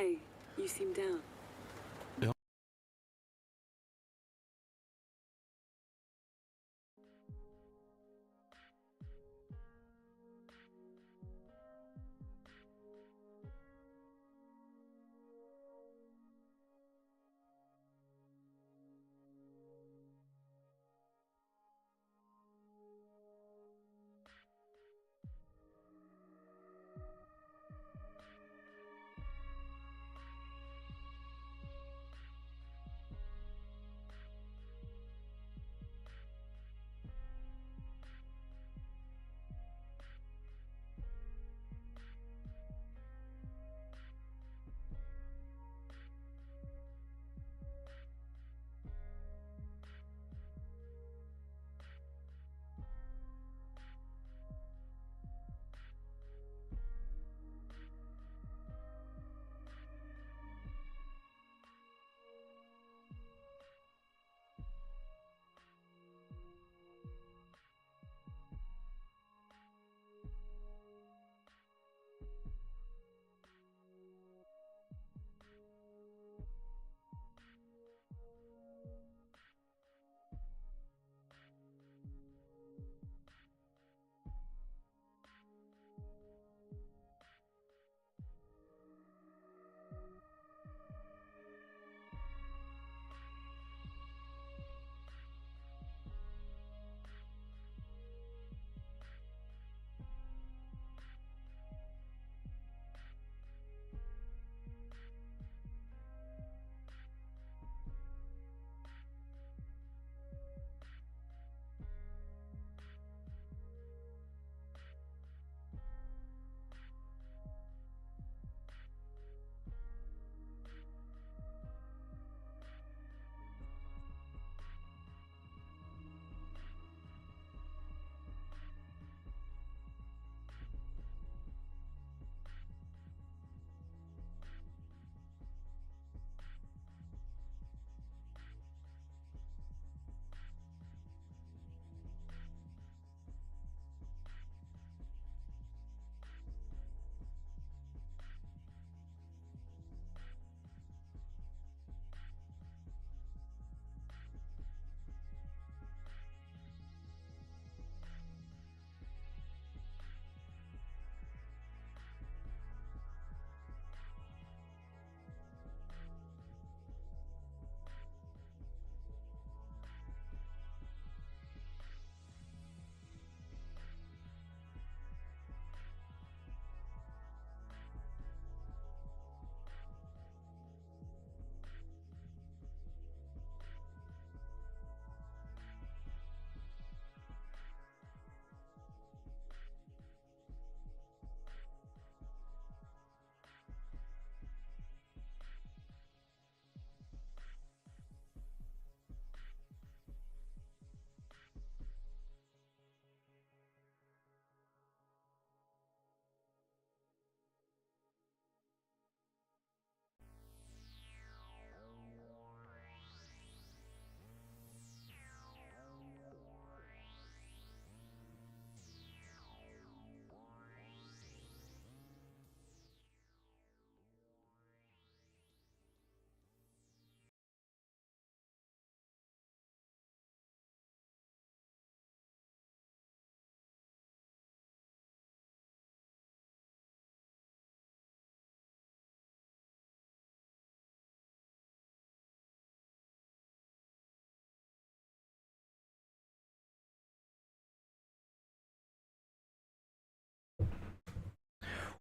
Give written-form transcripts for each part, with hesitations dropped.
Hey, you seem down.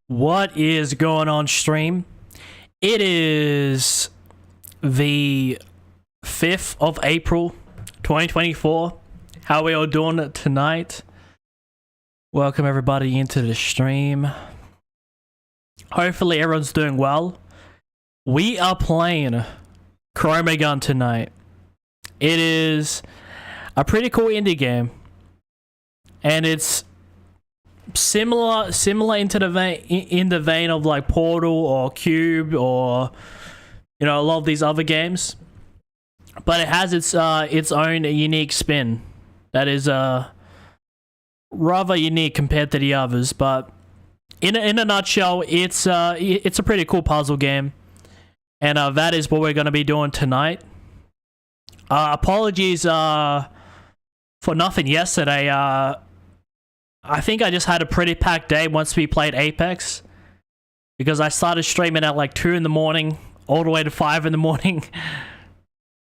What is going on, stream? It is the 5th of April 2024. How are we all doing tonight? Welcome everybody into the stream. Hopefully everyone's doing well. We are playing Chromagun tonight. It is a pretty cool indie game, and it's similar into the vein of like Portal or Cube or, you know, a lot of these other games, but it has its own unique spin that is rather unique compared to the others. But in a nutshell, it's a pretty cool puzzle game. and that is what we're going to be doing tonight. Apologies for nothing yesterday. I think I just had a pretty packed day once we played Apex, because I started streaming at like 2 in the morning all the way to 5 in the morning.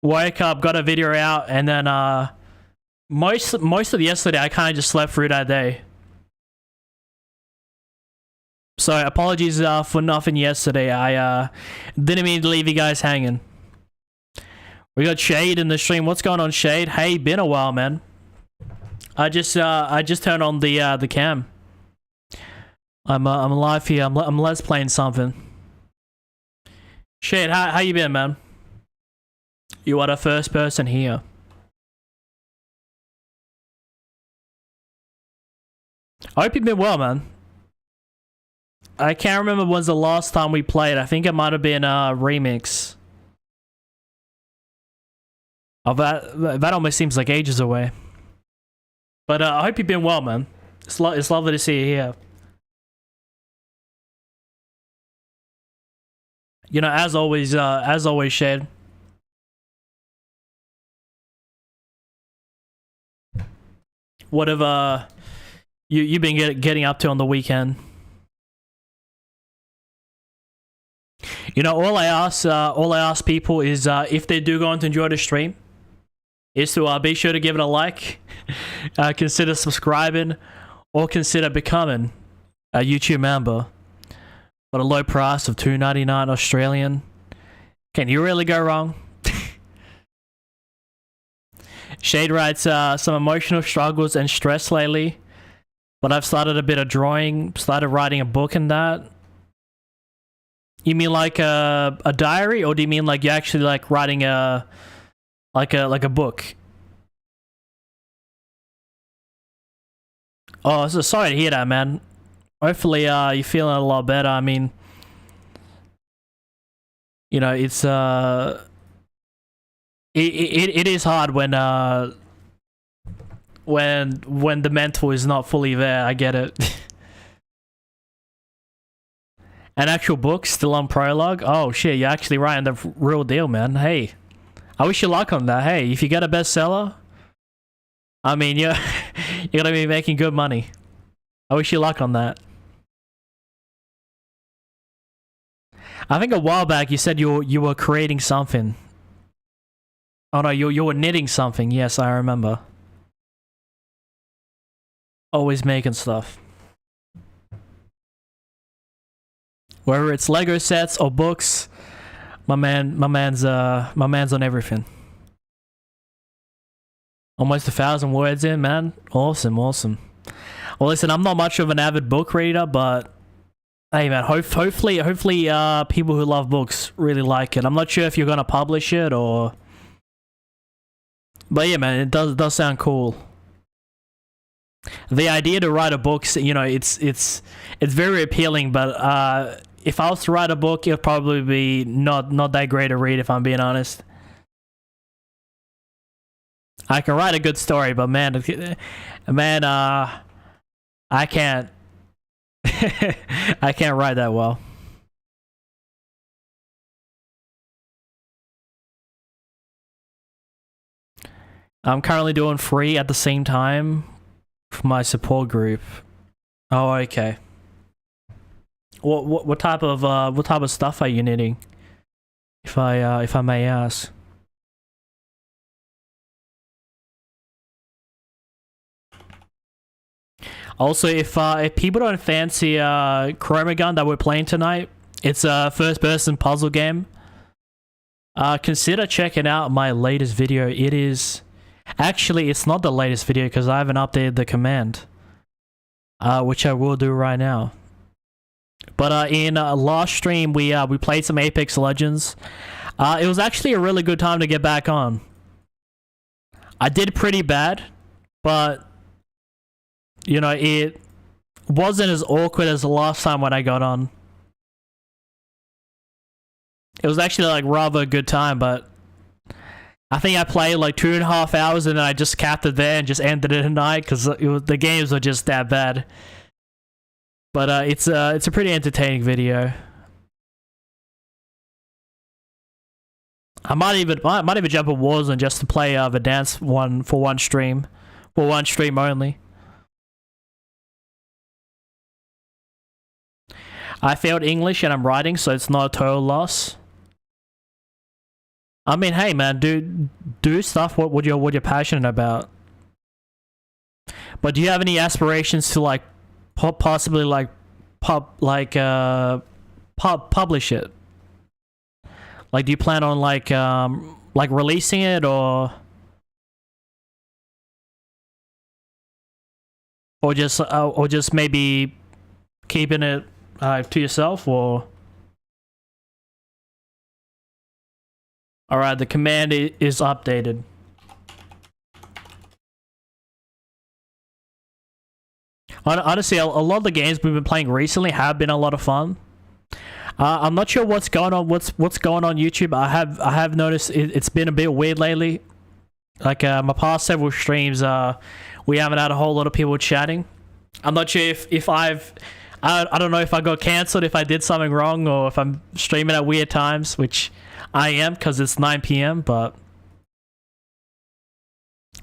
Woke up, got a video out, and then most of yesterday I kind of just slept through that day. So apologies for nothing yesterday. I didn't mean to leave you guys hanging. We got Shade in the stream. What's going on, Shade? Hey, been a while, man. I just turned on the cam. I'm live here. I'm let's playing something. Shade, how you been, man? You are the first person here. I hope you've been well, man. I can't remember when's the last time we played. I think it might have been a remix. Oh, that almost seems like ages away. But I hope you've been well, man. It's lovely to see you here. You know, as always, Shade. What have you've been getting up to on the weekend? You know, all I ask people is if they do go on to enjoy the stream, is to be sure to give it a like, consider subscribing, or consider becoming a YouTube member for a low price of $2.99 Australian. Can you really go wrong? Shade writes some emotional struggles and stress lately, but I've started a bit of drawing, started writing a book and that. You mean like a diary, or do you mean like you actually like writing a book? Oh, so sorry to hear that, man. Hopefully you're feeling a lot better. I mean, you know, it's it is hard when the mental is not fully there. I get it. An actual book still on prologue? Oh shit, you're actually writing the real deal, man. Hey, I wish you luck on that. Hey, if you get a bestseller, I mean, you're gonna be making good money. I wish you luck on that. I think a while back you said you were creating something. Oh no, you were knitting something. Yes, I remember. Always making stuff. Whether it's Lego sets or books, my man's on everything. Almost 1,000 words in, man. Awesome. Well, listen, I'm not much of an avid book reader, but hey, man, hopefully, people who love books really like it. I'm not sure if you're gonna publish it or, but yeah, man, it does sound cool. The idea to write a book, you know, it's very appealing, but if I was to write a book, it'd probably be not that great to read, if I'm being honest. I can write a good story, but man, I can't. I can't write that well. I'm currently doing free at the same time for my support group. Oh, okay. What type of stuff are you knitting? If I may ask. Also, if people don't fancy Chromagun that we're playing tonight, it's a first-person puzzle game. Consider checking out my latest video. It is actually, it's not the latest video because I haven't updated the command, which I will do right now. But in last stream, we played some Apex Legends. It was actually a really good time to get back on. I did pretty bad, but you know, it wasn't as awkward as the last time when I got on. It was actually like rather a good time, but I think I played like 2.5 hours and then I just capped it there and just ended it at night because the games were just that bad. But it's a pretty entertaining video. I might even jump on Warzone just to play the dance one for one stream only. I failed English and I'm writing, so it's not a total loss. I mean, hey man, do stuff what you're passionate about. But do you have any aspirations to like possibly like publish it? Like, do you plan on like releasing it or just maybe keeping it to yourself? Or all right, the command is updated. Honestly, a lot of the games we've been playing recently have been a lot of fun. I'm not sure what's going on. What's going on YouTube? I have noticed it's been a bit weird lately. Like my past several streams, we haven't had a whole lot of people chatting. I'm not sure if I don't know if I got cancelled, if I did something wrong, or if I'm streaming at weird times, which I am because it's 9 p.m. But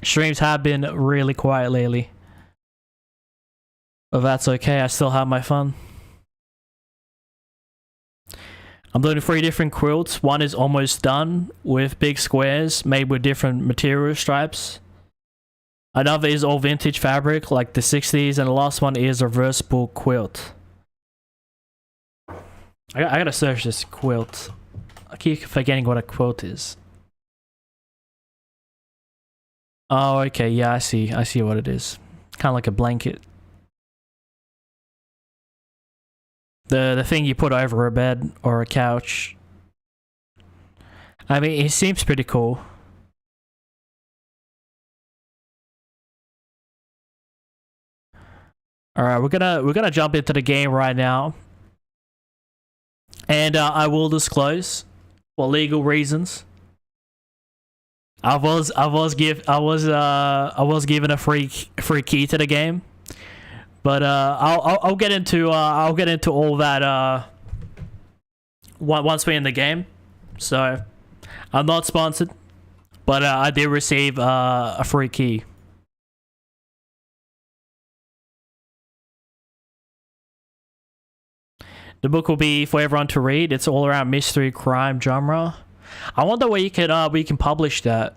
streams have been really quiet lately. But that's okay. I still have my fun. I'm doing 3 different quilts. One is almost done with big squares made with different material stripes. Another is all vintage fabric like the 60s, and the last one is a reversible quilt. I gotta search this quilt. I keep forgetting what a quilt is. Oh, okay, yeah, I see what it is. Kind of like a blanket. The thing you put over a bed or a couch. I mean, it seems pretty cool. All right, we're gonna jump into the game right now, and I will disclose, for legal reasons, I was given a free key to the game. But I'll get into all that once we're in the game. So I'm not sponsored, but I did receive a free key. The book will be for everyone to read. It's all around mystery, crime, genre. I wonder where you can publish that.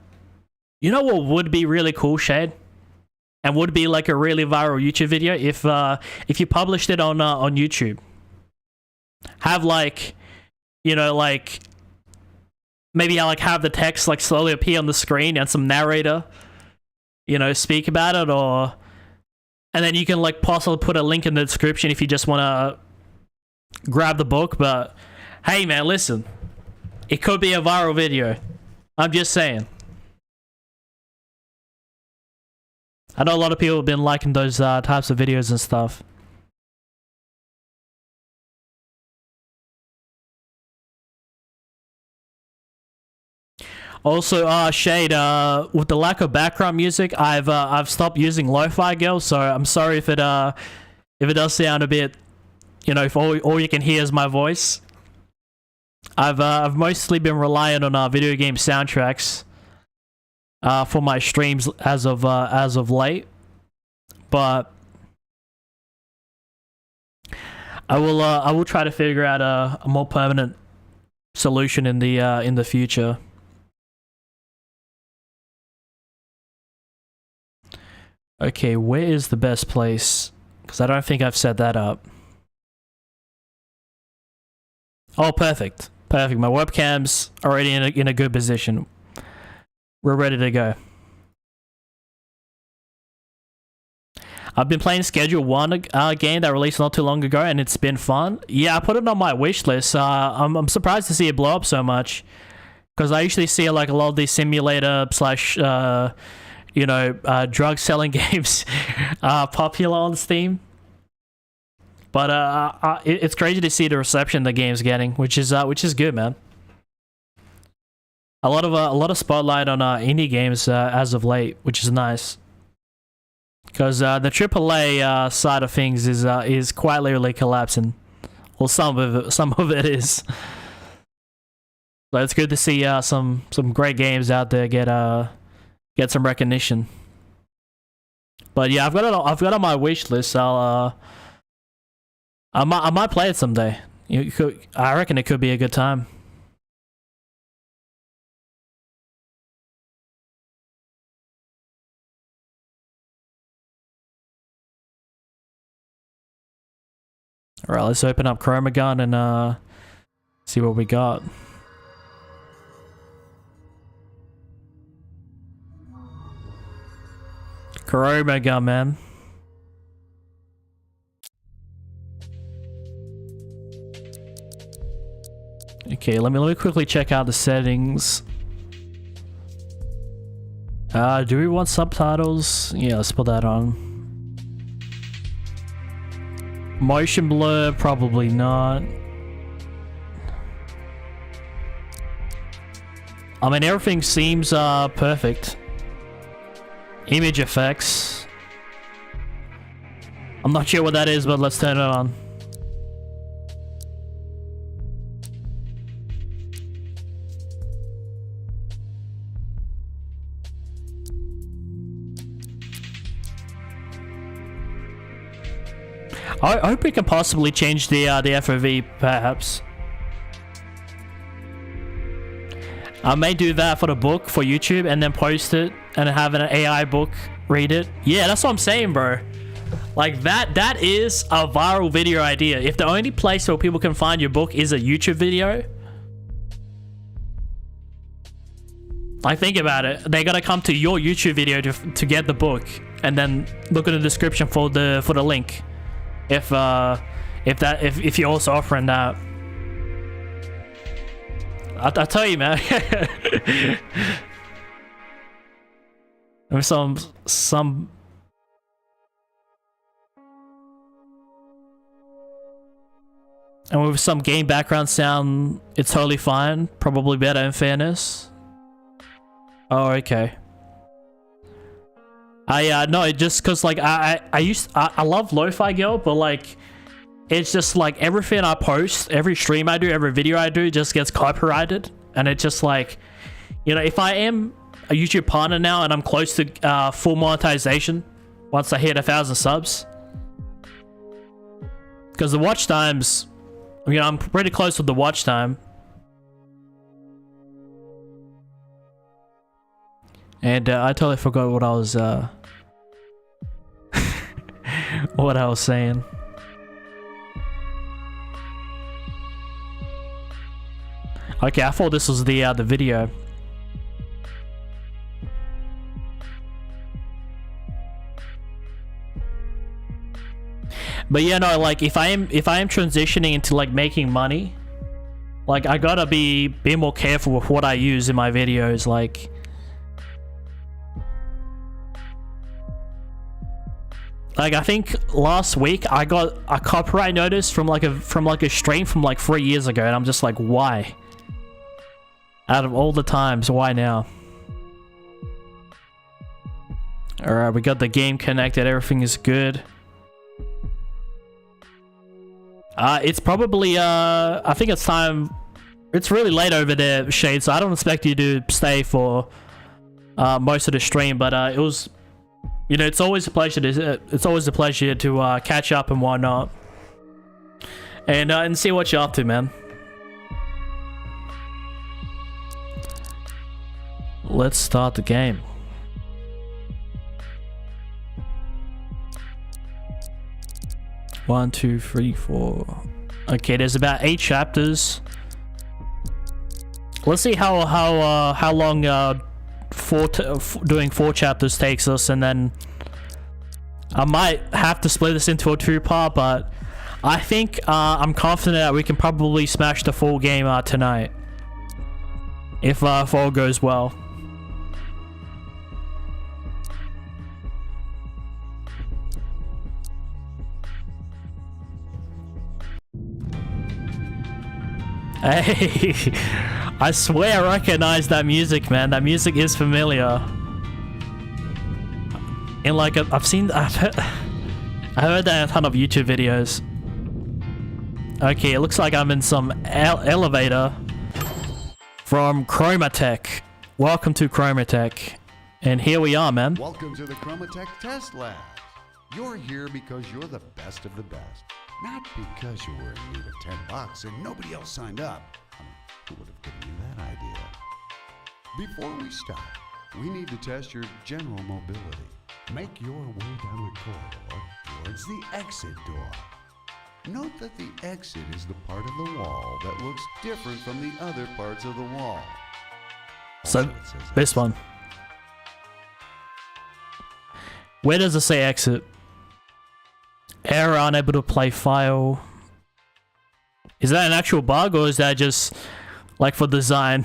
You know what would be really cool, Shade? And would be like a really viral YouTube video if you published it on YouTube. Have like, you know, like maybe I like have the text like slowly appear on the screen and some narrator, you know, speak about it, or and then you can like possibly put a link in the description if you just want to grab the book. But hey man, listen, it could be a viral video. I'm just saying. I know a lot of people have been liking those types of videos and stuff. Also, Shade, with the lack of background music, I've stopped using Lo-Fi Girl, so I'm sorry if it does sound a bit, you know, if all you can hear is my voice. I've mostly been relying on video game soundtracks for my streams as of late, but I will try to figure out a more permanent solution in the future. Okay, where is the best place? Because I don't think I've set that up. Oh, perfect. Perfect. My webcam's already in a good position. We're ready to go. I've been playing Schedule 1 game that released not too long ago, and it's been fun. Yeah, I put it on my wish list. I'm surprised to see it blow up so much, because I usually see like a lot of these simulator slash you know, drug selling games popular on Steam. But it's crazy to see the reception the game's getting, which is good, man. A lot of spotlight on indie games as of late, which is nice. Because the AAA side of things is quite literally collapsing. Well, some of it is. So it's good to see some great games out there get some recognition. But yeah, I've got it on my wish list. I might play it someday. I reckon it could be a good time. All right, let's open up Chromagun and see what we got. Chromagun, man. Okay, let me quickly check out the settings. Do we want subtitles? Yeah, let's put that on. Motion blur, probably not. I mean, everything seems perfect. Image effects. I'm not sure what that is, but let's turn it on. I hope we can possibly change the FOV, perhaps. I may do that for the book for YouTube and then post it and have an AI book read it. Yeah, that's what I'm saying, bro. Like that is a viral video idea. If the only place where people can find your book is a YouTube video, like, think about it. They gotta come to your YouTube video to get the book, and then look in the description for the link. If you're also offering that, I tell you, man. There's some and with some game background sound, it's totally fine. Probably better, in fairness. Oh, okay. No, just cause like I love Lo-Fi Girl, but like it's just like everything I post, every stream I do, every video I do just gets copyrighted, and it's just like, you know, if I am a YouTube partner now and I'm close to full monetization once I hit 1,000 subs, because the watch times, you know, I'm pretty close with the watch time. And I totally forgot what I was what I was saying. Okay, I thought this was the video. But yeah, no, like if I am transitioning into like making money, like I gotta be more careful with what I use in my videos. Like I think last week I got a copyright notice from like a stream from like 3 years ago, and I'm just like, why? Out of all the times, why now? Alright, we got the game connected, everything is good. It's probably I think it's time. It's really late over there, Shade, so I don't expect you to stay for most of the stream, but it was, you know, it's always a pleasure to catch up and whatnot, and see what you're up to, man. Let's start the game. One, two, three, four. Okay, there's about 8 chapters. Let's see how long doing 4 chapters takes us, and then I might have to split this into a 2-part, but I think I'm confident that we can probably smash the full game tonight, if all goes well. Hey, I swear I recognize that music, man. That music is familiar. And like I've heard that in a ton of YouTube videos. Okay, it looks like I'm in some elevator from Chromatech. Welcome to Chromatech. And here we are, man. Welcome to the Chromatech Test Lab. You're here because you're the best of the best. Not because you were in need of $10 and nobody else signed up. Who would have given you that idea? Before we start, we need to test your general mobility. Make your way down the corridor towards the exit door. Note that the exit is the part of the wall that looks different from the other parts of the wall. So, this one. Where does it say exit? Error, unable to play file. Is that an actual bug or is that just like for design?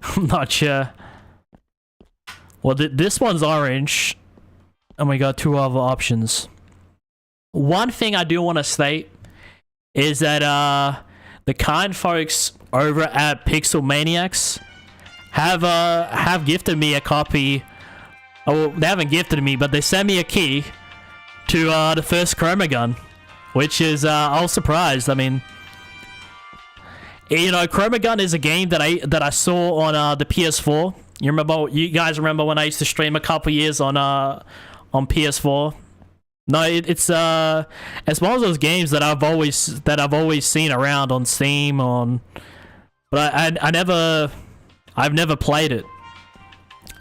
I'm not sure. Well, this one's orange. And we got two other options. One thing I do want to state is that the kind folks over at Pixel Maniacs have gifted me a copy. Oh, they haven't gifted me, but they sent me a key to the first Chromagun, which is I was surprised. I mean, you know, Chromagun is a game that I saw on the PS4. You guys remember when I used to stream a couple years on PS4? No, it's one of those games that I've always seen around on Steam but I've never played it.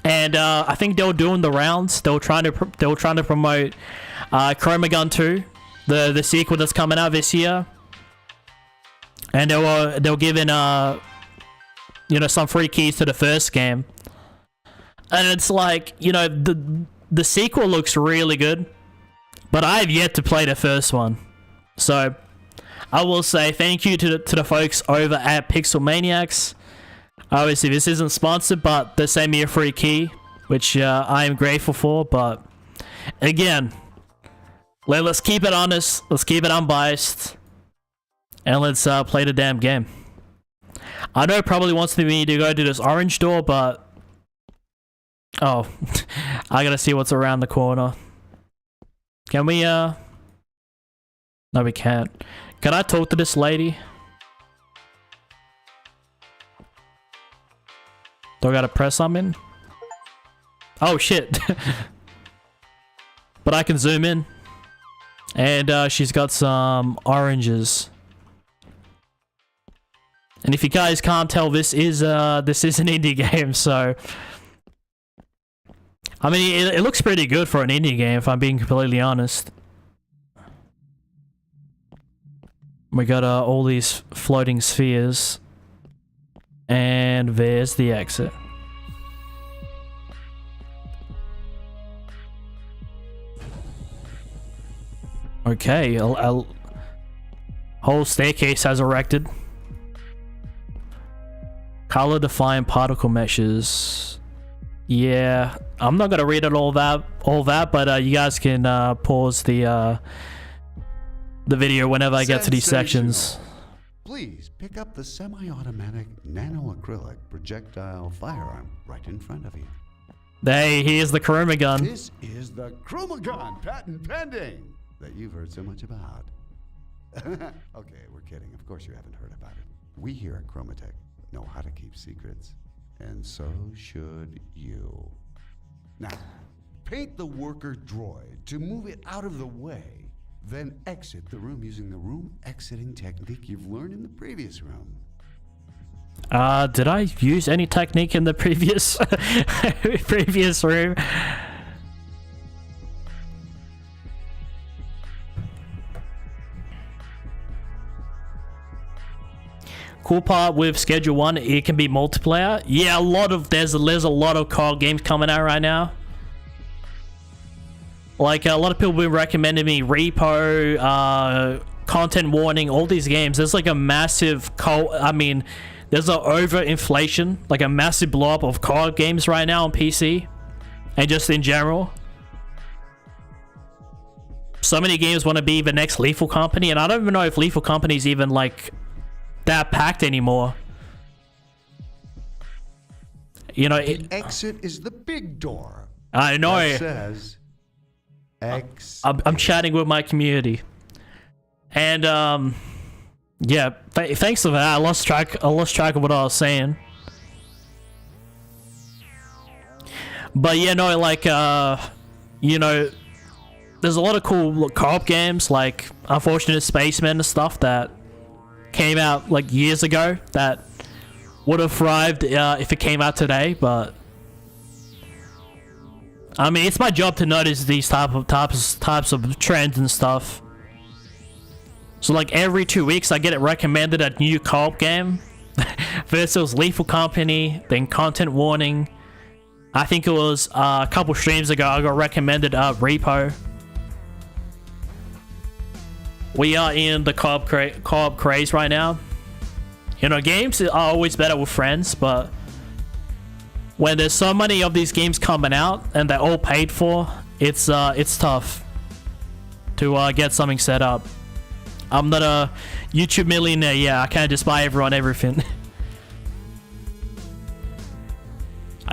And I think they were doing the rounds. They were trying to promote Chromagun 2, the sequel that's coming out this year. And they were giving you know, some free keys to the first game. And it's like, you know, the sequel looks really good, but I have yet to play the first one. So I will say thank you to the folks over at Pixel Maniacs. Obviously, this isn't sponsored, but they sent me a free key, which I am grateful for. But again, let's keep it honest, let's keep it unbiased, and let's play the damn game. I know it probably wants me to go to this orange door, but oh, I gotta see what's around the corner. Can we, no, we can't. Can I talk to this lady? Do I gotta press something? Oh, shit. But I can zoom in. And, she's got some oranges. And if you guys can't tell, this is an indie game, so... I mean, it looks pretty good for an indie game, if I'm being completely honest. We got all these floating spheres. And there's the exit. Okay, a whole staircase has erected. Color defined particle meshes. Yeah, I'm not gonna read it all that, but you guys can pause the video whenever I get to these sections. Please pick up the semi-automatic nano-acrylic projectile firearm right in front of you. Hey, here's the Chromagun. This is the Chromagun, patent pending, that you've heard so much about. Okay, we're kidding. Of course you haven't heard about it. We here at Chromatech know how to keep secrets. And so should you. Now, paint the worker droid to move it out of the way, then exit the room using the room exiting technique you've learned in the previous room. Did I use any technique in the previous previous room? Cool part with Schedule 1, it can be multiplayer. Yeah, there's a lot of card games coming out right now. Like, a lot of people have been recommending me Repo, Content Warning, all these games. There's like a massive there's an overinflation, like a massive blow up of card games right now on PC. And just in general. So many games want to be the next Lethal Company, and I don't even know if Lethal Company is even like that packed anymore. You know, the exit is the big door. I know. It says exit. I'm chatting with my community, and yeah, thanks for that. I lost track of what I was saying. But yeah, no, like you know, there's a lot of cool co-op games like Unfortunate Spaceman and stuff that came out like years ago that would have thrived if it came out today. But I mean, it's my job to notice these types of trends and stuff. So like every 2 weeks I get it recommended a new co-op game. First it was Lethal Company, then Content Warning. I think it was a couple streams ago I got recommended Repo. We are in the co-op craze right now. You know, games are always better with friends, but when there's so many of these games coming out and they're all paid for, it's tough to get something set up. I'm not a YouTube millionaire. Yeah, I can't just buy everyone everything.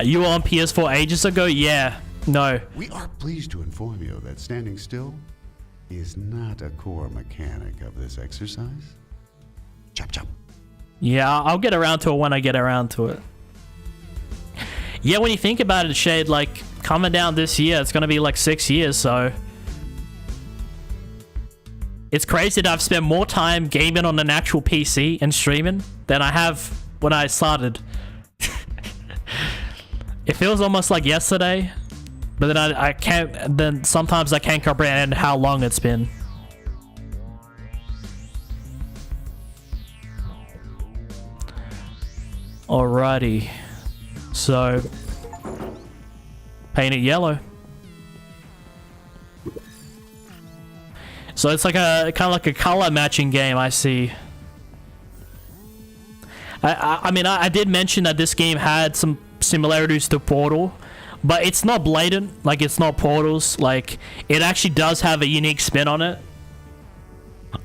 You were on PS4 ages ago? Yeah. No. We are pleased to inform you that standing still is not a core mechanic of this exercise. Chop chop. Yeah, I'll get around to it when I get around to it. Yeah, when you think about it, Shade, like, coming down this year, it's gonna be like 6 years, so... It's crazy that I've spent more time gaming on an actual PC and streaming than I have when I started. It feels almost like yesterday, but then I can't, then sometimes I can't comprehend how long it's been. Alrighty. So, paint it yellow. So it's like a kind of like a color matching game, I see. I mean, I did mention that this game had some similarities to Portal, but it's not blatant, like it's not Portal's. Like, it actually does have a unique spin on it.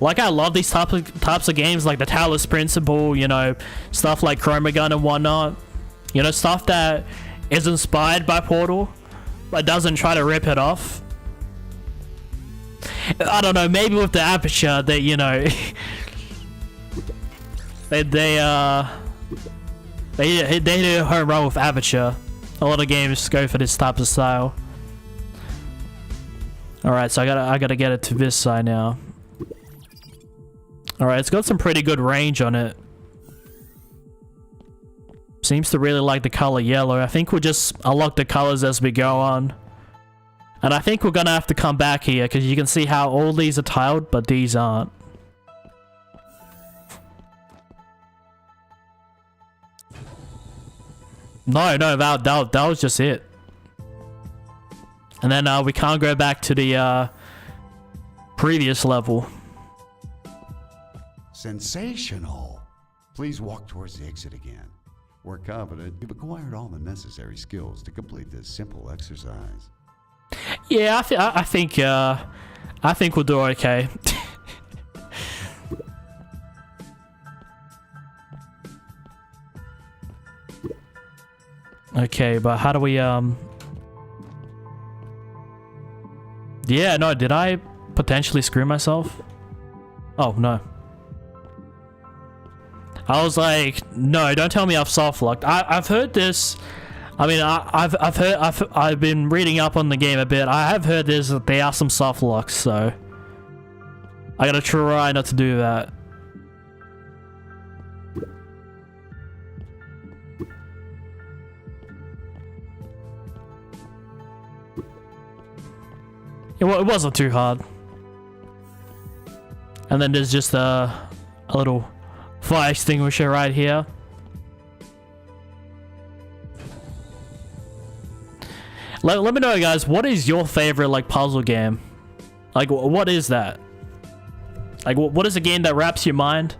Like, I love these types of games, like the Talos Principle, you know, stuff like Chromagun and whatnot. You know, stuff that is inspired by Portal, but doesn't try to rip it off. I don't know, maybe with the aperture, they, you know, they did a home run with aperture. A lot of games go for this type of style. Alright, so I gotta get it to this side now. Alright, it's got some pretty good range on it. Seems to really like the color yellow. I think we'll just unlock the colors as we go on. And I think we're gonna have to come back here because you can see how all these are tiled, but these aren't. No, that was just it. And then we can't go back to the previous level. Sensational. Please walk towards the exit again. We're confident you've acquired all the necessary skills to complete this simple exercise. Yeah, I think we'll do okay. Okay, but how do we Yeah, no, did I potentially screw myself? Oh no. I was like, no, don't tell me I've soft locked. I've heard this. I mean, I've been reading up on the game a bit. I have heard that there are some soft locks, so I gotta try not to do that. It wasn't too hard. And then there's just a little fire extinguisher right here. Let me know, guys, what is your favorite, like, puzzle game? Like, what is that? Like, what is a game that wraps your mind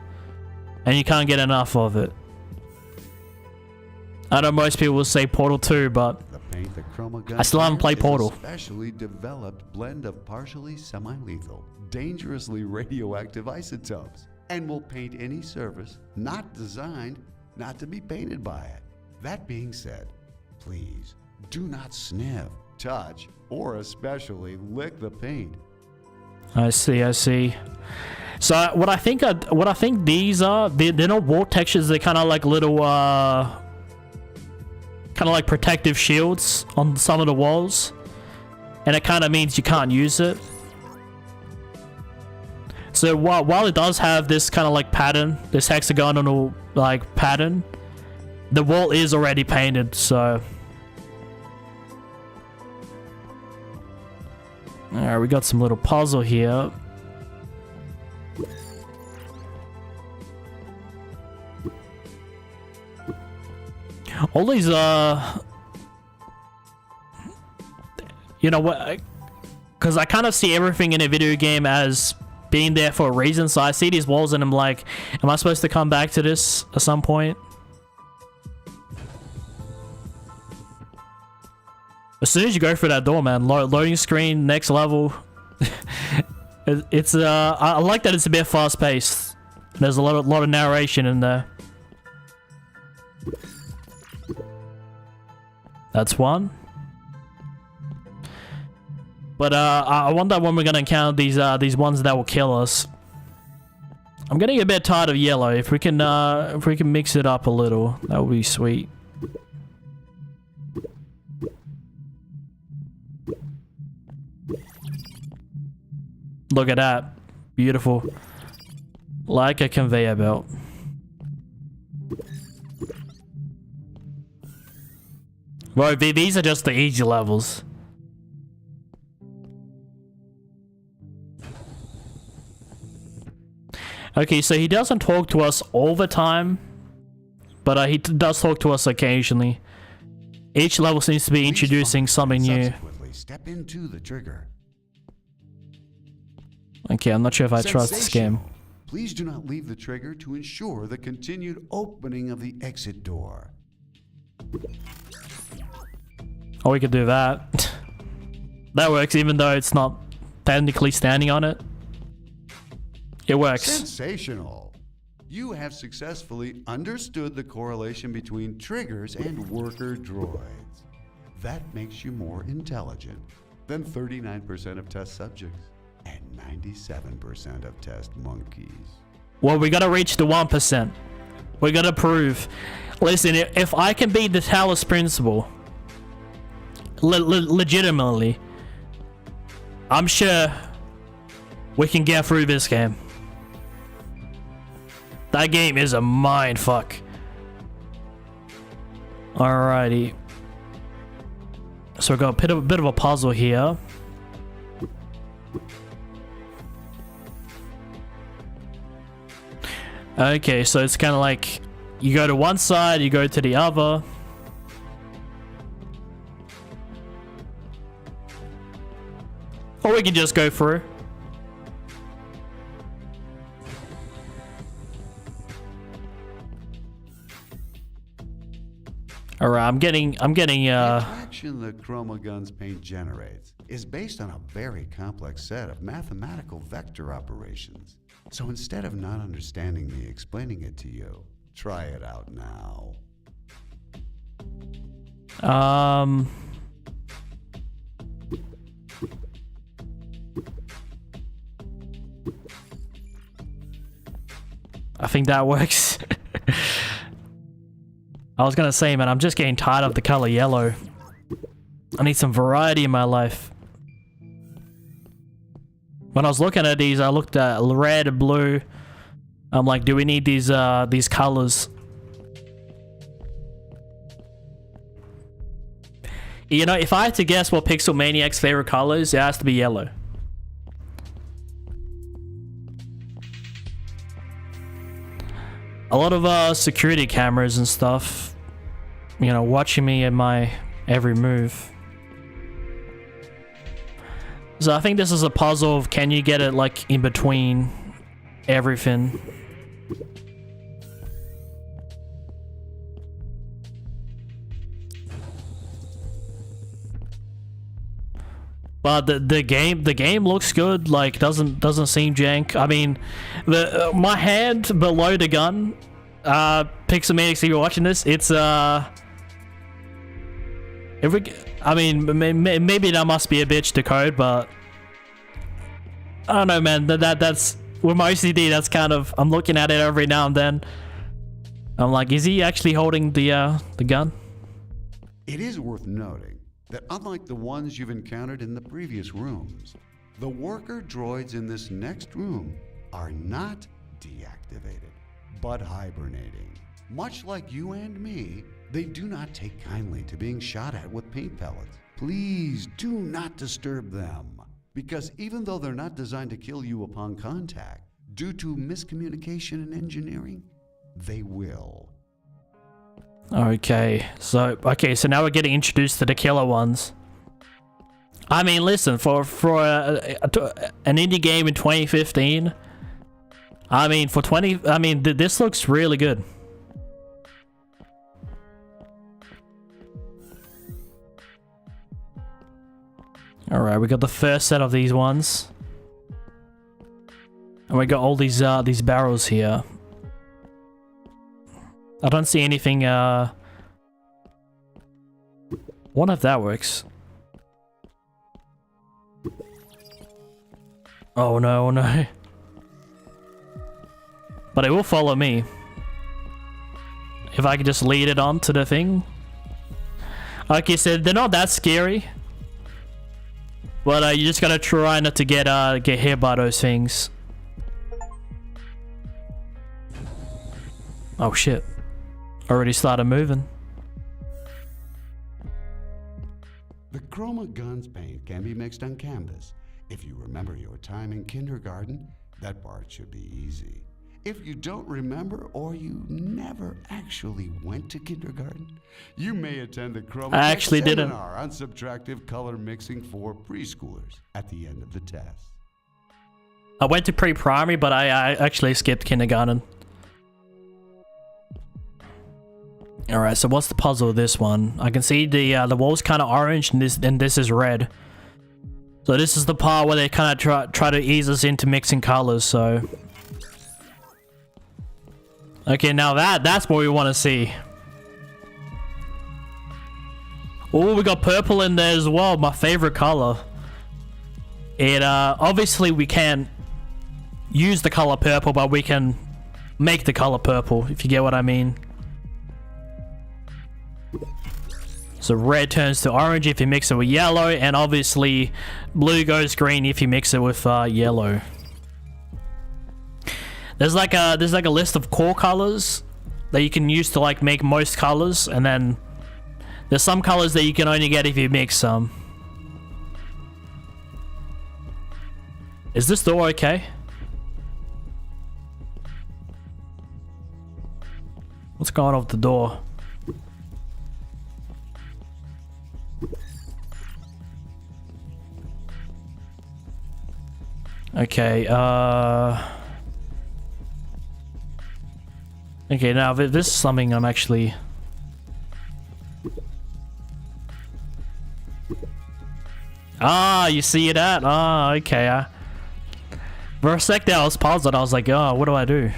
and you can't get enough of it? I know most people will say Portal 2, but The Chromagun I still haven't played Portal. is a specially developed blend of partially semi-lethal, dangerously radioactive isotopes, and will paint any surface not designed not to be painted by it. That being said, please do not sniff, touch, or especially lick the paint. I see. So what I think these are, they're not wall textures. They're kind of like little, kind kind of like protective shields on some of the walls, and it kind of means you can't use it. So while it does have this kind of like pattern, this hexagonal like pattern, the wall is already painted, so. Alright, we got some little puzzle here. All these, you know what, because I kind of see everything in a video game as being there for a reason, so I see these walls and I'm like, am I supposed to come back to this at some point? As soon as you go through that door, man, loading screen, next level. It's I like that it's a bit fast paced. There's a lot of narration in there. That's one. But I wonder when we're gonna encounter these ones that will kill us. I'm getting a bit tired of yellow. If we can mix it up a little, that would be sweet. Look at that. Beautiful. Like a conveyor belt. Well, these are just the easy levels. Okay, so he doesn't talk to us all the time, but he does talk to us occasionally. Each level seems to be introducing something new. Step into the trigger. Okay, I'm not sure if I trust this game. Please do not leave the trigger to ensure the continued opening of the exit door. Oh, we could do that. That works even though it's not technically standing on it. It works. Sensational. You have successfully understood the correlation between triggers and worker droids. That makes you more intelligent than 39% of test subjects and 97% of test monkeys. Well, we gotta reach the 1%. We gotta prove. Listen, if I can beat the Talos Principle, legitimately, I'm sure we can get through this game. That game is a mindfuck. Alrighty. So we've got a bit of a puzzle here. Okay, so it's kind of like you go to one side, you go to the other. Or we can just go through. Alright, I'm getting The attraction the Chromagun's paint generates is based on a very complex set of mathematical vector operations. So instead of not understanding me explaining it to you, try it out now. I think that works. I was gonna say, man, I'm just getting tired of the color yellow. I need some variety in my life. When I was looking at these, I looked at red, blue. I'm like, do we need these colors? You know, if I had to guess what Pixel Maniac's favorite color is, it has to be yellow. A lot of security cameras and stuff, you know, watching me in my every move. So I think this is a puzzle of, can you get it like in between everything? But the game looks good. Like doesn't seem jank. I mean, my hand below the gun. Pixel Maniacs, if you're watching this, it's I mean, maybe that must be a bitch to code, but I don't know, man. That's with my OCD. That's kind of, I'm looking at it every now and then. I'm like, is he actually holding the gun? It is worth noting that unlike the ones you've encountered in the previous rooms, the worker droids in this next room are not deactivated, but hibernating. Much like you and me, they do not take kindly to being shot at with paint pellets. Please do not disturb them, because even though they're not designed to kill you upon contact, due to miscommunication and engineering, they will. Okay, so now we're getting introduced to the killer ones. I mean, listen, for an indie game in 2015, this looks really good. All right, we got the first set of these ones, and we got all these barrels here. I don't see anything. Wonder if that works. Oh no, oh no. But it will follow me. If I can just lead it on to the thing. Like you said, they're not that scary. But you just gotta try not to get hit by those things. Oh shit. Already started moving. The Chromagun's paint can be mixed on canvas. If you remember your time in kindergarten, that part should be easy. If you don't remember, or you never actually went to kindergarten, you may attend the Chroma seminar on subtractive color mixing for preschoolers at the end of the test. I went to pre-primary, but I actually skipped kindergarten. Alright, so what's the puzzle of this one? I can see the wall's kind of orange and this is red. So this is the part where they kind of try to ease us into mixing colors, so... Okay, now that's what we want to see. Oh, we got purple in there as well, my favorite color. It, obviously we can't use the color purple, but we can make the color purple, if you get what I mean. So red turns to orange if you mix it with yellow, and obviously blue goes green if you mix it with yellow. There's like a list of core colors that you can use to like make most colors, and then there's some colors that you can only get if you mix some. Is this door okay? What's going on with the door? Okay, okay, now this is something I'm actually... Ah, you see that? Ah, okay. For a sec there I was puzzled. I was like, oh, what do I do?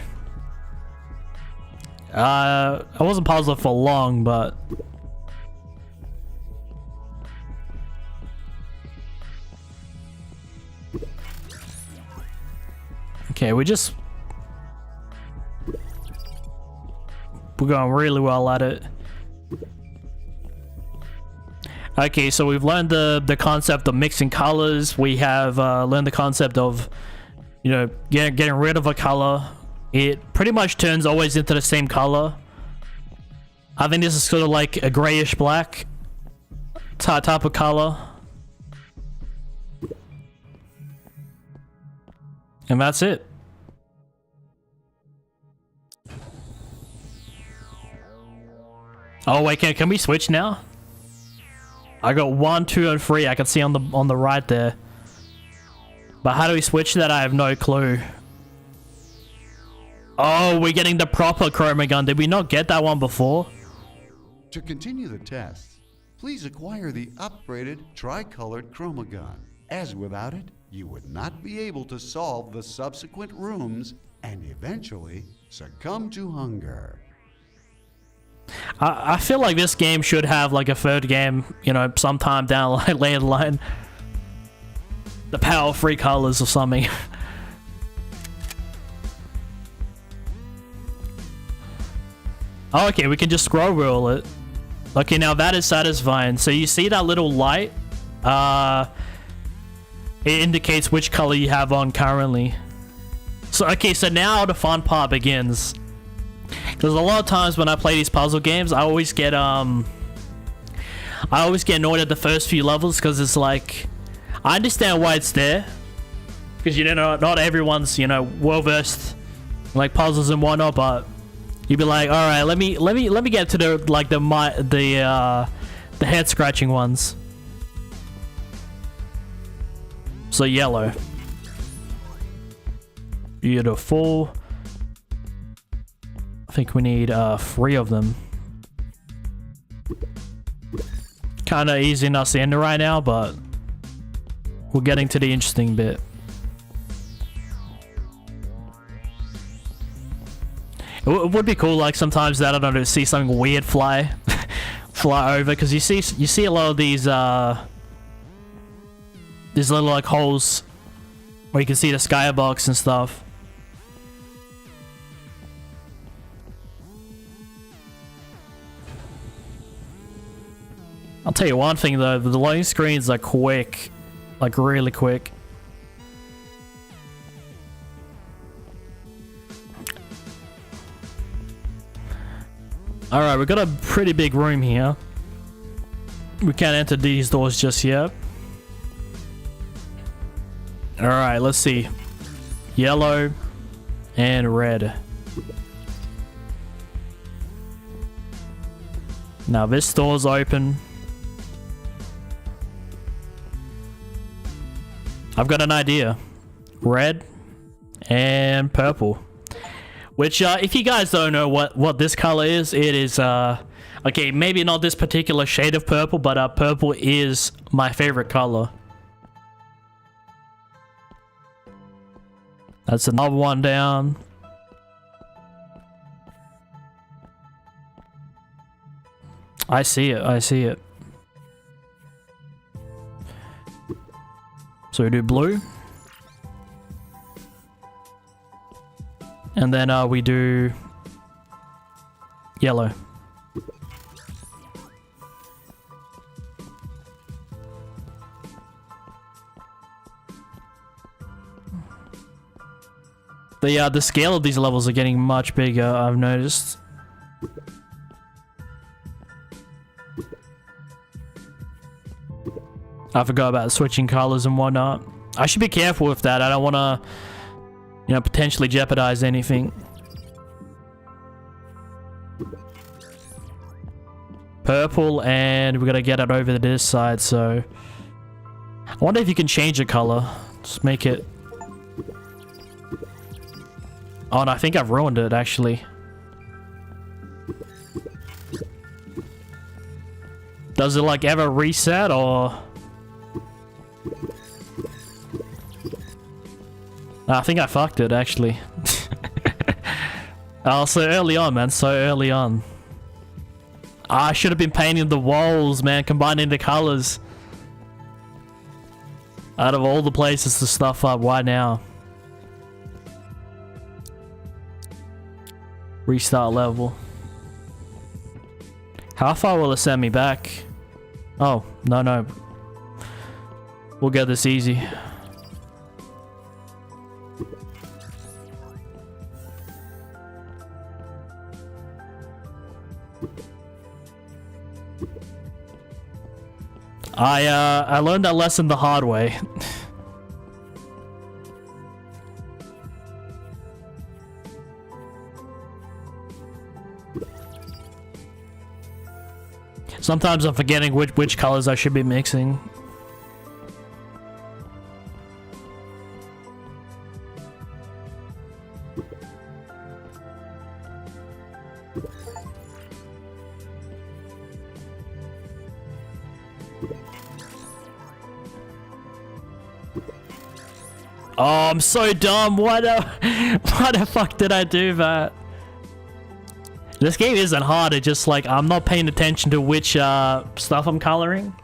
I wasn't puzzled for long, but... Okay, we're going really well at it. Okay, so we've learned the concept of mixing colors. We have learned the concept of, you know, getting rid of a color. It pretty much turns always into the same color. I think this is sort of like a grayish black type of color. And that's it. Oh wait, can we switch now? I got 1, 2, and 3. I can see on the right there. But how do we switch that? I have no clue. Oh, we're getting the proper Chromagun. Did we not get that one before? To continue the test, please acquire the upgraded tri-colored Chromagun, as without it, you would not be able to solve the subsequent rooms and eventually succumb to hunger. I feel like this game should have like a third game, you know, sometime down later the line. The power of 3 colors or something. Oh, okay, we can just scroll wheel it. Okay, now that is satisfying. So you see that little light? It indicates which color you have on currently. So, okay, so now the fun part begins. Because a lot of times when I play these puzzle games, I always get annoyed at the first few levels, because it's like, I understand why it's there, because you know, not everyone's, you know, well versed like puzzles and whatnot, but you'd be like, all right, let me get to the like the head scratching ones. So yellow, beautiful. I think we need 3 of them. Kind of easy enough to end right now, but we're getting to the interesting bit. It would be cool, like sometimes that I don't know, see something weird fly over, because you see a lot of these little like holes where you can see the skybox and stuff. I'll tell you one thing though, the loading screens are quick, like really quick. Alright, we've got a pretty big room here. We can't enter these doors just yet. Alright, let's see. Yellow and red. Now this door's open. I've got an idea. Red and purple. Which, if you guys don't know what this color is, it is, okay, maybe not this particular shade of purple, but purple is my favorite color. That's another one down. I see it, I see it. So we do blue. And then we do yellow. The scale of these levels are getting much bigger, I've noticed. I forgot about switching colors and whatnot. I should be careful with that. I don't want to, you know, potentially jeopardize anything. Purple, and we gotta get it over to this side, so I wonder if you can change the color. Just make it. Oh, no, I think I've ruined it actually. Does it like ever reset, or? I think I fucked it actually. Oh, so early on, man, so early on. I should have been painting the walls, man, combining the colors. Out of all the places to stuff up, why now? Restart level. How far will it send me back? Oh, no. We'll get this easy. I learned that lesson the hard way. Sometimes I'm forgetting which colors I should be mixing. Oh, I'm so dumb. Why the fuck did I do that? This game isn't hard. It's just like I'm not paying attention to which stuff I'm coloring.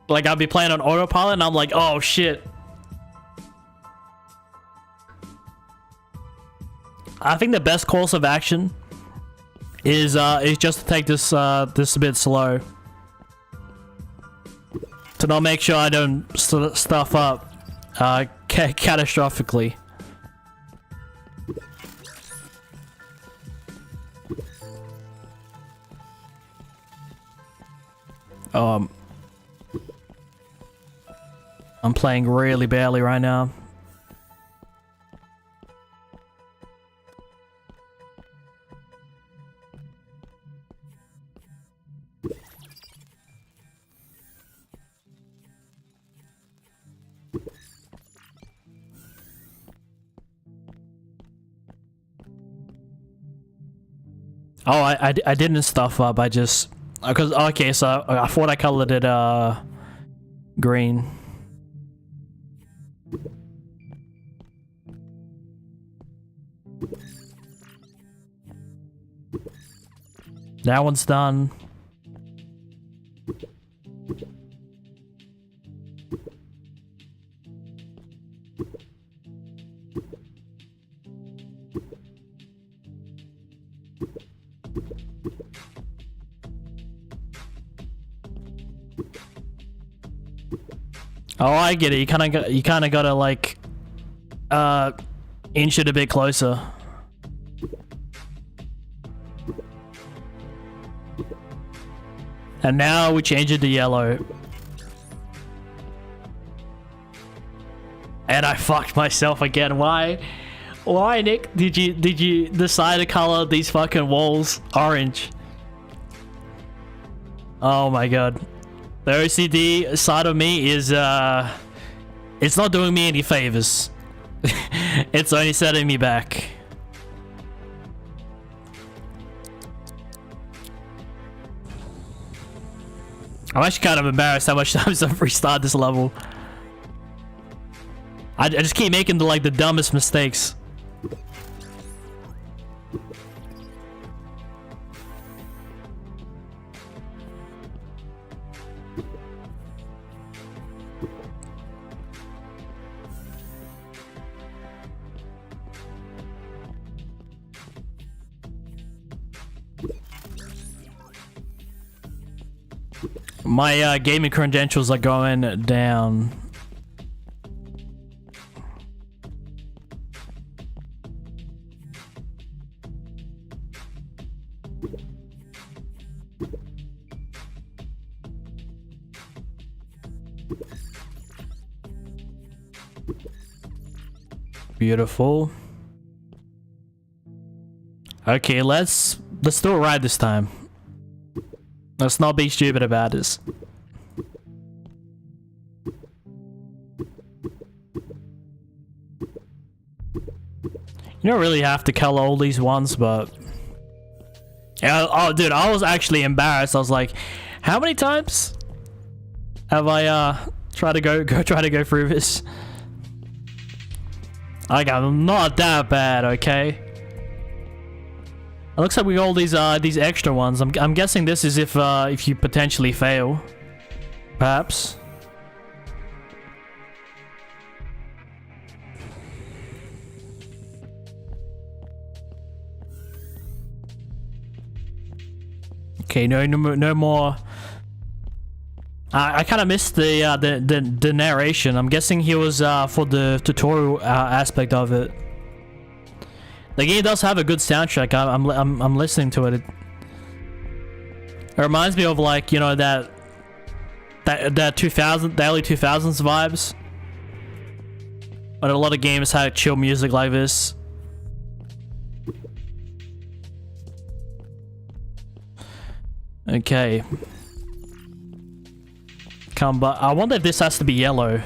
Like I'll be playing on autopilot and I'm like, oh shit. I think the best course of action is just to take this this a bit slow. To not make sure I don't stuff up catastrophically. I'm playing really badly right now. Oh, I didn't stuff up. I just because okay, so I thought I colored it green. That one's done. Oh, I get it. You kind of gotta like inch it a bit closer. And now we change it to yellow. And I fucked myself again. Why, Nick? Did you decide to color these fucking walls orange? Oh my god. The OCD side of me is it's not doing me any favors. It's only setting me back. I'm actually kind of embarrassed how much times I've restarted this level. I just keep making the dumbest mistakes. My gaming credentials are going down. Beautiful. Okay, let's do it right this time. Let's not be stupid about this. You don't really have to color all these ones, but yeah. Oh, dude, I was actually embarrassed. I was like, how many times have I try to go through this? Like, I'm not that bad, okay? It looks like we got all these extra ones. I'm guessing this is if you potentially fail, perhaps. Okay, no more. I kind of missed the narration. I'm guessing he was for the tutorial aspect of it. The game does have a good soundtrack. I'm listening to it. It reminds me of, like, you know, that the early 2000s vibes. But a lot of games had chill music like this. Okay. But I wonder if this has to be yellow.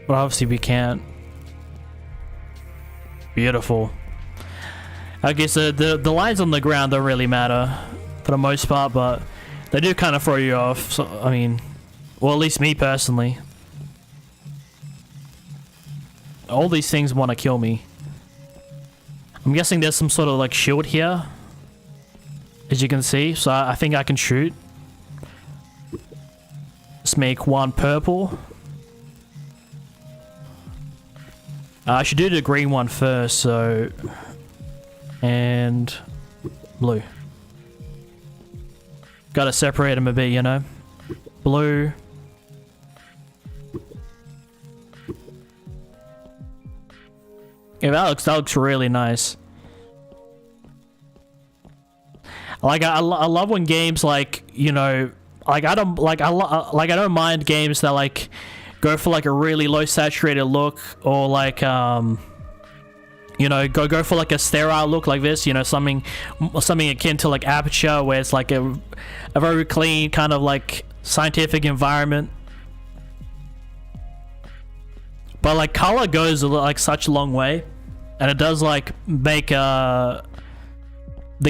But obviously we can't. Beautiful. Okay, so the lines on the ground don't really matter for the most part, but they do kind of throw you off. So, I mean, well, at least me personally. All these things want to kill me. I'm guessing there's some sort of like shield here, as you can see. So I think I can shoot. Let's make one purple. I should do the green one first, so... And blue. Gotta separate them a bit, you know? Blue. Yeah, that looks really nice. Like I love when games like, you know, like I don't mind games that like go for like a really low saturated look, or like you know, go for like a sterile look like this, you know, something akin to like Aperture, where it's like a very clean kind of like scientific environment. But like color goes like such a long way, and it does like make the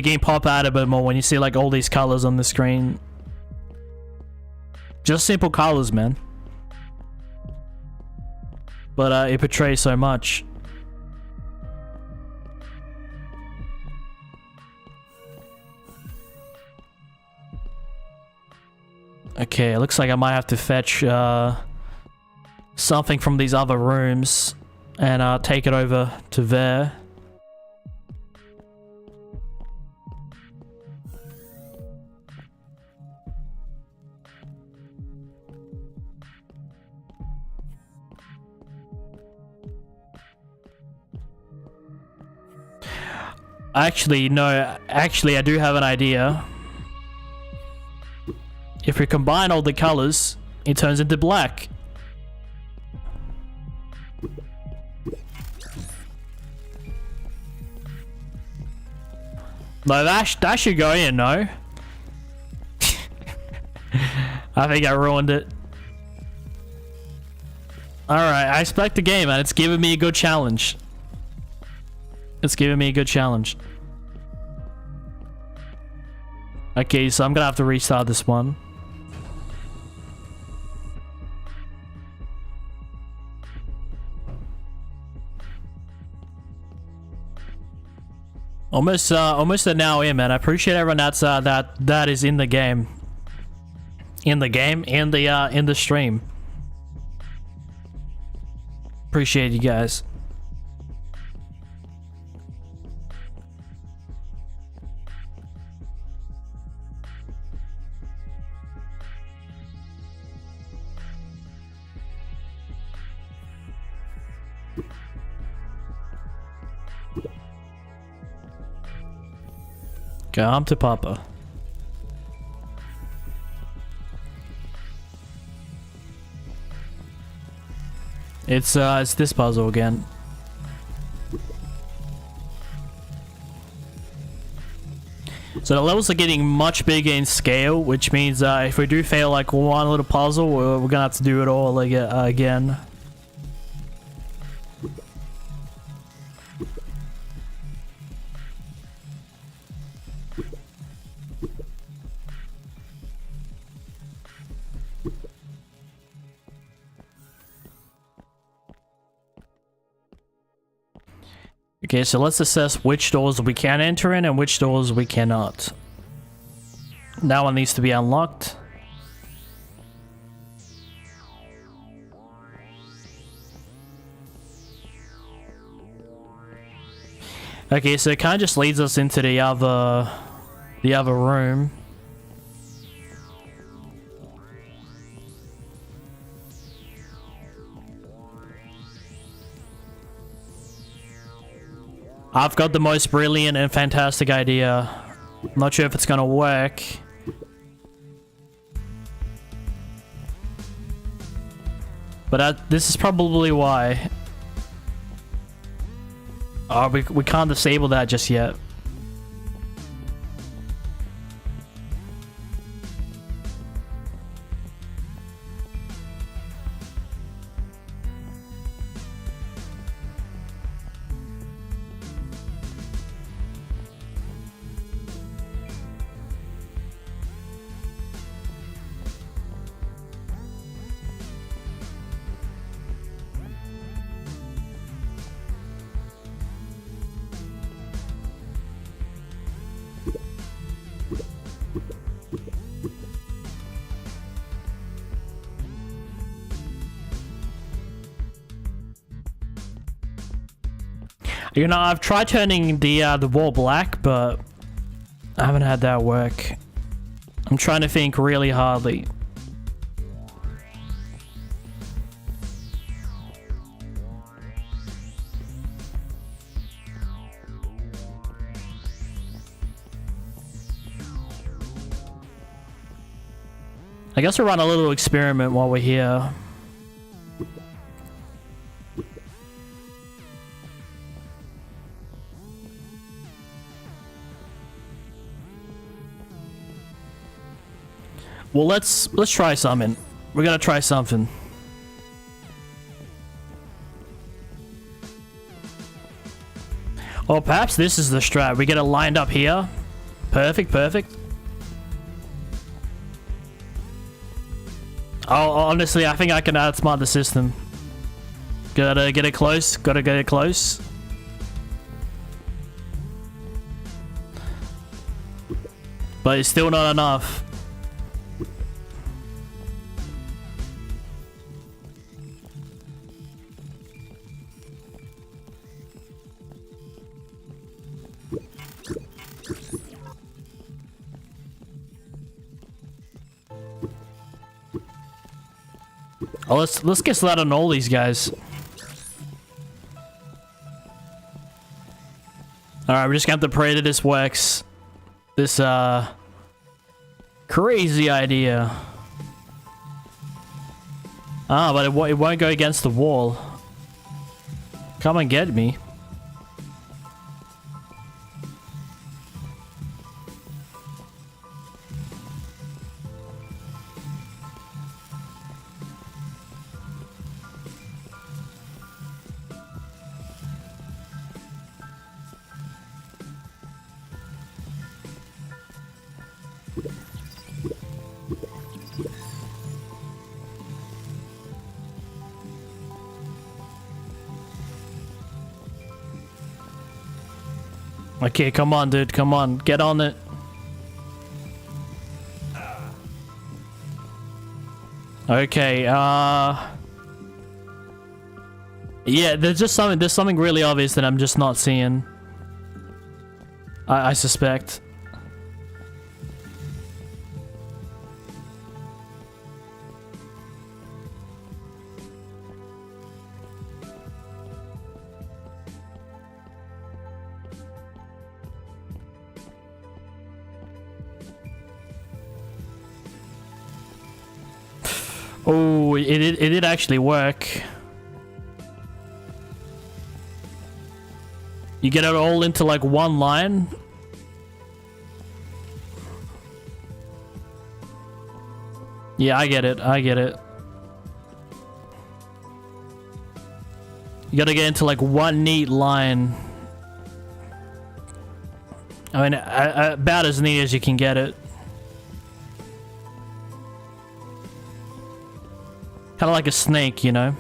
game pop out a bit more when you see like all these colors on the screen. Just simple colors, man. But it portrays so much. Okay, it looks like I might have to fetch something from these other rooms and take it over to there. Actually, no. Actually, I do have an idea. If we combine all the colors, it turns into black. No, that should go in, no? I think I ruined it. Alright, I expect the game, and it's giving me a good challenge. It's giving me a good challenge. Okay, so I'm gonna have to restart this one. Almost an hour in, man. I appreciate everyone that is in the game. In the stream. Appreciate you guys. Come to Papa. It's this puzzle again. So the levels are getting much bigger in scale, which means if we do fail like one little puzzle, we're gonna have to do it all again. Okay, so let's assess which doors we can enter in and which doors we cannot. That one needs to be unlocked. Okay, so it kind of just leads us into the other room. I've got the most brilliant and fantastic idea. I'm not sure if it's gonna work. But this is probably why. Oh, we can't disable that just yet. You know, I've tried turning the wall black, but I haven't had that work. I'm I'm trying to think really hardly. I guess we'll run a little experiment while we're here. Well, let's try something. We're gonna try something. Or perhaps this is the strat. We get it lined up here. Perfect, perfect. Oh, honestly, I think I can outsmart the system. Gotta get it close. Gotta get it close. But it's still not enough. Oh, let's get that on all these guys. Alright, we're just gonna have to pray that this works. This crazy idea. Ah, but it won't go against the wall. Come and get me. Okay, come on, dude. Come on. Get on it. Okay, yeah, there's something really obvious that I'm just not seeing. I suspect. Oh, it did actually work. You get it all into like one line. Yeah, I get it. I get it. You gotta get into like one neat line. I mean, about as neat as you can get it. Kind of like a snake, you know?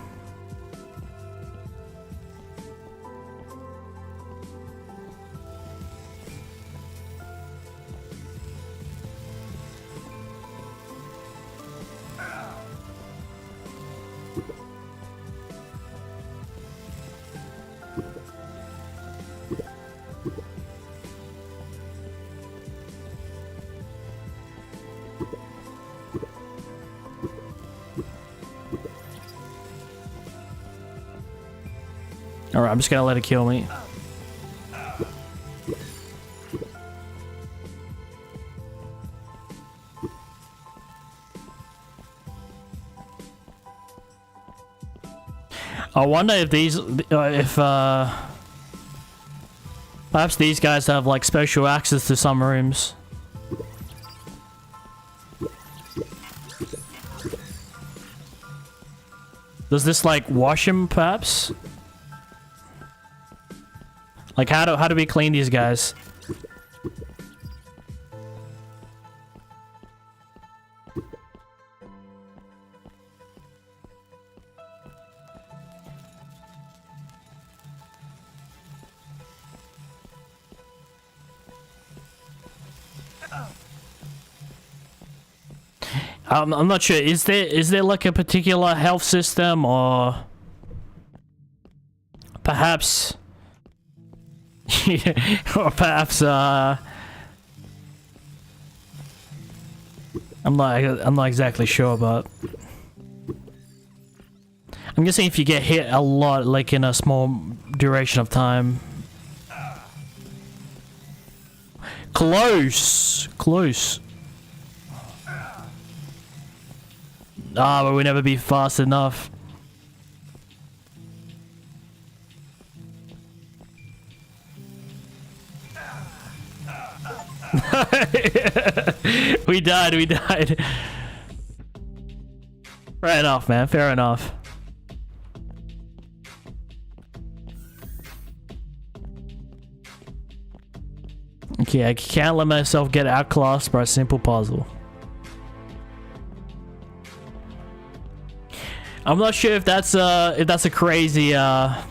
Alright, I'm just gonna let it kill me. I wonder if these, perhaps these guys have like special access to some rooms. Does this like wash him, perhaps? Like how do we clean these guys? I'm not sure. Is there like a particular health system, or perhaps or perhaps I'm not exactly sure, but I'm guessing if you get hit a lot, like in a small duration of time. Close! Close. Ah, but we'll never be fast enough. We died. Fair enough, man. Fair enough. Okay, I can't let myself get outclassed by a simple puzzle. I'm not sure if that's a crazy I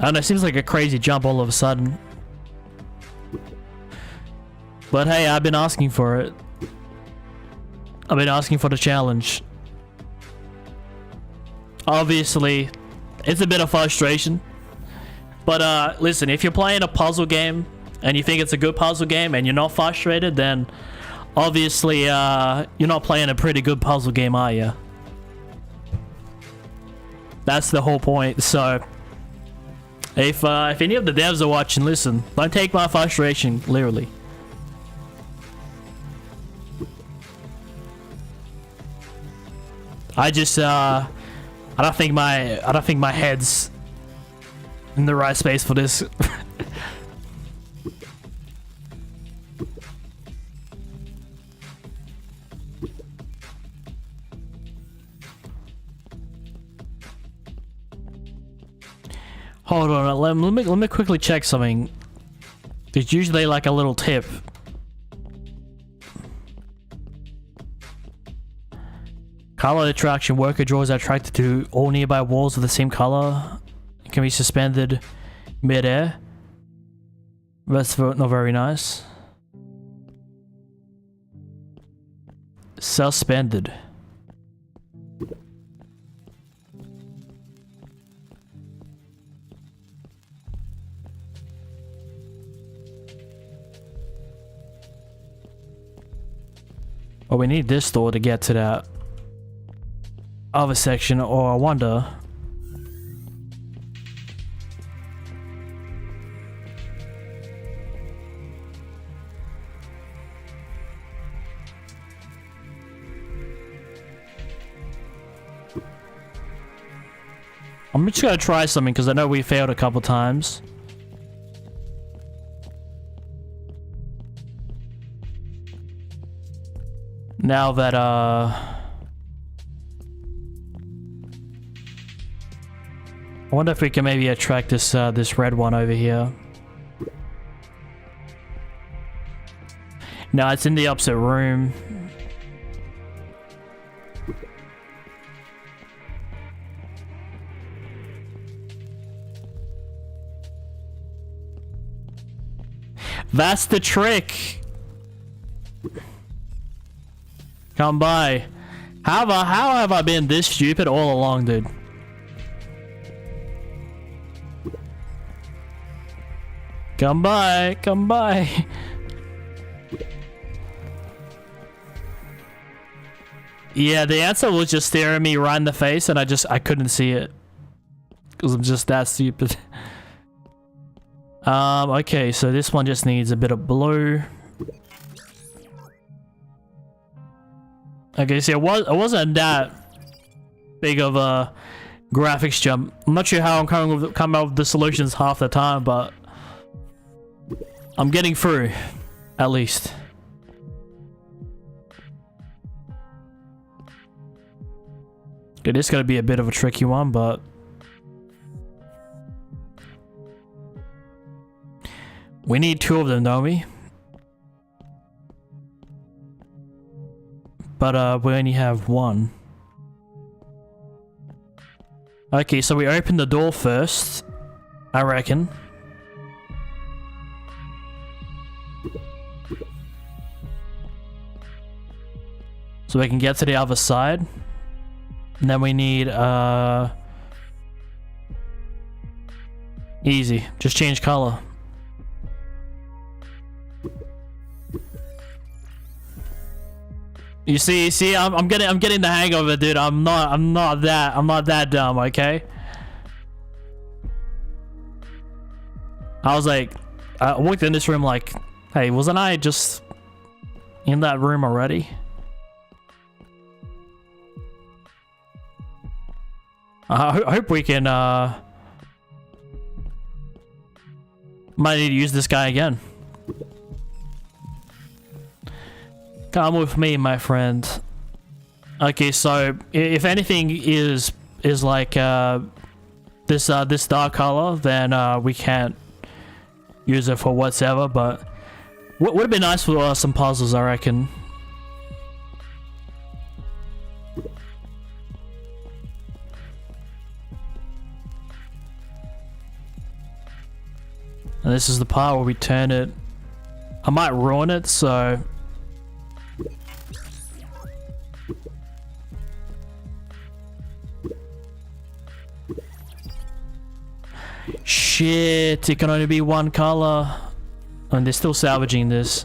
don't know, it seems like a crazy jump all of a sudden. But hey, I've been asking for it. I've been asking for the challenge. Obviously, it's a bit of frustration. But listen, if you're playing a puzzle game and you think it's a good puzzle game and you're not frustrated, then obviously you're not playing a pretty good puzzle game, are you? That's the whole point. So if any of the devs are watching, listen, don't take my frustration literally. I just I don't think my head's in the right space for this. Hold on, let me quickly check something. There's usually like a little tip. Color attraction. Worker draws are attracted to all nearby walls of the same color. It can be suspended mid-air. That's not very nice. Suspended. Well, we need this door to get to that other section, or I wonder. I'm just gonna try something because I know we failed a couple times. Now that I wonder if we can maybe attract this this red one over here. No, it's in the opposite room. That's the trick. Come by. How have I been this stupid all along, dude? Come by, come by. Yeah, the answer was just staring me right in the face and I couldn't see it. Because I'm just that stupid. Okay, so this one just needs a bit of blue. Okay, so it wasn't that big of a graphics jump. I'm not sure how I'm coming up with the solutions half the time, but I'm getting through, at least. Okay, this is gonna be a bit of a tricky one, but we need two of them, don't we? But we only have one. Okay, so we open the door first, I reckon. So we can get to the other side. And then we need easy, just change color. You see, I'm getting the hang of it, dude. I'm not that dumb, okay? I was like, I walked in this room like, hey, wasn't I just in that room already? I hope we can, might need to use this guy again. Come with me, my friend. Okay, so if anything is like this dark color, then we can't use it for whatever. But would have been nice for some puzzles, I reckon. And this is the part where we turn it. I might ruin it, so. Shit, it can only be one color. And they're still salvaging this.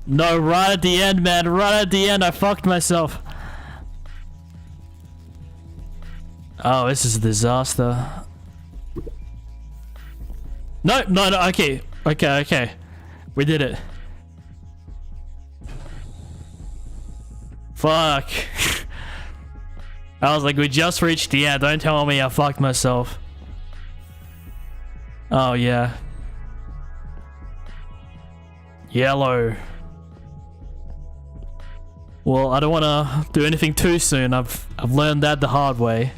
No, right at the end, man. Right at the end, I fucked myself. Oh, this is a disaster. No, okay. Okay. We did it. Fuck. I was like, we just reached the end. Don't tell me I fucked myself. Oh, yeah. Yellow. Well, I don't want to do anything too soon. I've learned that the hard way.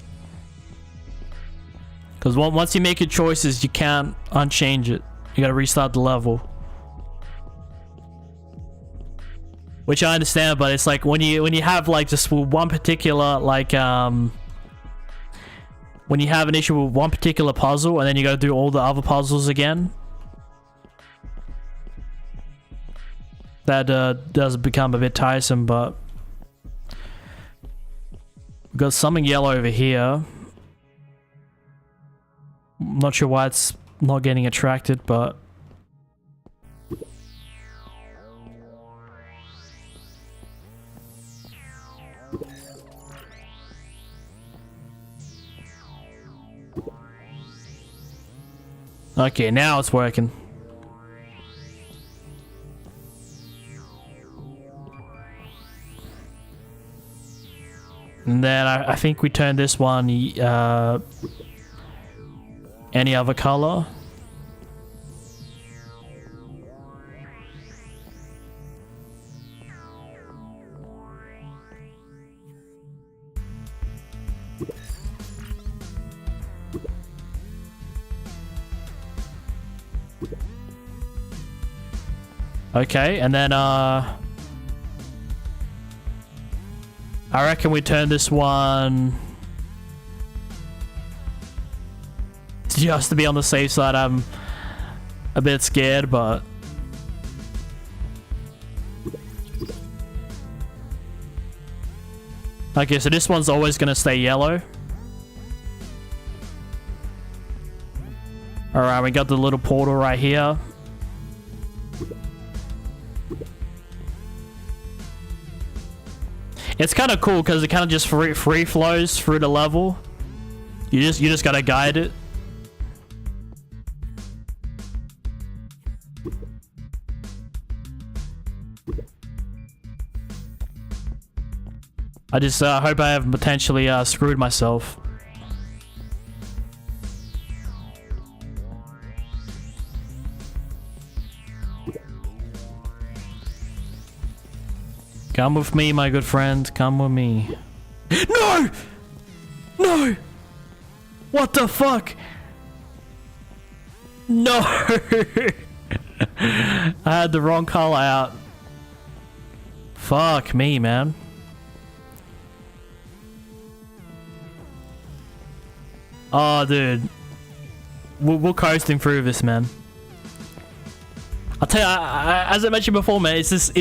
Because once you make your choices, you can't unchange it. You gotta restart the level. Which I understand, but it's like when you have like just one particular like when you have an issue with one particular puzzle and then you gotta do all the other puzzles again. That does become a bit tiresome, but we've got something yellow over here. I'm not sure why it's not getting attracted, but okay, now it's working. And then I think we turn this one any other color. Okay, and then I reckon we turn this one just to be on the safe side. I'm a bit scared, but okay, so this one's always gonna stay yellow. Alright, we got the little portal right here. It's kind of cool because it kind of just free flows through the level. You just gotta guide it. I just hope I haven't potentially screwed myself. Come with me, my good friend. Come with me. No! No! What the fuck? No! I had the wrong color out. Fuck me, man. Oh, dude. We're coasting through this, man. I'll tell you, as I mentioned before, man, it's this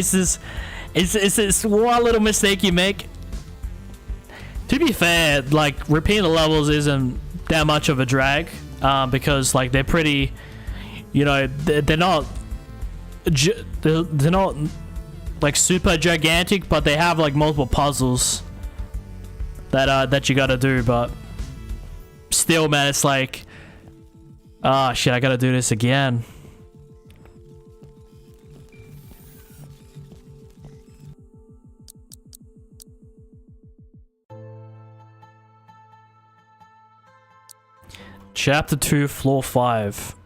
one little mistake you make, To be fair, like repeating the levels isn't that much of a drag, because like they're pretty, you know, they're not like super gigantic, but they have like multiple puzzles that you gotta do. But still, man, it's like, oh shit, I gotta do this again. Chapter 2, Floor 5.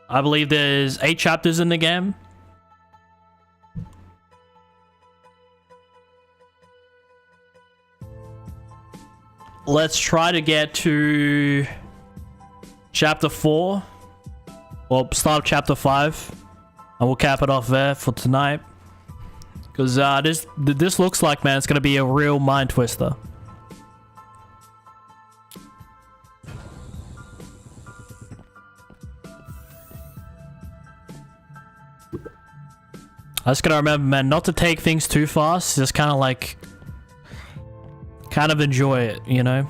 I believe there's 8 chapters in the game. Let's try to get to Chapter 4. Or start Chapter 5. And we'll cap it off there for tonight. Because this looks like, man, it's going to be a real mind twister. I just gotta remember, man, not to take things too fast. Just kind of like, enjoy it, you know?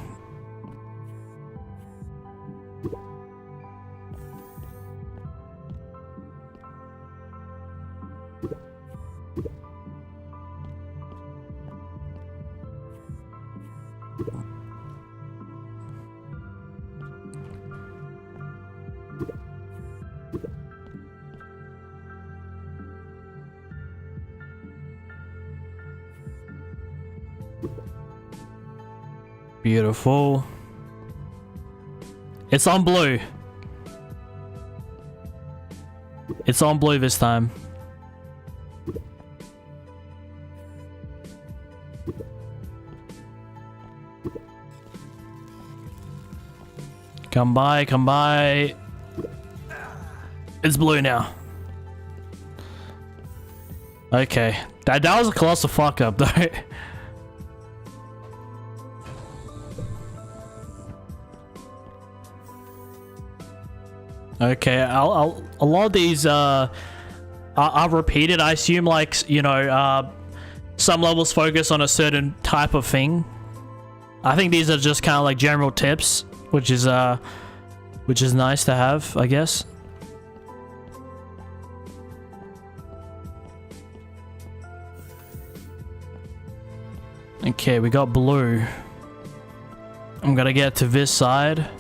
Beautiful. It's on blue. It's on blue this time. Come by, come by. It's blue now. Okay. That was a colossal fuck up though. Okay, a lot of these are repeated. I assume, like, you know, some levels focus on a certain type of thing. I think these are just kind of like general tips, which is nice to have, I guess. Okay, we got blue. I'm gonna get to this side.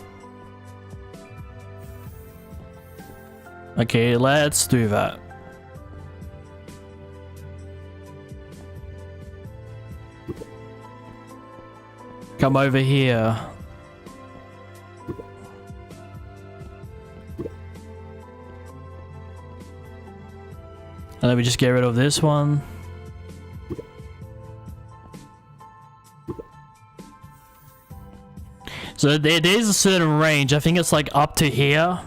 Okay, let's do that. Come over here. And then we just get rid of this one. So there's a certain range. I think it's like up to here,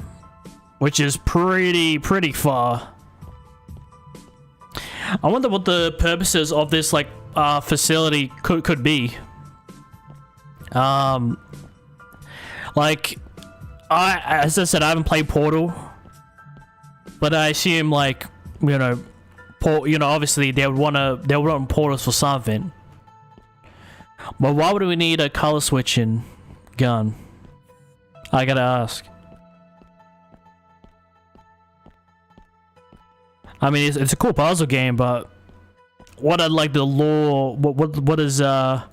which is pretty far. I wonder what the purposes of this like facility could be. Like, as I said, I haven't played Portal, but I assume, like, you know, obviously they would want portals for something. But why would we need a color switching gun? I gotta ask. I mean, it's a cool puzzle game, but what are like the lore? What is why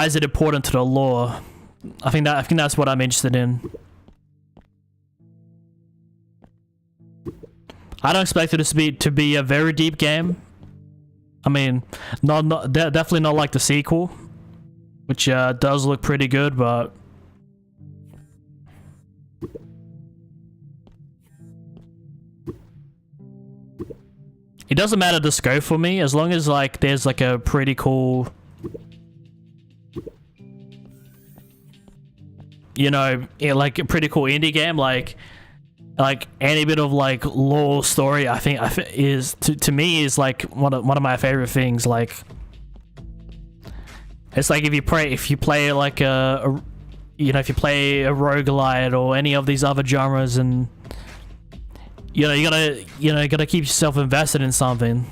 is it important to the lore? I think that's what I'm interested in. I don't expect it to be a very deep game. I mean, definitely not like the sequel, which does look pretty good, but it doesn't matter the scope for me, as long as like there's like a pretty cool, you know, like a pretty cool indie game, like any bit of like lore story. I think is to me is like one of my favorite things. Like, it's like if you play like if you play a roguelite or any of these other genres, and you gotta keep yourself invested in something.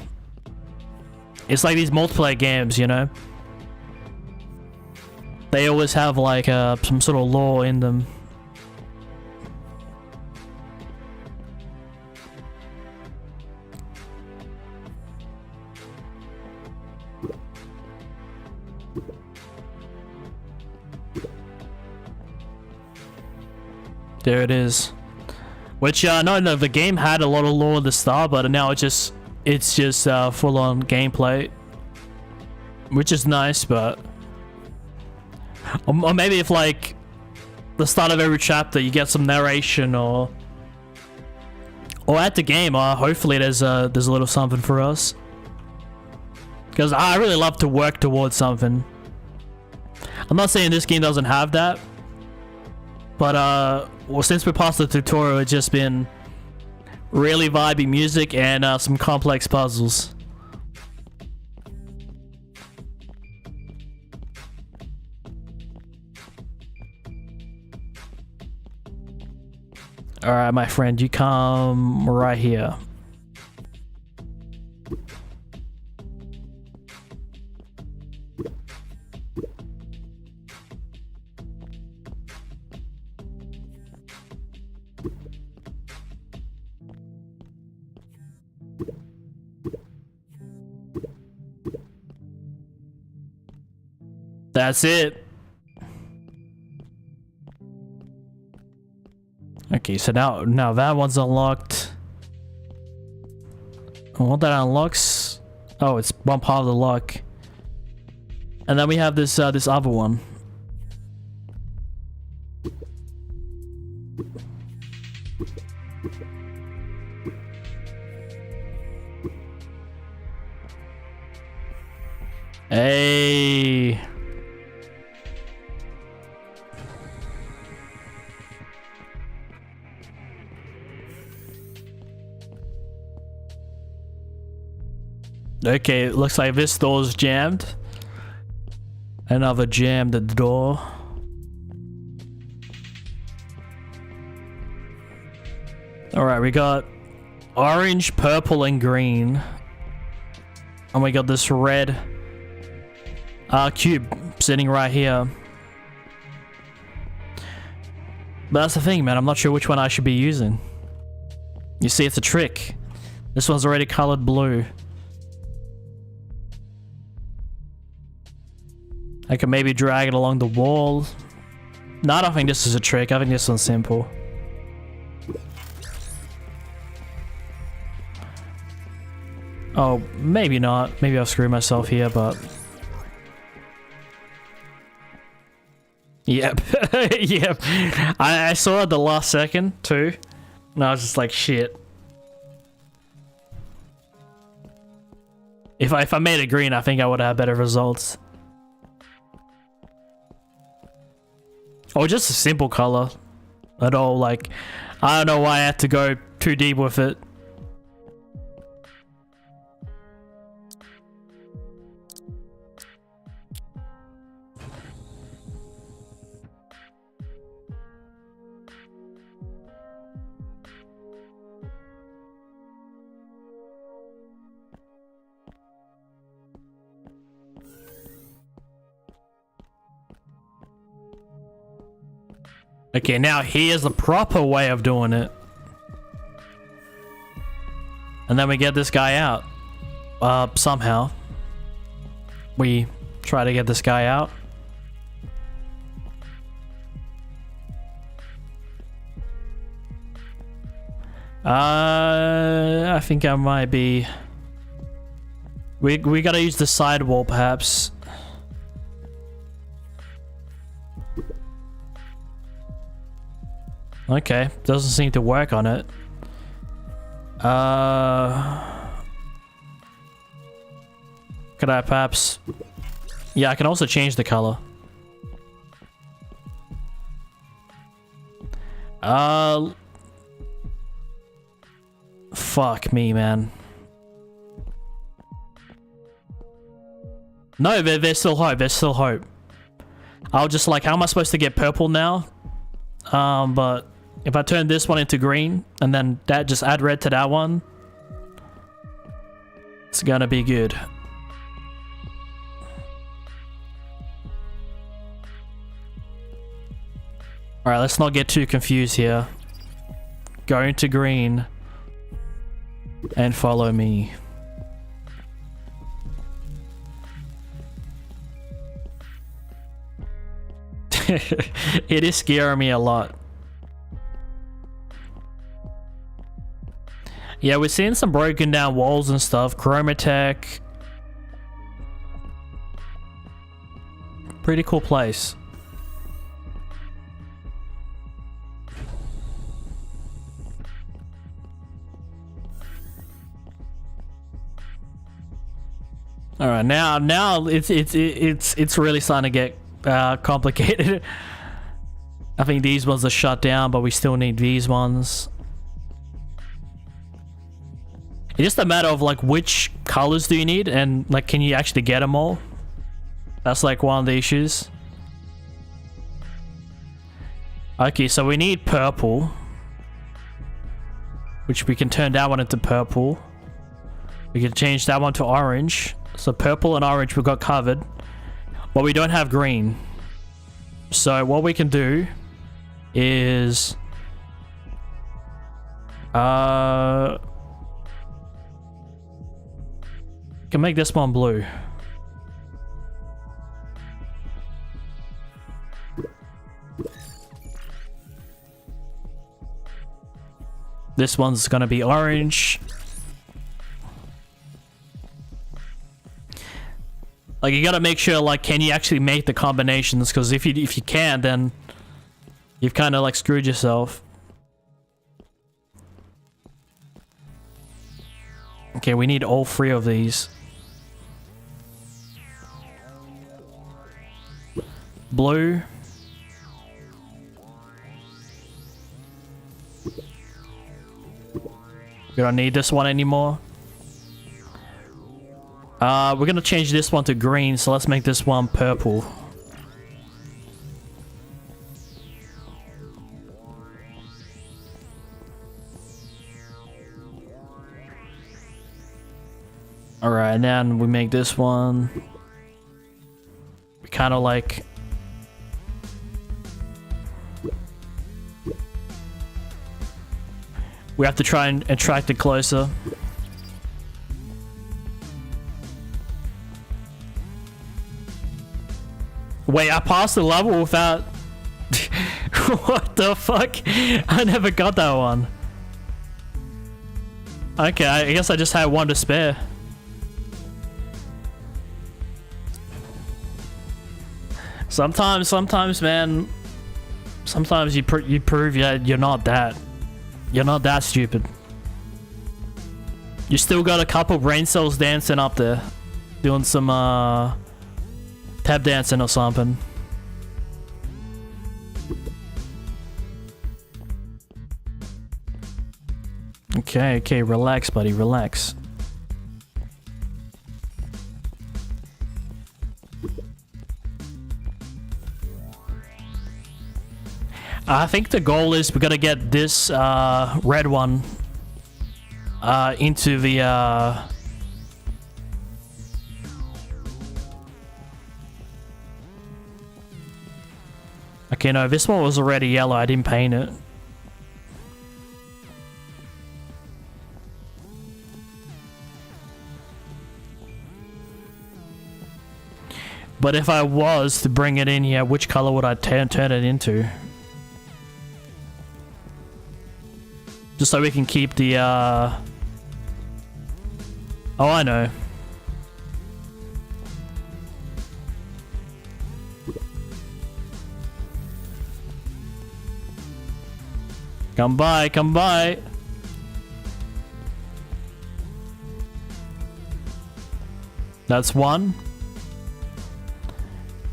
It's like these multiplayer games, you know. they always have like some sort of lore in them. There it is. Which no, the game had a lot of lore at the start, but now it's just full on gameplay, which is nice. But or maybe if like the start of every chapter you get some narration, or at the game, hopefully there's a little something for us, because I really love to work towards something. I'm not saying this game doesn't have that, but well, since we passed the tutorial, it's just been really vibey music and some complex puzzles. Alright, my friend, you come right here. That's it. Okay, so now that one's unlocked. And what that unlocks? Oh, it's one part of the lock. And then we have this this other one. Hey. Okay, it looks like this door's jammed. Another jammed at the door. Alright, we got orange, purple, and green. And we got this red cube sitting right here. But that's the thing, man. I'm not sure which one I should be using. You see, it's a trick. This one's already colored blue. I can maybe drag it along the wall. No, I don't think this is a trick. I think this one's simple. Oh, maybe not. Maybe I'll screw myself here, but... Yep. Yep. I saw it the last second, too. And I was just like, shit. If I made it green, I think I would have better results. Or just a simple color at all. Like, I don't know why I had to go too deep with it. Okay, now here's the proper way of doing it. And then we get this guy out. Somehow. We try to get this guy out. I think I might be... We gotta use the sidewall, perhaps. Okay, doesn't seem to work on it. Could I perhaps... Yeah, I can also change the color. Fuck me, man. No, there's still hope. There's still hope. I'll just like, how am I supposed to get purple now? But if I turn this one into green and then that just add red to that one, it's gonna be good. Alright, let's not get too confused here. Go into green. And follow me. It is scaring me a lot. Yeah, we're seeing some broken down walls and stuff. Chromatech. Pretty cool place. All right, now it's really starting to get complicated. I think these ones are shut down, but we still need these ones. It's just a matter of like which colors do you need, and like can you actually get them all? That's like one of the issues. Okay, so we need purple, which we can turn that one into purple. We can change that one to orange. So purple and orange we got covered, but we don't have green. So what we can do is can make this one blue. This one's gonna be orange. Like, you gotta make sure, like, can you actually make the combinations? Because if you can, then you've kind of like screwed yourself. Okay, we need all three of these. Blue. We don't need this one anymore. We're gonna change this one to green, so let's make this one purple. Alright, and then we make this one. We kind of like... We have to try and attract it closer. Wait, I passed the level without... What the fuck? I never got that one. Okay, I guess I just had one to spare. Sometimes, man. Sometimes you prove you're not that. You're not that stupid. You still got a couple brain cells dancing up there, doing some tap dancing or something. Okay, relax, buddy, relax. I think the goal is we gotta get this red one into the Okay, no, this one was already yellow. I didn't paint it. But if I was to bring it in here, which color would I turn it into? Just so we can keep the, Oh, I know. Come by, come by. That's one.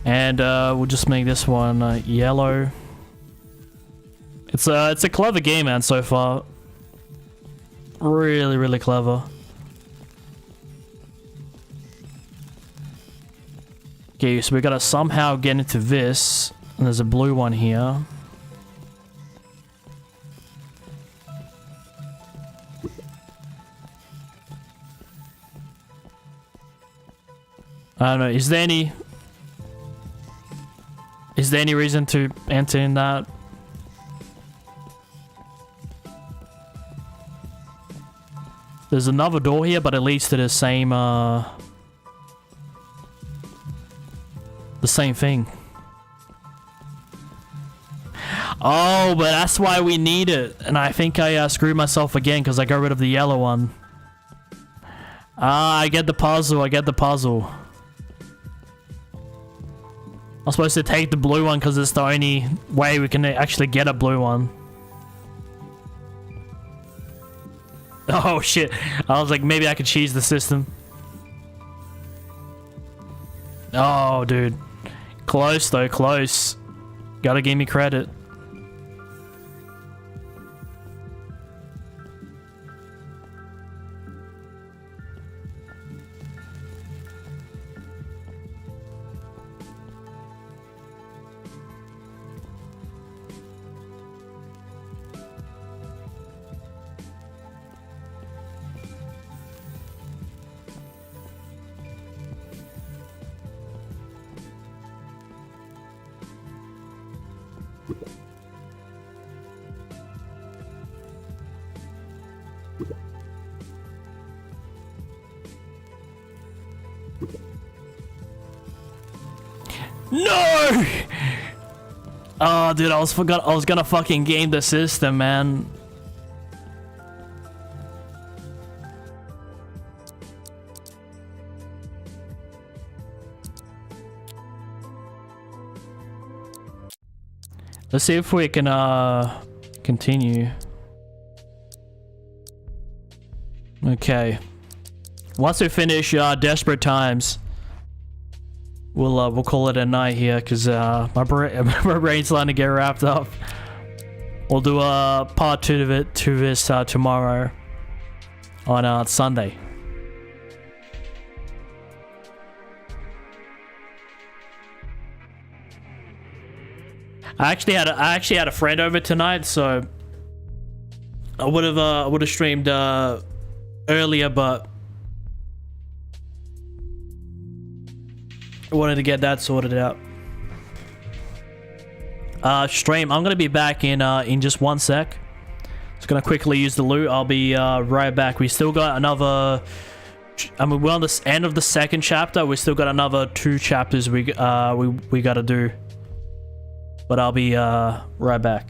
And, we'll just make this one, yellow. It's a clever game, man, so far. Really, really clever. Okay, so we gotta somehow get into this. And there's a blue one here. I don't know, is there any reason to enter in that? There's another door here, but it leads to the same thing. Oh, but that's why we need it. And I think I screwed myself again because I got rid of the yellow one. Ah, I get the puzzle. I get the puzzle. I'm supposed to take the blue one because it's the only way we can actually get a blue one. Oh shit. I was like, maybe I could cheese the system. Oh, dude. Close though, close. Gotta give me credit. No! Oh, dude, I was gonna fucking game the system, man. Let's see if we can continue. Okay. Once we finish Desperate Times, we'll call it a night here, because my brain's starting to get wrapped up. We'll do a part 2 of it to this tomorrow on Sunday. I actually had a friend over tonight, so I would have streamed earlier, but I wanted to get that sorted out. Stream. I'm gonna be back in just 1 sec. Just gonna quickly use the loot. I'll be right back. We still got another. I mean, we're on the end of the second chapter. We still got another 2 chapters we gotta do. But I'll be right back.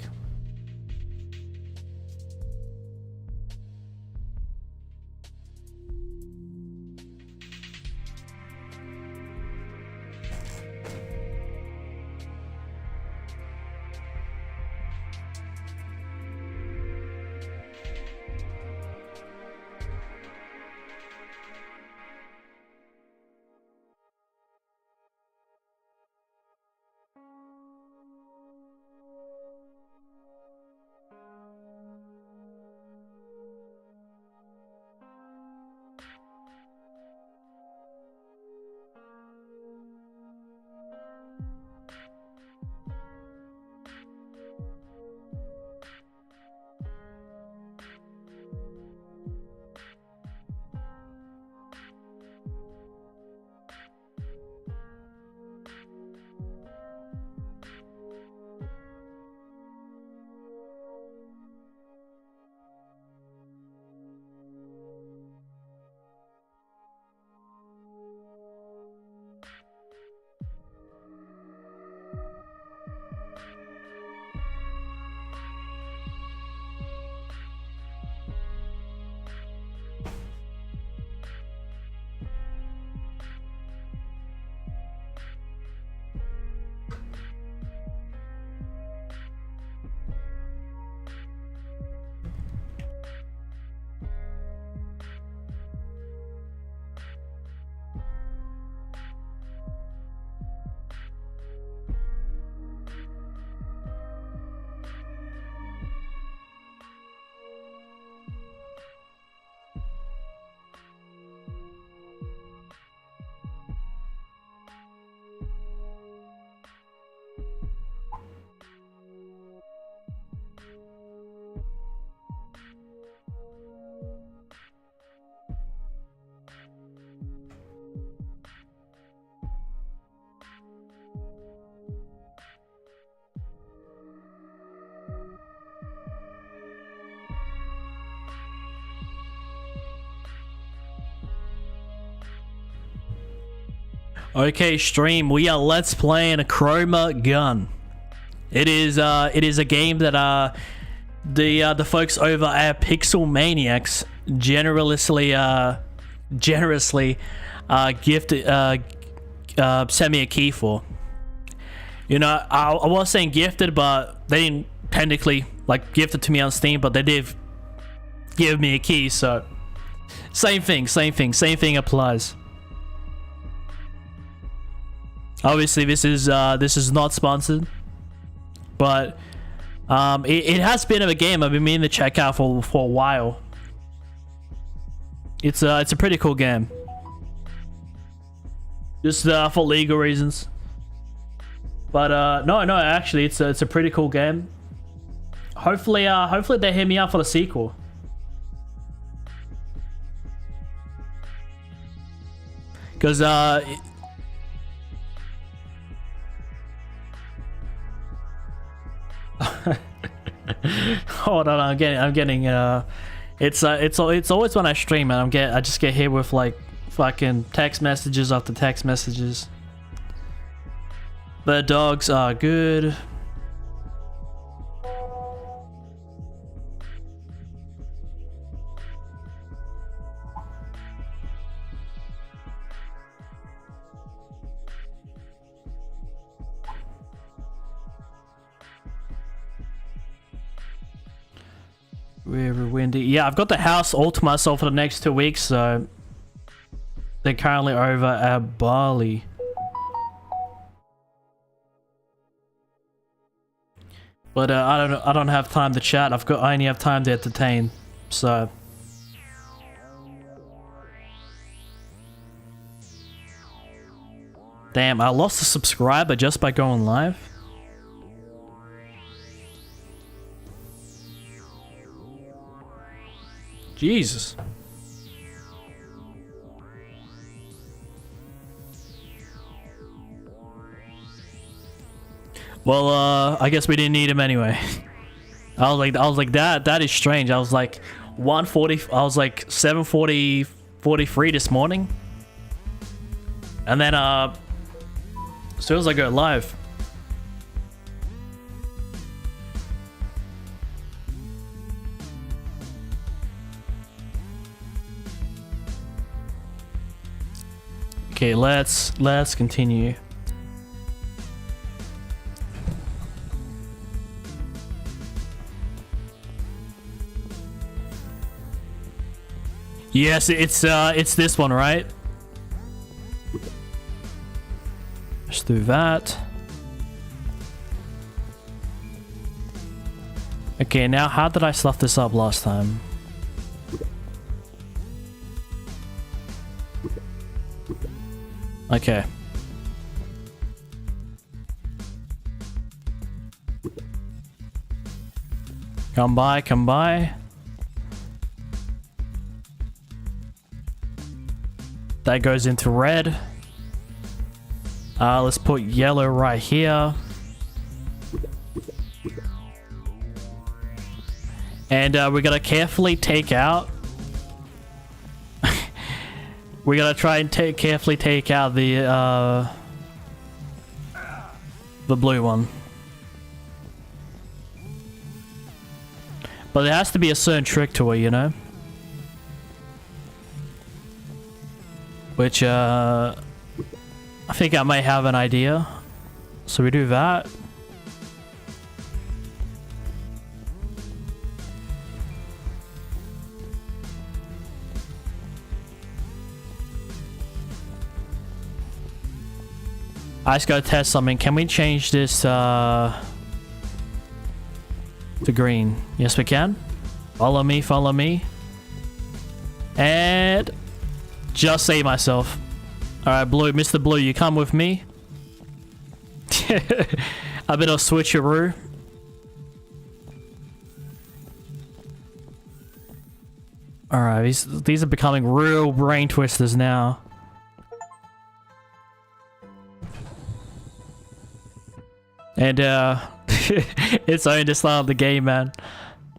Okay, stream. We are let's playing a Chromagun. It is a game that the folks over at Pixel Maniacs generously gifted sent me a key for. You know, I was saying gifted, but they didn't technically like gift it to me on Steam, but they did give me a key, so same thing applies. Obviously this is not sponsored, but it has been a game I've been meaning to check out for a while. It's a pretty cool game, just for legal reasons. But no, actually it's a pretty cool game. Hopefully they hit me up for the sequel. Because hold on, I'm getting it's always when I stream, and I just get hit with like fucking text messages after text messages. The dogs are good. River windy. Yeah, I've got the house all to myself for the next 2 weeks, so they're currently over at Bali. But I don't have time to chat. I only have time to entertain. So damn, I lost a subscriber just by going live. Jesus. Well, I guess we didn't need him anyway. I was like that is strange. I was like 140, I was like 7:40, 43 this morning. And then as soon as I go live, okay, let's continue. Yes, it's this one, right? Let's do that. Okay, now how did I stuff this up last time? Okay. Come by. That goes into red. Let's put yellow right here. And we're gonna carefully take out. We're gonna try and carefully take out the blue one. But there has to be a certain trick to it, you know? Which, I think I might have an idea. So we do that. I just gotta test something. Can we change this, to green? Yes, we can. Follow me. And just save myself. Alright, Blue, Mr. Blue, you come with me. A bit of switcheroo. Alright, these are becoming real brain twisters now. And it's only the start of the game, man.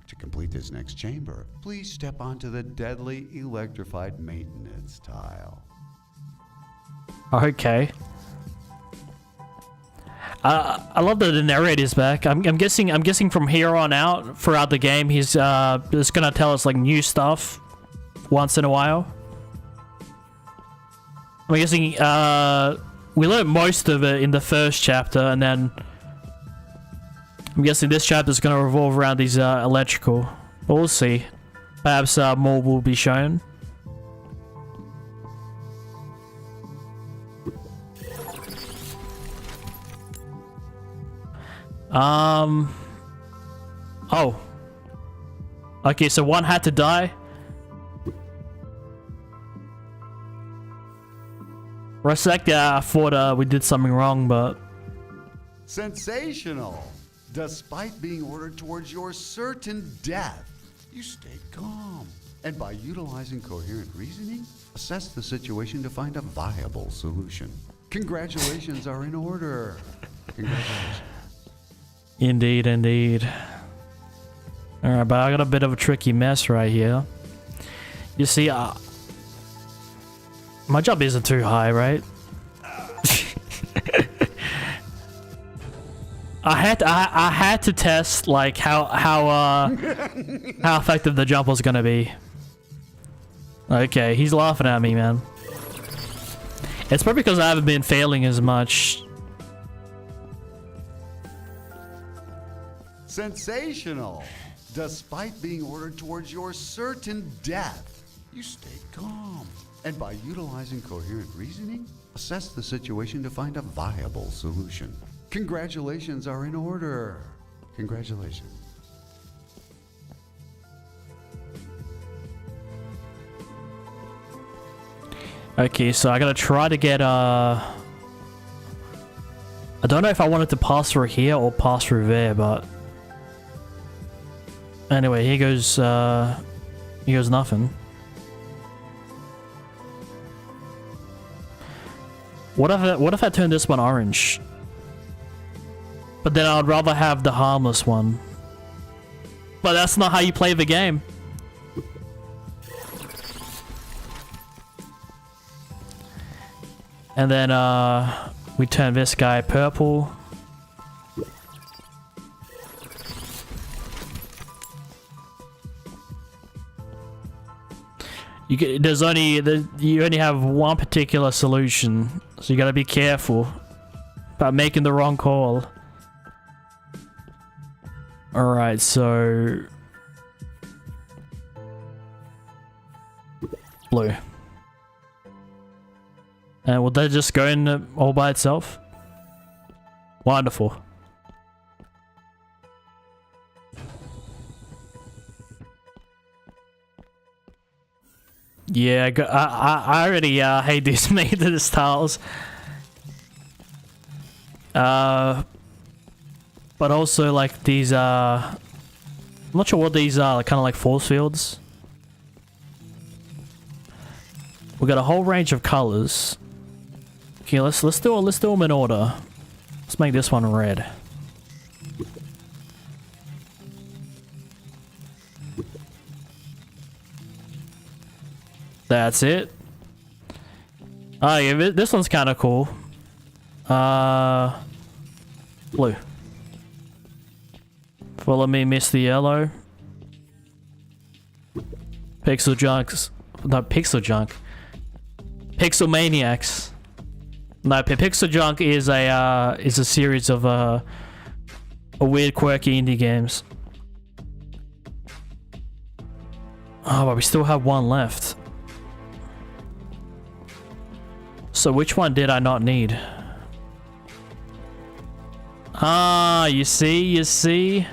To complete this next chamber, please step onto the deadly electrified maintenance tile. Okay. I love that the narrator's back. I'm guessing from here on out throughout the game he's just gonna tell us like new stuff once in a while. I'm guessing we learned most of it in the first chapter, and then I'm guessing this chapter is gonna revolve around these electrical. But we'll see. Perhaps more will be shown. Oh. Okay, so one had to die. For a sec, I thought we did something wrong, but... Sensational! Despite being ordered towards your certain death, you stayed calm. And by utilizing coherent reasoning, assess the situation to find a viable solution. Congratulations are in order. Congratulations. Indeed, indeed. Alright, but I got a bit of a tricky mess right here. You see, my job isn't too high, right? I had to test like how effective the jump was gonna be. Okay, he's laughing at me, man. It's probably because I haven't been failing as much. Sensational! Despite being ordered towards your certain death, you stayed calm. And by utilizing coherent reasoning, assess the situation to find a viable solution. Congratulations are in order. Congratulations. Okay, so I gotta try to get I don't know if I wanted to pass through here or pass through there, but anyway, here goes nothing. What if I turn this one orange? But then I'd rather have the harmless one. But that's not how you play the game. And then we turn this guy purple. You only have one particular solution, so you gotta be careful about making the wrong call. Alright, so... blue. And will that just go in all by itself? Wonderful. Yeah, I already hate these maintenance tiles. But also like these I'm not sure what these are, like, kind of like force fields. We got a whole range of colors. Okay, let's do them in order. Let's make this one red. That's it. Oh yeah, this one's kind of cool. Blue. Follow me, miss the yellow. Pixel junks. No, pixel junk. Pixel Maniacs. No, Pixel Junk is a series of a weird, quirky indie games. Oh, but we still have one left. So which one did I not need? Ah, you see.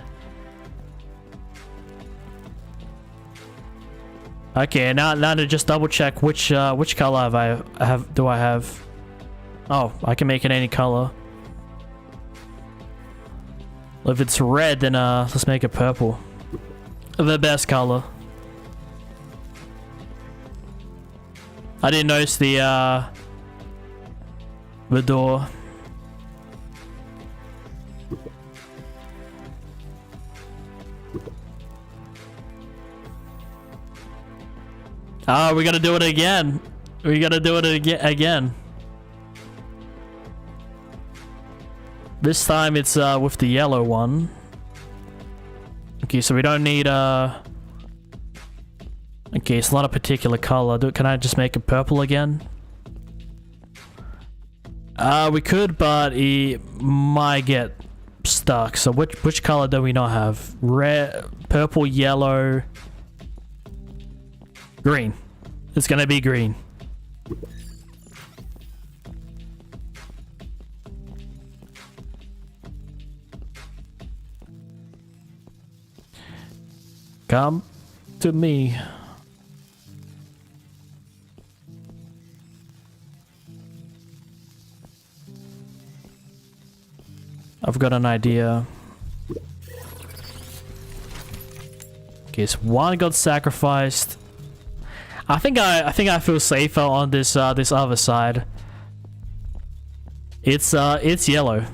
Okay, now to just double check which color do I have? Oh, I can make it any color. Well, if it's red, then let's make it purple. The best color. I didn't notice the door. Oh, we gotta do it again. We gotta do it again. This time it's with the yellow one. Okay, so we don't need okay, it's not a particular color. Can I just make it purple again? We could, but it might get stuck. So which color do we not have? Red, purple, yellow, green. It's gonna be green. Come to me. I've got an idea. Okay, so one got sacrificed. I think I feel safer on this this other side. It's yellow.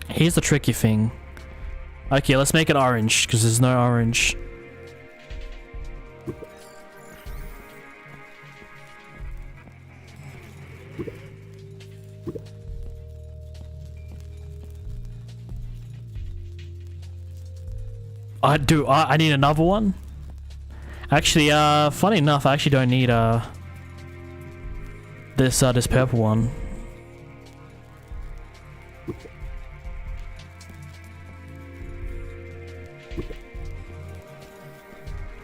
Here's the tricky thing. Okay, let's make it orange because there's no orange. I need another one? Actually, funny enough, I actually don't need this purple one.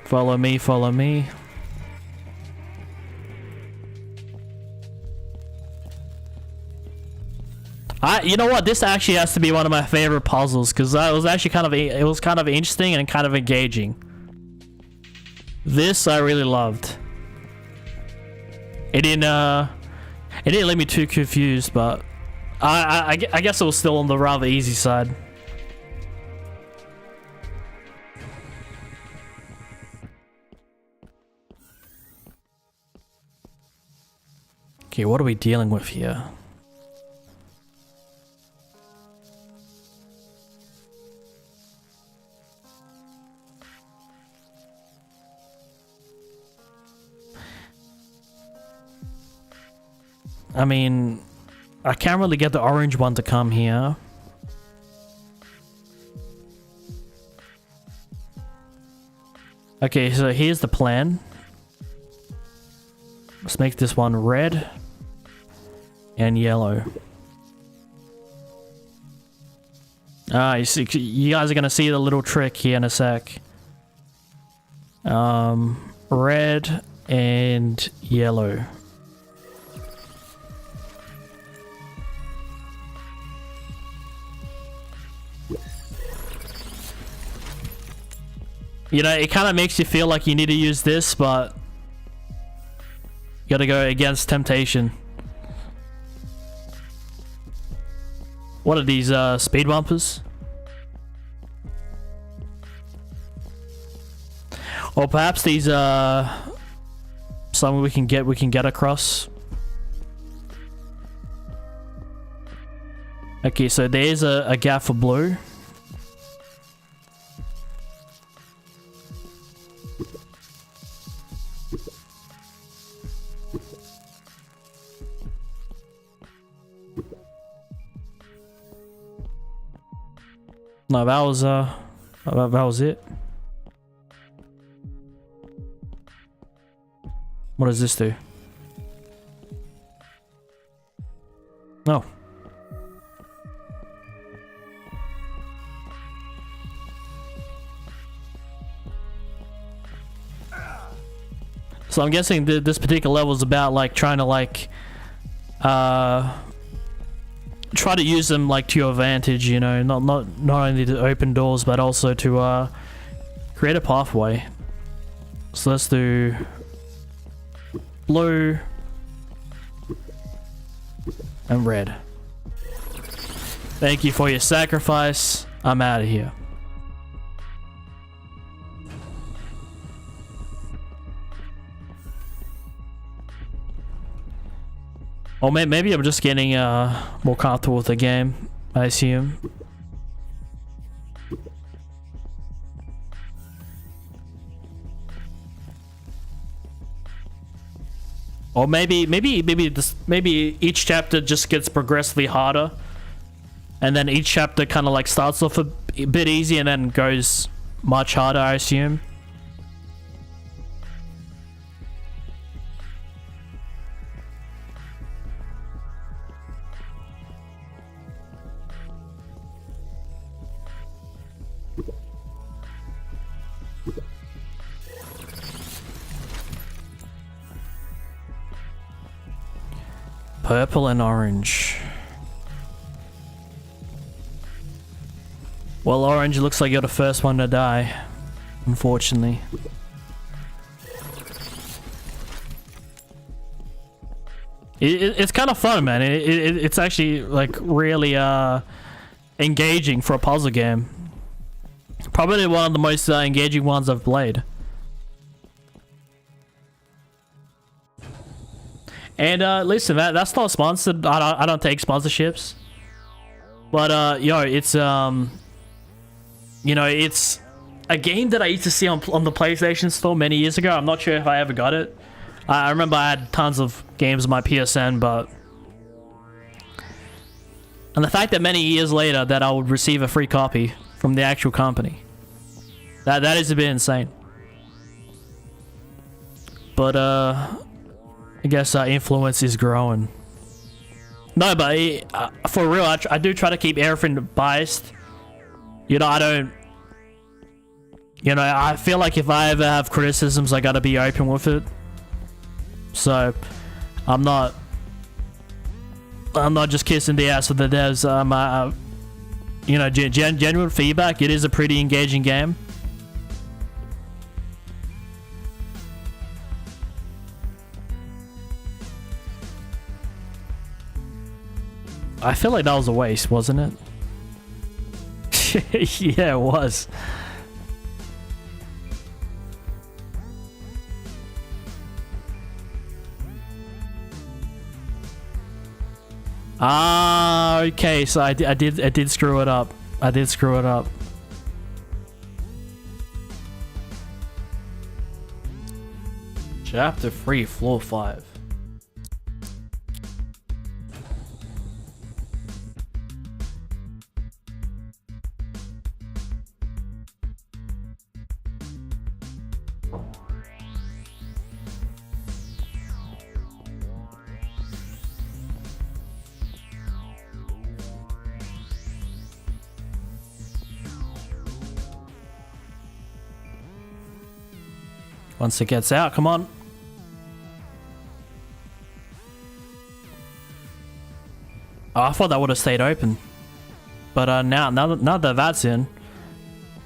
Follow me, follow me. You know what? This actually has to be one of my favorite puzzles because it was actually kind of interesting and kind of engaging. This I really loved. It didn't leave me too confused, but I guess it was still on the rather easy side. Okay, what are we dealing with here? I mean, I can't really get the orange one to come here. Okay, so here's the plan. Let's make this one red and yellow. You see, you guys are gonna see the little trick here in a sec. Red and yellow. You know, it kind of makes you feel like you need to use this, but you gotta go against temptation. What are these, speed bumpers? Or perhaps these, something we can get across. Okay, so there's a gap for blue. No, that was it. What does this do? No. So I'm guessing this particular level is about like trying to like try to use them like to your advantage, you know, not only to open doors but also to create a pathway. So let's do blue and red. Thank you for your sacrifice. I'm out of here. Or maybe I'm just getting more comfortable with the game, I assume. Or maybe each chapter just gets progressively harder, and then each chapter kind of like starts off a bit easy and then goes much harder, I assume. Purple and orange. Well, orange looks like you're the first one to die, unfortunately. It's kind of fun, man. It's actually like really engaging for a puzzle game. Probably one of the most engaging ones I've played. And listen, that's not sponsored. I don't take sponsorships. But yo, it's you know, it's a game that I used to see on the PlayStation Store many years ago. I'm not sure if I ever got it. I remember I had tons of games on my PSN, but and the fact that many years later that I would receive a free copy from the actual company, that is a bit insane. But I guess influence is growing. No, but for real, I do try to keep everything biased. You know, I don't... You know, I feel like if I ever have criticisms, I gotta be open with it. So, I'm not just kissing the ass of the devs. You know, genuine feedback. It is a pretty engaging game. I feel like that was a waste, wasn't it? Yeah, it was. Ah, okay. So I did screw it up. I did screw it up. Chapter 3, floor 5. Once it gets out, come on. Oh, I thought that would have stayed open. But now that that's in,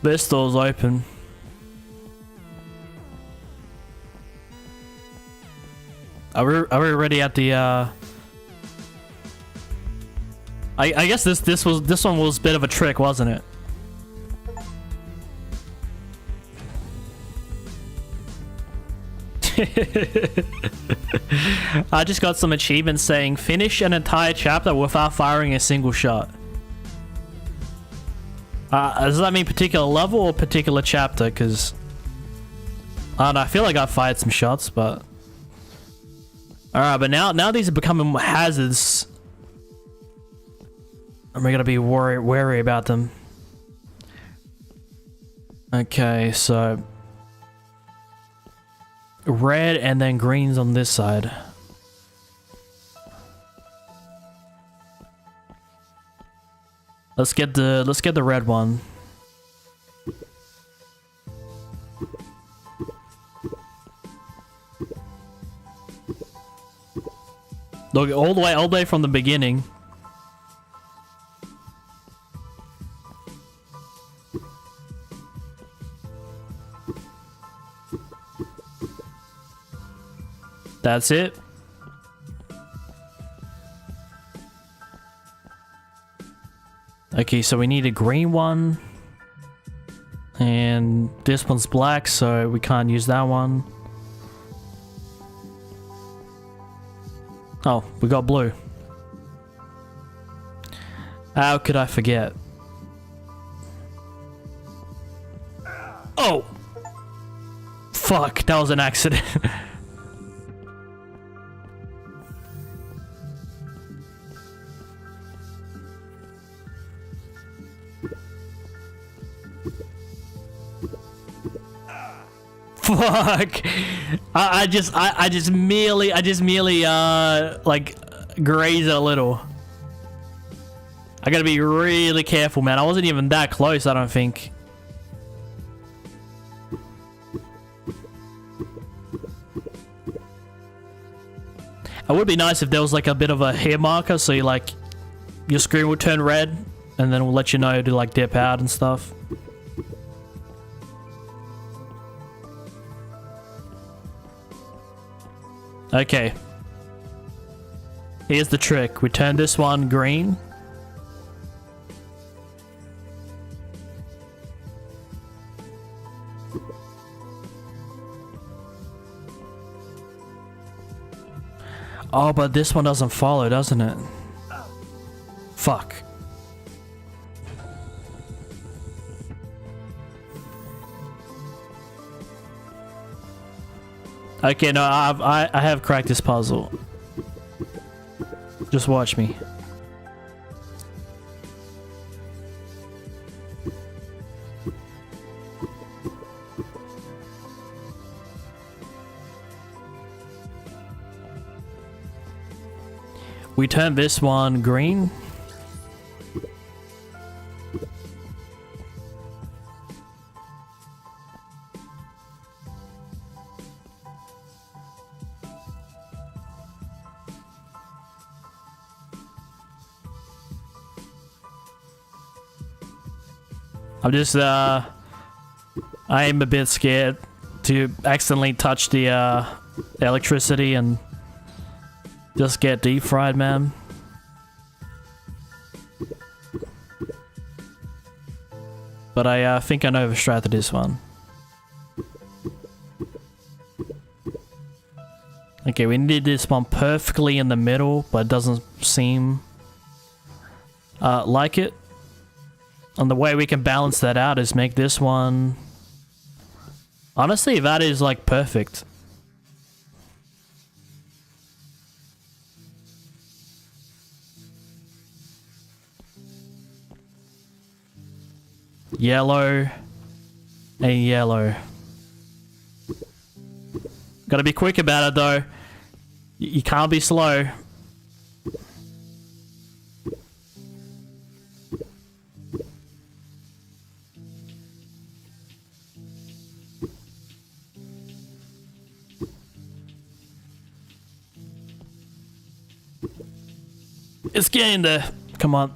this door's open. Are we already at the I guess this one was a bit of a trick, wasn't it? I just got some achievements saying finish an entire chapter without firing a single shot. Does that mean particular level or particular chapter? Because I don't know, I feel like I fired some shots, but alright, but now these are becoming hazards. And we're gonna be wary about them. Okay, so red and then greens on this side. Let's get the red one. Look, all the way from the beginning. That's it. Okay, so we need a green one. And this one's black, so we can't use that one. Oh, we got blue. How could I forget? Oh! Fuck, that was an accident. Fuck. I just merely like graze it a little. I gotta be really careful, man. I wasn't even that close, I don't think. It would be nice if there was like a bit of a hair marker, so you like your screen would turn red, and then it will let you know to like dip out and stuff. Okay. Here's the trick. We turn this one green. Oh, but this one doesn't follow, doesn't it? Fuck. Okay, no, I have cracked this puzzle. Just watch me. We turn this one green. I'm just, I am a bit scared to accidentally touch the electricity and just get deep fried, man. But I think I know the strat to this one. Okay, we need this one perfectly in the middle, but it doesn't seem like it. And the way we can balance that out is make this one... Honestly, that is like perfect. Yellow and yellow. Gotta be quick about it though. You can't be slow. It's getting there. Come on.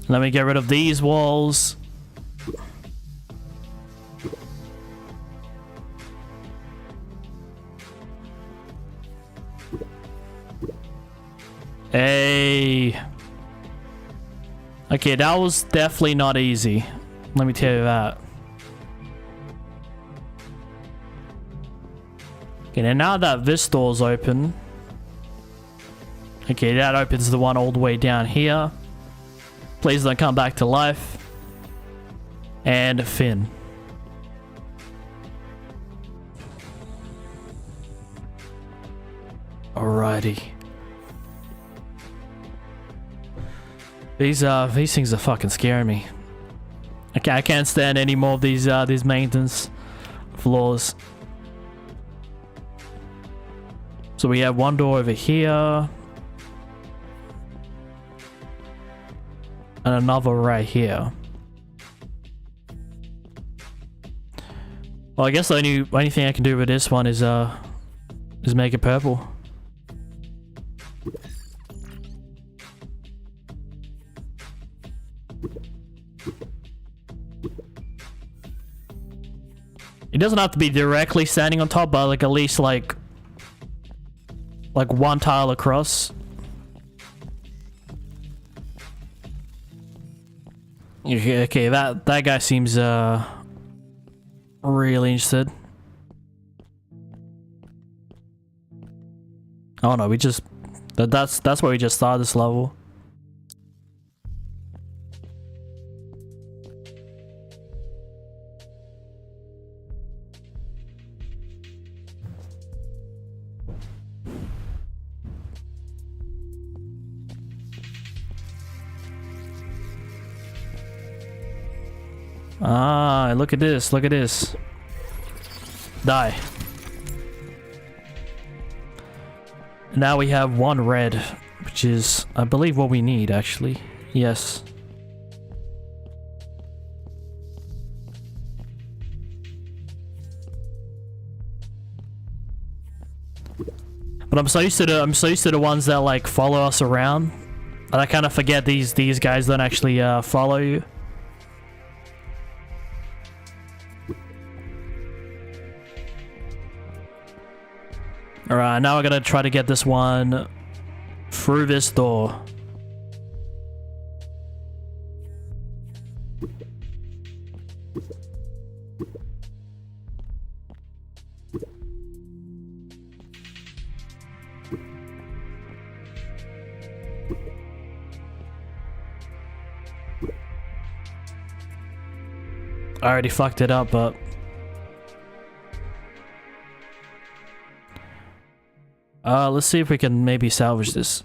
Let me get rid of these walls. Hey. Okay, that was definitely not easy. Let me tell you that. Okay, now that this door's open. Okay, that opens the one all the way down here. Please don't come back to life. And Finn. Alrighty. These things are fucking scaring me. Okay, I can't stand any more of these maintenance floors. So we have one door over here. And another right here. Well, I guess the only thing I can do with this one is make it purple. It doesn't have to be directly standing on top, but like at least like one tile across. Okay, that guy seems really interested. Oh no, we just that's where we just started this level. Ah, look at this. Look at this. Die. Now we have one red, which is, I believe, what we need, actually. Yes. But I'm so used to the ones that like follow us around. And I kind of forget these guys don't actually follow you. Alright, now we're gonna try to get this one through this door. I already fucked it up, but... let's see if we can maybe salvage this.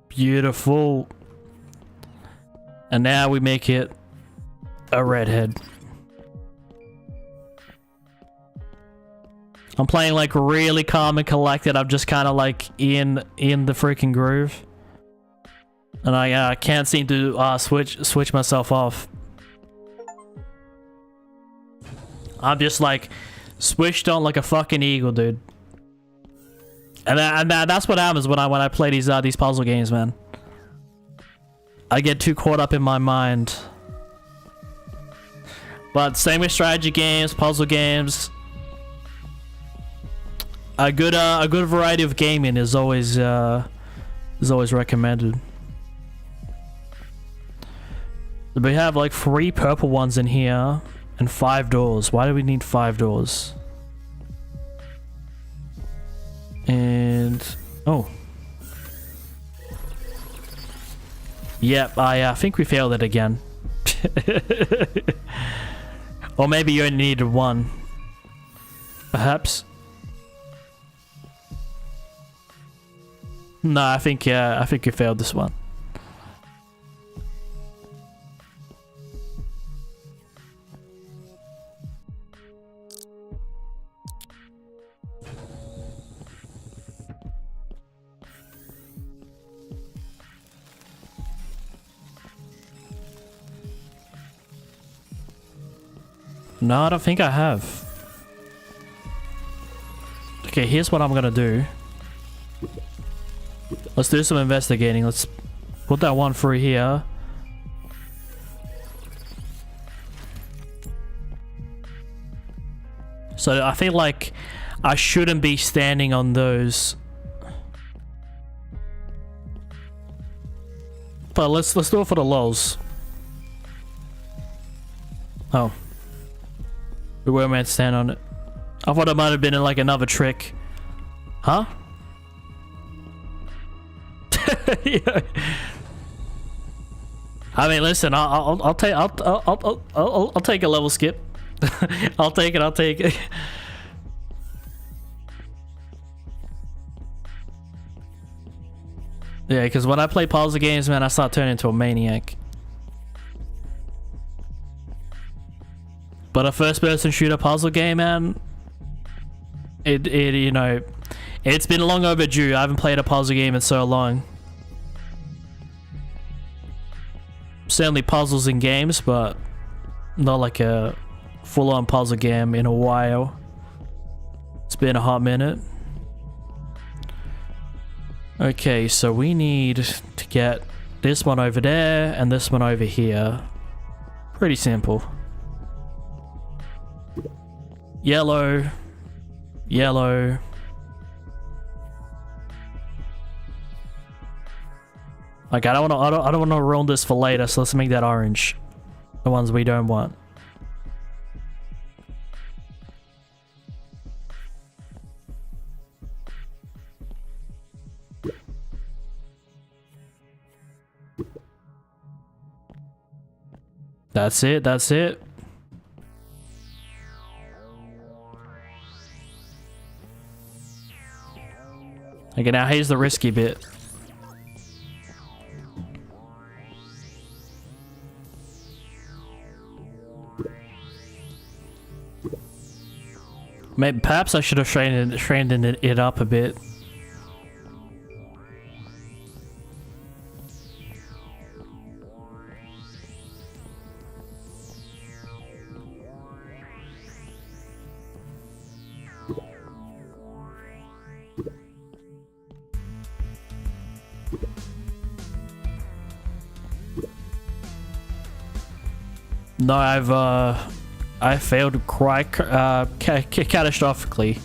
Beautiful. And now we make it a redhead. I'm playing like really calm and collected. I'm just kind of like in the freaking groove. And I can't seem to switch myself off. I'm just like switched on like a fucking eagle, dude. And that's what happens when I play these puzzle games, man. I get too caught up in my mind. But same with strategy games, puzzle games. A good variety of gaming is always recommended. We have like 3 purple ones in here and 5 doors. Why do we need 5 doors? And oh, yep. I think we failed it again. Or maybe you only needed 1. Perhaps. No, I think you failed this one. No, I don't think I have. Okay, here's what I'm gonna do. Let's do some investigating. Let's put that one through here. So I feel like I shouldn't be standing on those. But let's do it for the lols. Oh. We weren't meant to stand on it. I thought it might have been in like another trick. Huh? Yeah. I mean, listen. I'll take a level skip. I'll take it. Yeah, because when I play puzzle games, man, I start turning into a maniac. But a first-person shooter puzzle game, man, you know, it's been long overdue. I haven't played a puzzle game in so long. Certainly puzzles in games, but not like a full-on puzzle game in a while. It's been a hot minute. Okay, so we need to get this one over there and this one over here. Pretty simple. Yellow, yellow. Like I don't want to ruin this for later, so let's make that orange. The ones we don't want. That's it. Okay, now here's the risky bit. Maybe, perhaps I should have trained it up a bit. No, I failed quite catastrophically.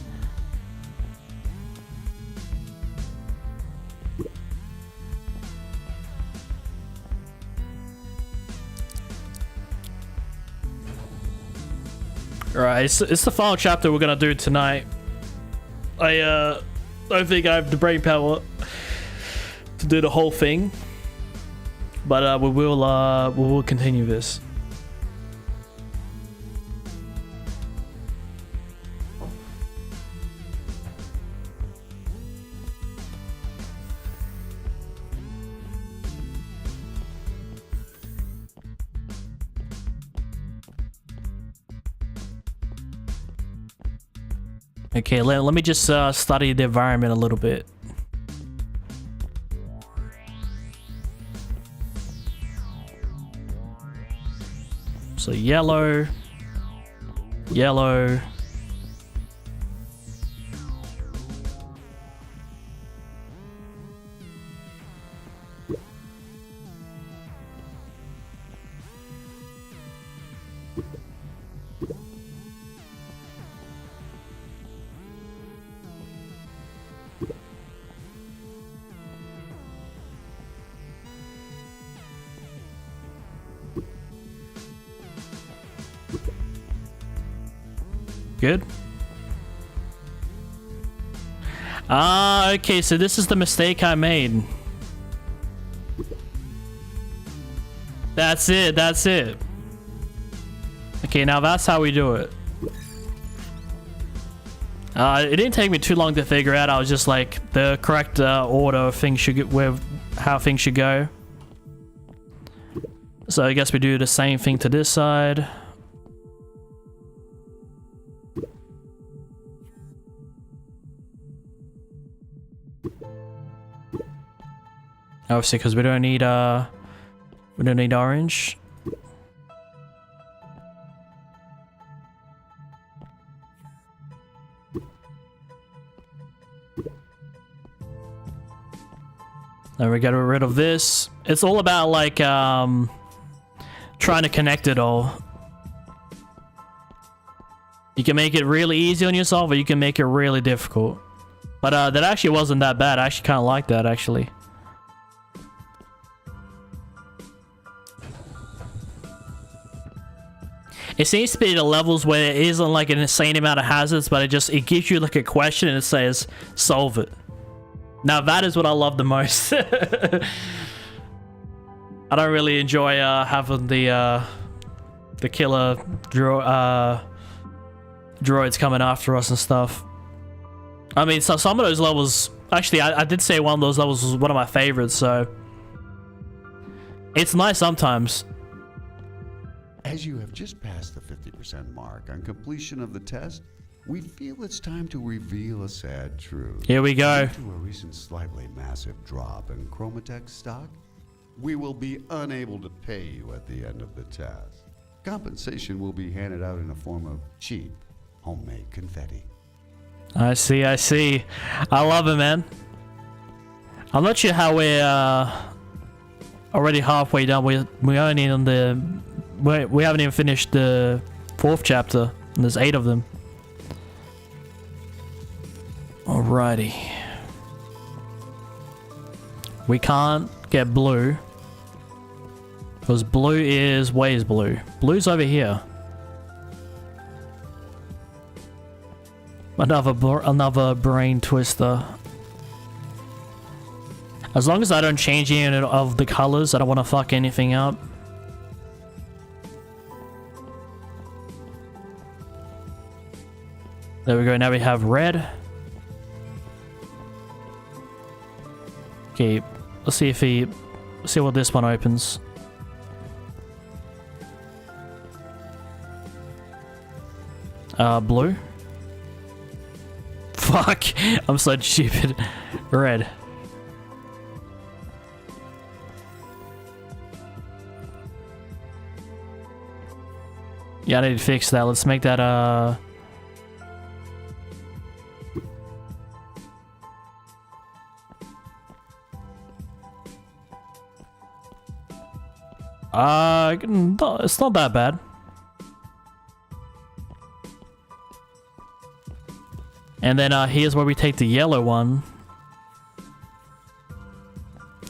Alright, it's the final chapter we're gonna do tonight. I don't think I have the brain power to do the whole thing, but we will continue this. Okay, let me just study the environment a little bit. So yellow, yellow. Good. Okay, so this is the mistake I made. That's it, that's it. Okay, now that's how we do it. It didn't take me too long to figure out. I was just like, the correct order of things should get, how things should go. So I guess we do the same thing to this side. Obviously, because we don't need orange. Then we get rid of this. It's all about like trying to connect it all. You can make it really easy on yourself, or you can make it really difficult. But that actually wasn't that bad. I actually kind of like that actually. It seems to be the levels where it isn't like an insane amount of hazards, but it gives you like a question and it says solve it. Now that is what I love the most. I don't really enjoy having the killer droids coming after us and stuff. I mean, so some of those levels, actually I did say one of those levels was one of my favorites, so it's nice sometimes. As you have just passed the 50% mark on completion of the test, we feel it's time to reveal a sad truth. Here we go. Due to a recent slightly massive drop in GAMERTAGS stock, we will be unable to pay you at the end of the test. Compensation will be handed out in the form of cheap, homemade confetti. I see, I see. I love it, man. I'm not sure how we're already halfway done. We only on the... We haven't even finished the 4th chapter, and there's 8 of them. Alrighty. We can't get blue. Because blue is... Where's blue? Blue's over here. Another brain twister. As long as I don't change any of the colors, I don't want to fuck anything up. There we go, now we have red. Okay, let's see if see what this one opens. Blue. Fuck, I'm so stupid. Red. Yeah, I need to fix that. Let's make that it's not that bad. And then here's where we take the yellow one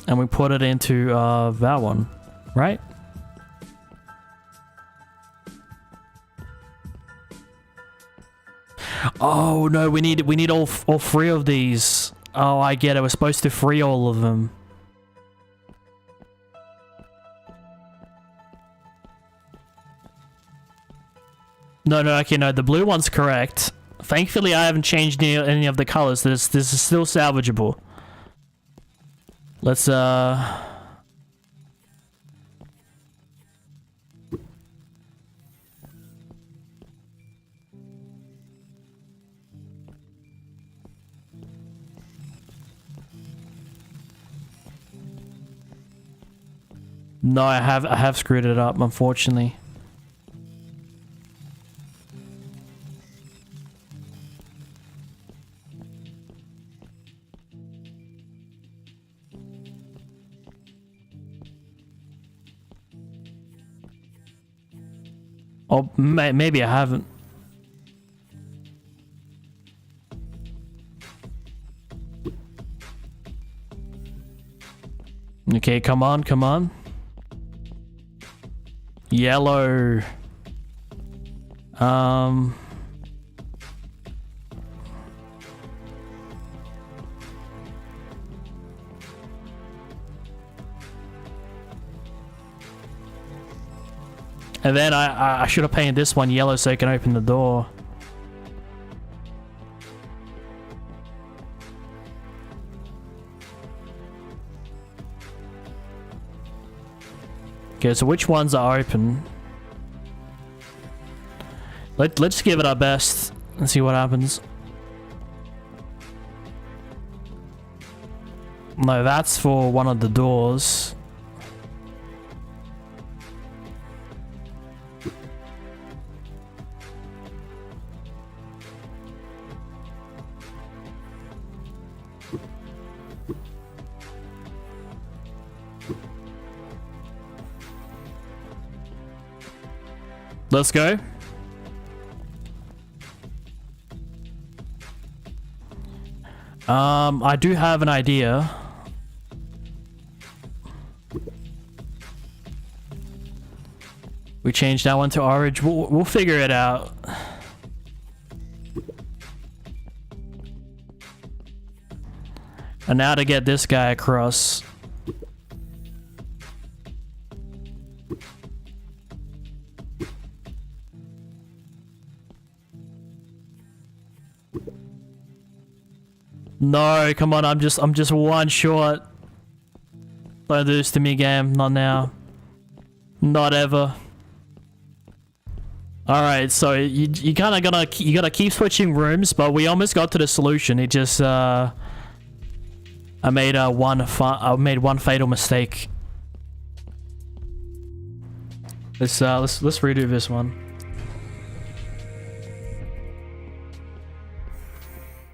and we put it into that one, right? Oh no, we need all three of these. Oh, I get it. We're supposed to free all of them. No, okay, no, the blue one's correct. Thankfully, I haven't changed any of the colors. This is still salvageable. Let's No, I have screwed it up, unfortunately. Or maybe I haven't. Okay, come on, come on. Yellow. And then I should have painted this one yellow so it can open the door. Okay, so which ones are open? Let's give it our best and see what happens. No, that's for one of the doors. Let's go. I do have an idea. We changed that one to orange. We'll figure it out. And now to get this guy across. No, come on, I'm just one short. Don't do this to me, game. Not now. Not ever. Alright, so you kinda gotta keep switching rooms, but we almost got to the solution. It just I made one fatal mistake. Let's redo this one.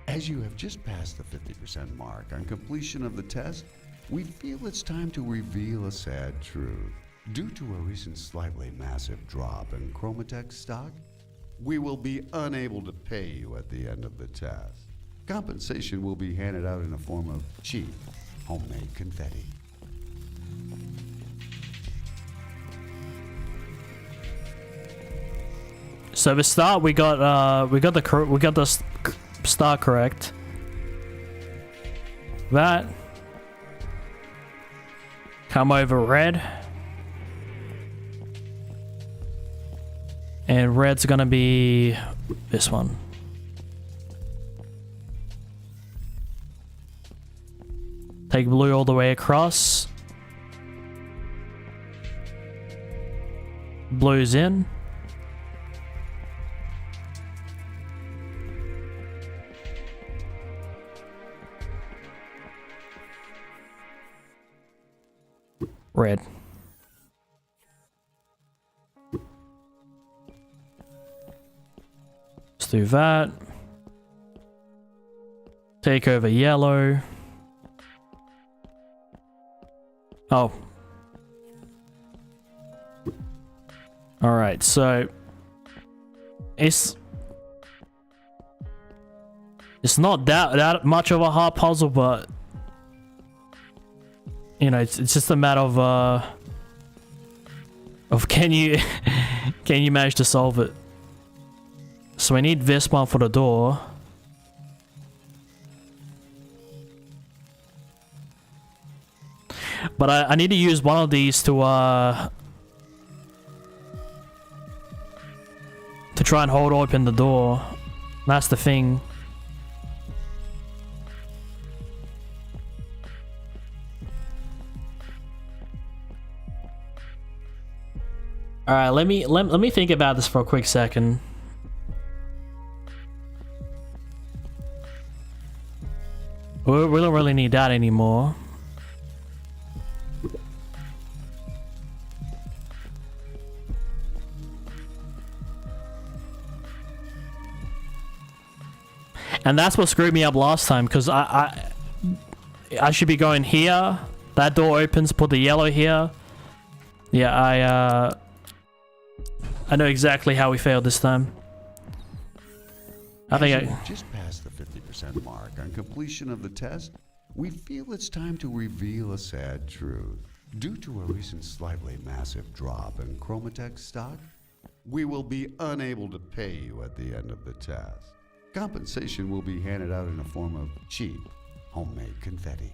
As you have just passed the 50% mark on completion of the test, we feel it's time to reveal a sad truth. Due to a recent slightly massive drop in GAMERTAGS stock, we will be unable to pay you at the end of the test. Compensation will be handed out in the form of cheap, homemade confetti. So the start we got the start correct. That. Come over red. And red's gonna be this one. Take blue all the way across. Blue's in. Red. Let's do that. Take over yellow. Oh. Alright, so it's not that much of a hard puzzle, but you know, it's just a matter of can you can you manage to solve it. So we need this one for the door. But I need to use one of these to try and hold open the door. That's the thing. All right, let me think about this for a quick second. We don't really need that anymore. And that's what screwed me up last time, because I should be going here. That door opens, put the yellow here. Yeah, I know exactly how we failed this time. I think I just passed the 50% mark on completion of the test. We feel it's time to reveal a sad truth. Due to a recent slightly massive drop in GAMERTAGS stock, we will be unable to pay you at the end of the test. Compensation will be handed out in the form of cheap, homemade confetti.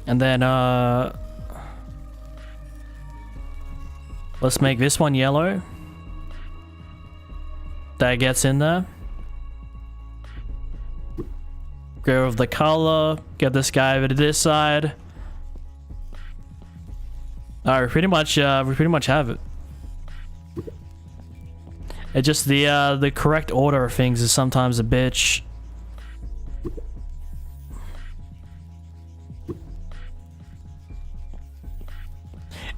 And then let's make this one yellow. That gets in there. Go with the color. Get this guy over to this side. Alright, we pretty much have it. It's just the correct order of things is sometimes a bitch.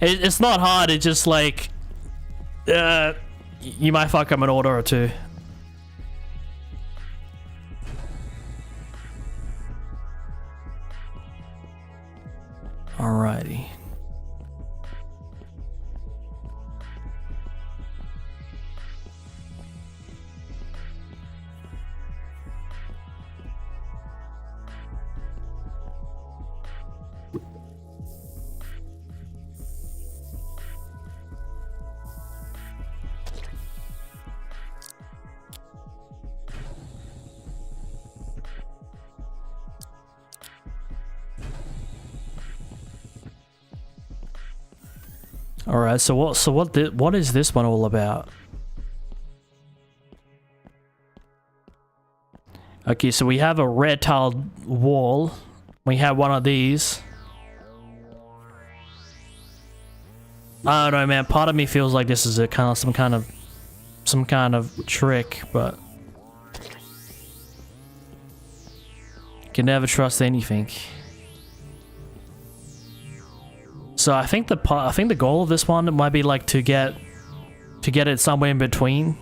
It's not hard, it's just like you might fuck up an order or two. Alrighty. All right, so what is this one all about? Okay, so we have a red tiled wall. We have one of these. I don't know, man. Part of me feels like this is a kind of some kind of trick, but can never trust anything. So I think the goal of this one might be like to get it somewhere in between.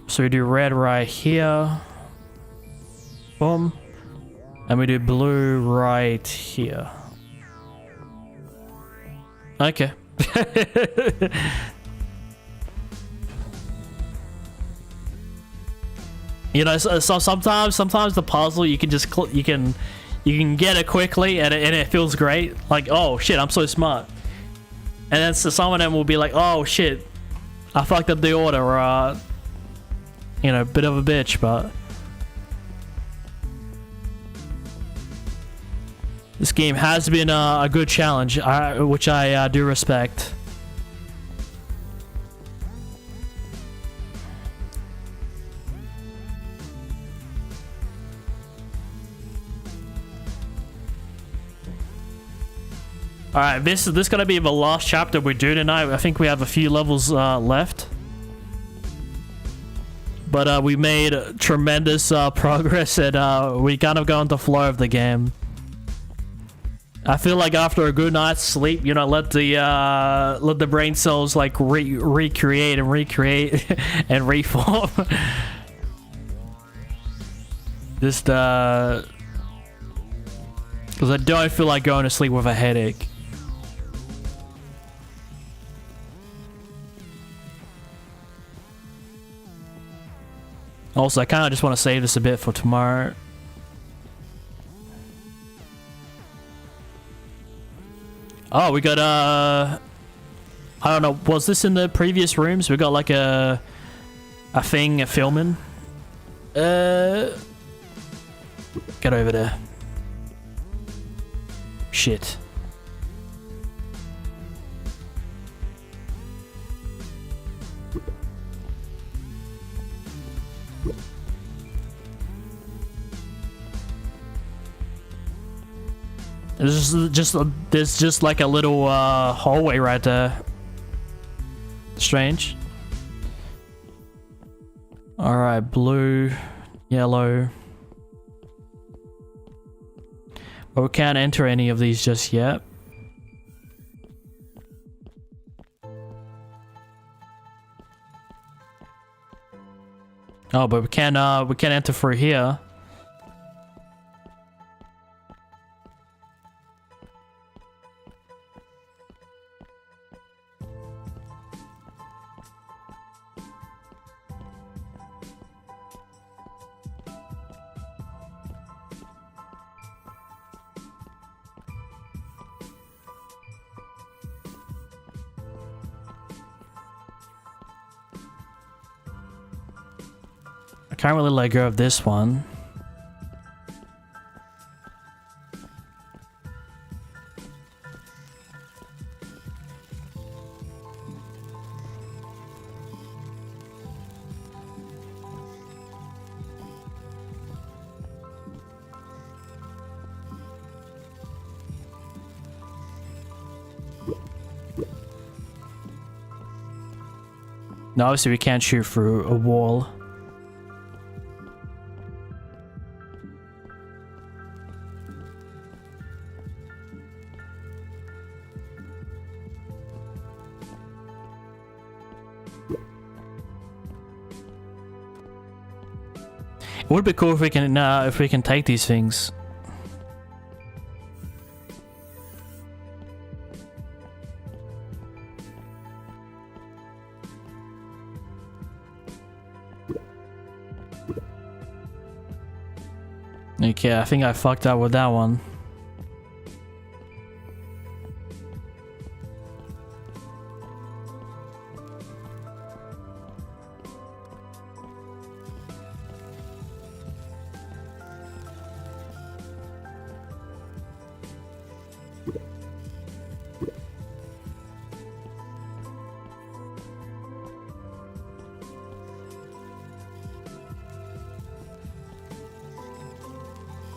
So we do red right here. Boom. And we do blue right here. Okay. You know, so sometimes the puzzle you can just you can get it quickly and it feels great. Like, oh shit, I'm so smart. And then so some of them will be like, oh shit, I fucked up the order, or you know, bit of a bitch, but this game has been a good challenge, which I do respect. Alright, this is gonna be the last chapter we do tonight. I think we have a few levels left. But we made tremendous progress, and we kind of got on the flow of the game. I feel like after a good night's sleep, you know, let the brain cells like recreate and reform. Just because I don't feel like going to sleep with a headache. Also, I kind of just want to save this a bit for tomorrow. Oh, we got I don't know, was this in the previous rooms? We got like a thing filming. Get over there. Shit. There's just like a little hallway right there. Strange. All right, blue, yellow. But we can't enter any of these just yet. Oh, but we can enter through here. I can't really let go of this one. Now obviously we can't shoot through a wall. It would be cool if we can take these things. Okay, I think I fucked up with that one.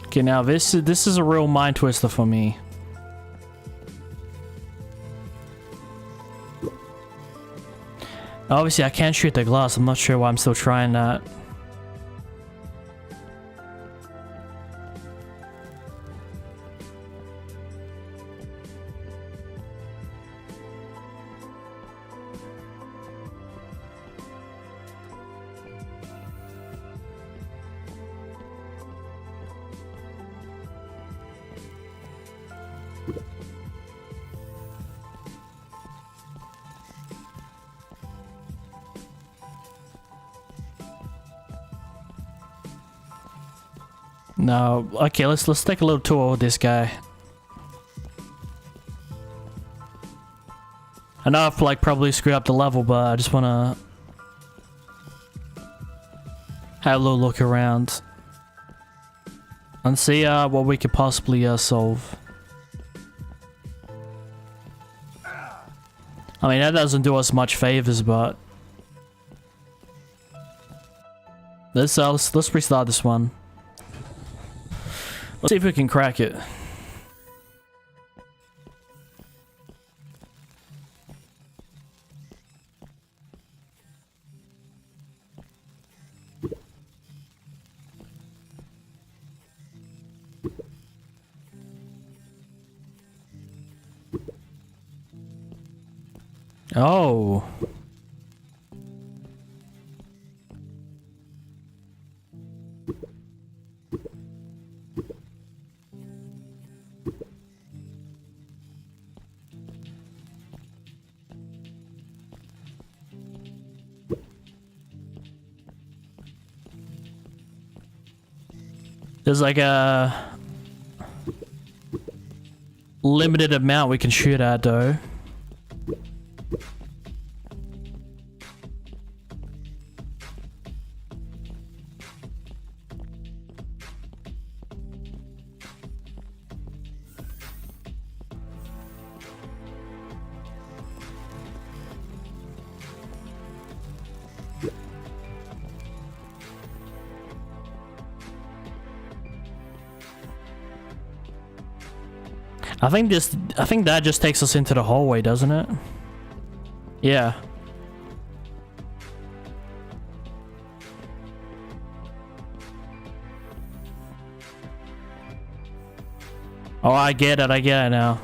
Okay, now this is a real mind twister for me. Obviously, I can't shoot the glass. I'm not sure why I'm still trying that. No, okay, let's take a little tour with this guy. I know I've like probably screwed up the level, but I just wanna have a little look around and see what we could possibly solve. I mean, that doesn't do us much favors, but let's restart this one. Let's see if we can crack it. Oh. There's like a limited amount we can shoot at though. I think that just takes us into the hallway, doesn't it? Yeah. Oh, I get it now.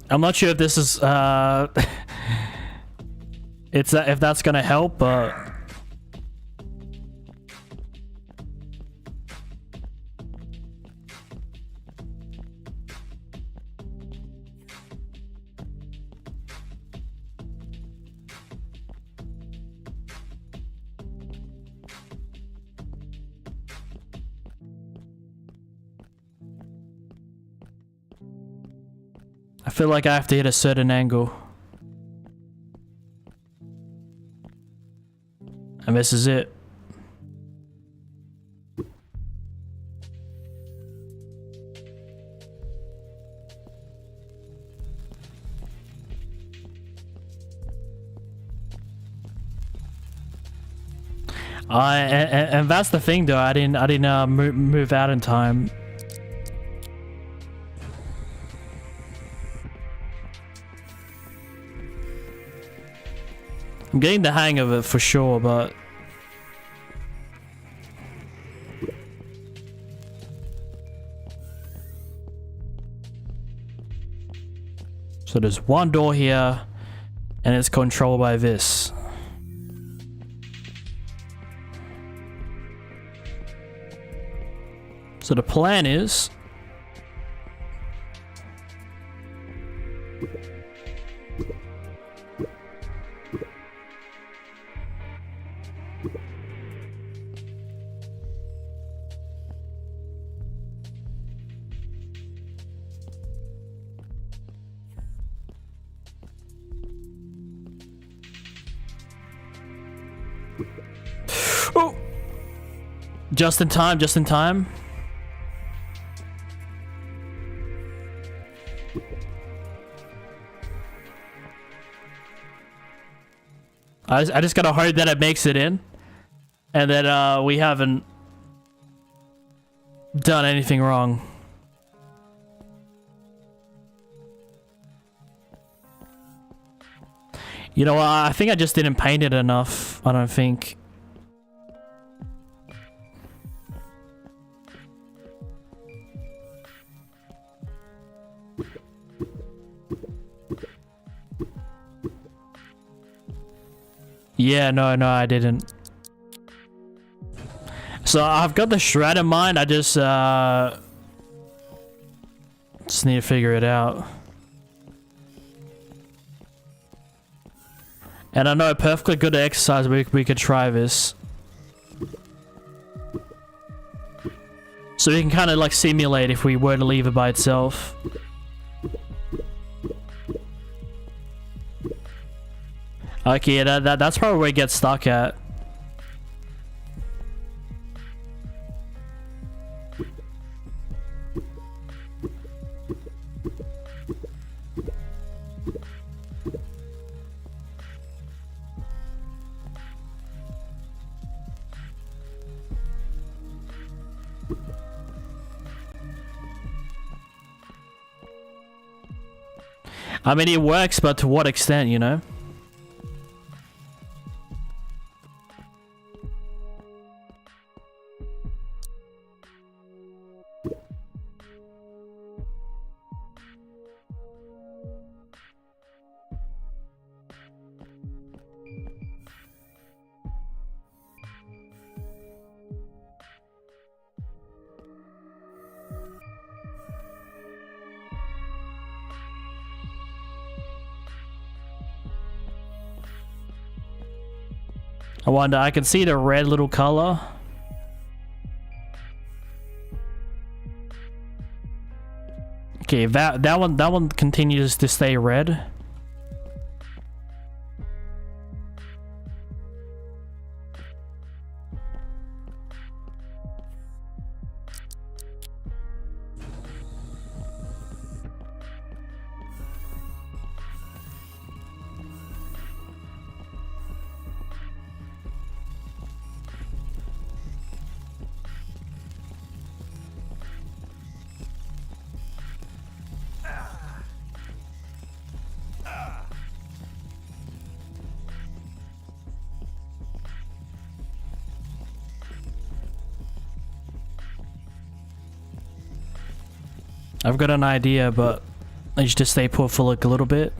I'm not sure if this is if that's gonna help, but I feel like I have to hit a certain angle. And this is it. And that's the thing though, I didn't move out in time. I'm getting the hang of it for sure, but so there's one door here and it's controlled by this. So the plan is just in time, just in time. I just gotta hope that it makes it in, and that we haven't done anything wrong. You know what? I think I just didn't paint it enough. I don't think. Yeah, no, I didn't. So I've got the shred in mind. I just need to figure it out. And I know perfectly good exercise we could try this. So we can kind of like simulate if we were to leave it by itself. Okay, yeah, that's probably where it gets stuck at. I mean, it works, but to what extent, you know? I wonder, I can see the red little color. Okay, that one continues to stay red. I've got an idea, but I need to stay put for like a little bit.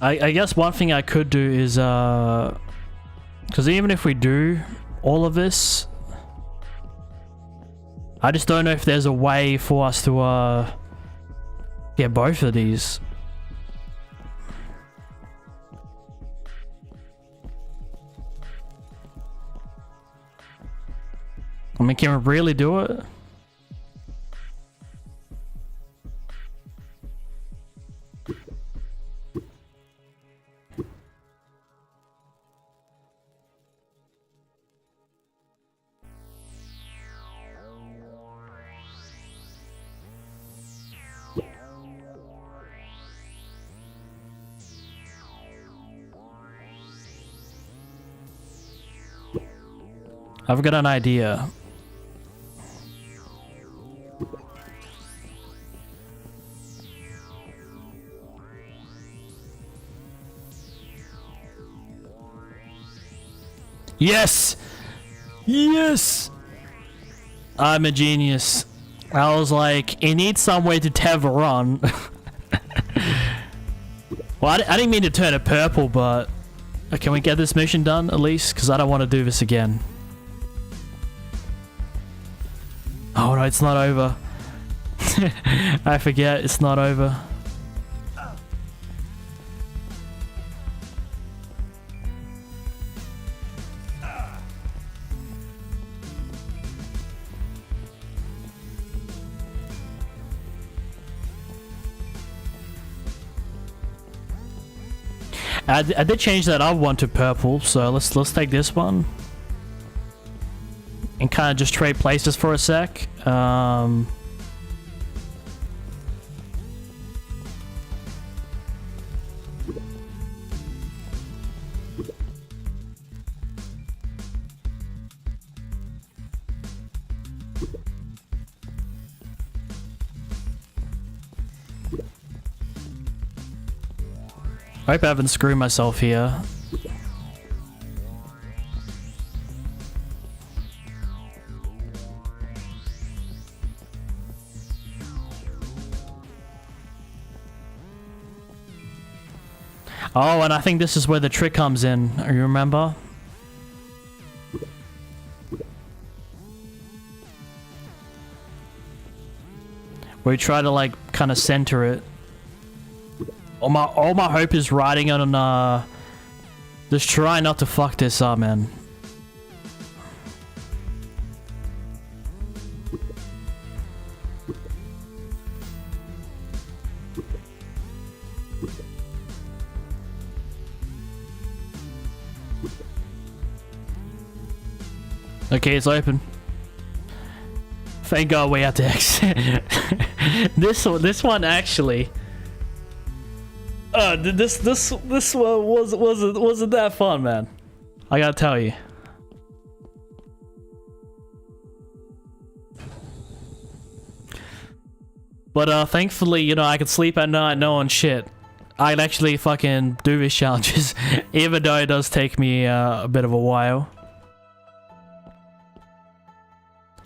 I guess one thing I could do is, because even if we do all of this, I just don't know if there's a way for us to get both of these. I mean, can we really do it? I've got an idea. Yes! Yes! I'm a genius. I was like, it needs some way to tether on. Well, I didn't mean to turn it purple, but can we get this mission done at least? Because I don't want to do this again. Oh no, it's not over. I forget, it's not over. I did change that other one to purple, so let's take this one and kind of just trade places for a sec. I hope I haven't screwed myself here. Oh, and I think this is where the trick comes in. You remember? We try to like kind of center it. All my hope is riding on just try not to fuck this up, man. Okay, it's open. Thank God we have to exit. This one actually. This one wasn't that fun, man. I gotta tell you. But thankfully, you know, I could sleep at night knowing shit. I can actually fucking do these challenges, even though it does take me a bit of a while.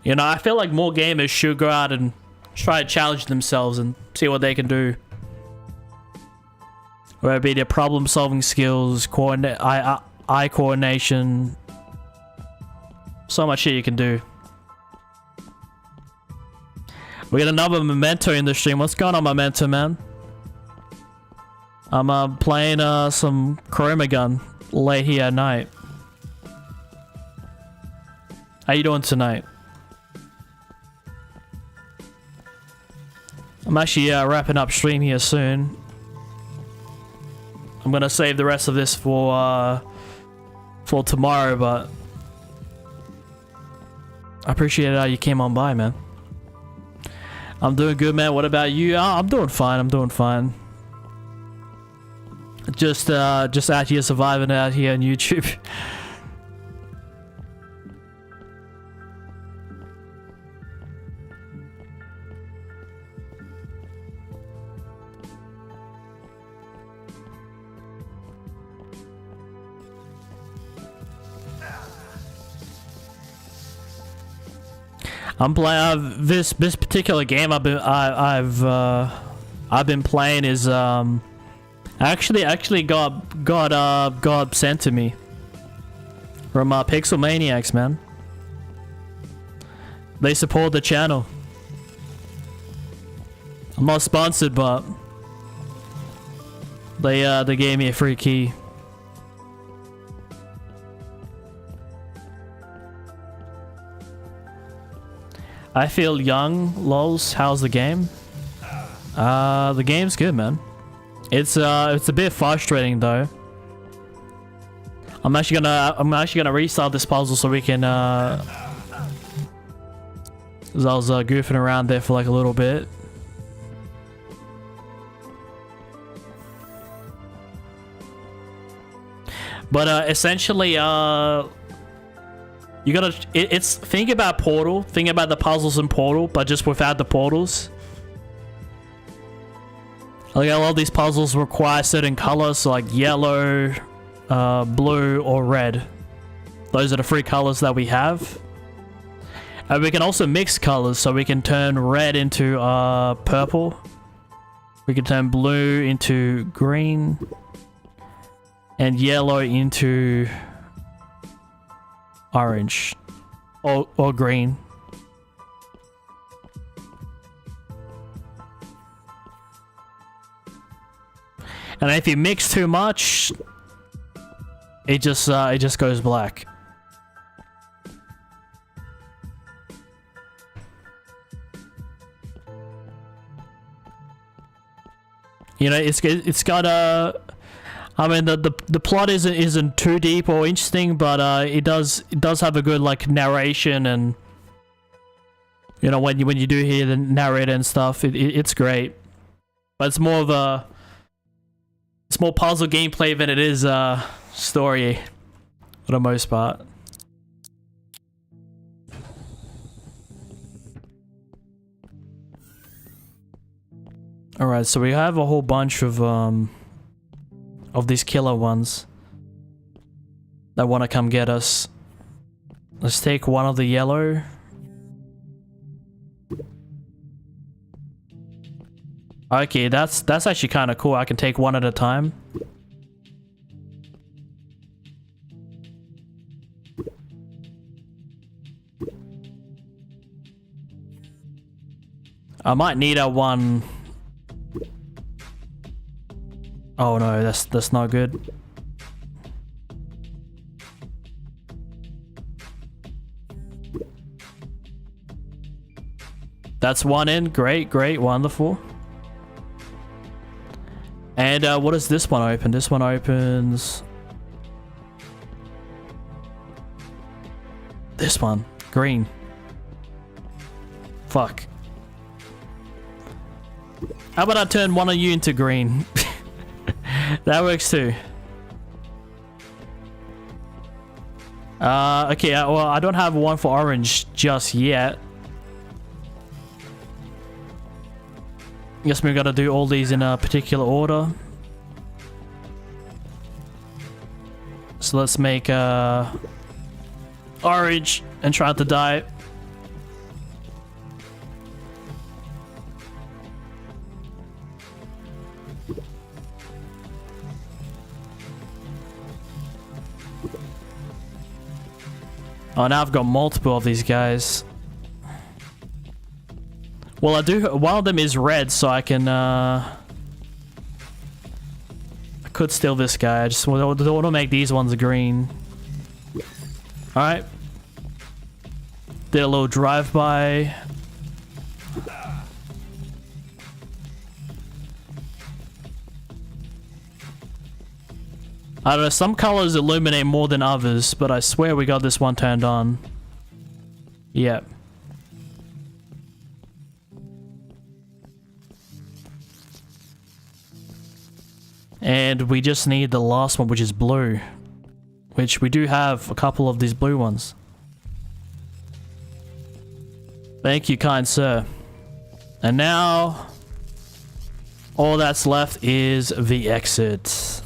You know, I feel like more gamers should go out and try to challenge themselves and see what they can do. Whether it be their problem-solving skills, eye coordination, so much shit you can do. We got another Memento in the stream. What's going on, Memento, man? I'm playing some Chromagun late here at night. How you doing tonight? I'm actually wrapping up stream here soon. I'm gonna save the rest of this for tomorrow, but I appreciate how you came on by, man. I'm doing good, man. What about you? Oh, I'm doing fine. I'm doing fine. Just out here surviving out here on YouTube. I'm playing this particular game I've been playing is actually got sent to me from Pixel Maniacs, man. They support the channel. I'm not sponsored, but they gave me a free key. I feel young, lols. How's the game? The game's good, man. It's a bit frustrating though. I'm actually gonna restart this puzzle so we can. 'Cause I was goofing around there for like a little bit. But essentially, you gotta, it's, think about Portal, think about the puzzles in Portal, but just without the portals. Like, a lot of these puzzles require certain colors, so like yellow, blue, or red. Those are the three colors that we have. And we can also mix colors, so we can turn red into purple. We can turn blue into green. And yellow into orange or green. And if you mix too much, it just goes black. You know, it's got a. I mean, the plot isn't too deep or interesting, but it does have a good like narration, and you know, when you do hear the narrator and stuff, it's great. But it's more puzzle gameplay than it is story for the most part. All right, so we have a whole bunch of of these killer ones that want to come get us. Let's take one of the yellow. Okay, that's actually kind of cool. I can take one at a time. I might need a one. Oh no, that's not good. That's one in. Great, great, wonderful. And what does this one open? This one opens... This one. Green. Fuck. How about I turn one of you into green? That works too. Okay, well, I don't have one for orange just yet. Guess we gotta do all these in a particular order. So let's make orange and try to dye it. Oh, now I've got multiple of these guys. Well, I do. One of them is red, so I can. I could steal this guy. I just want to make these ones green. All right. Did a little drive-by. I don't know. Some colors illuminate more than others, but I swear we got this one turned on. Yep. And we just need the last one, which is blue. Which we do have a couple of these blue ones. Thank you, kind sir. And now... all that's left is the exit.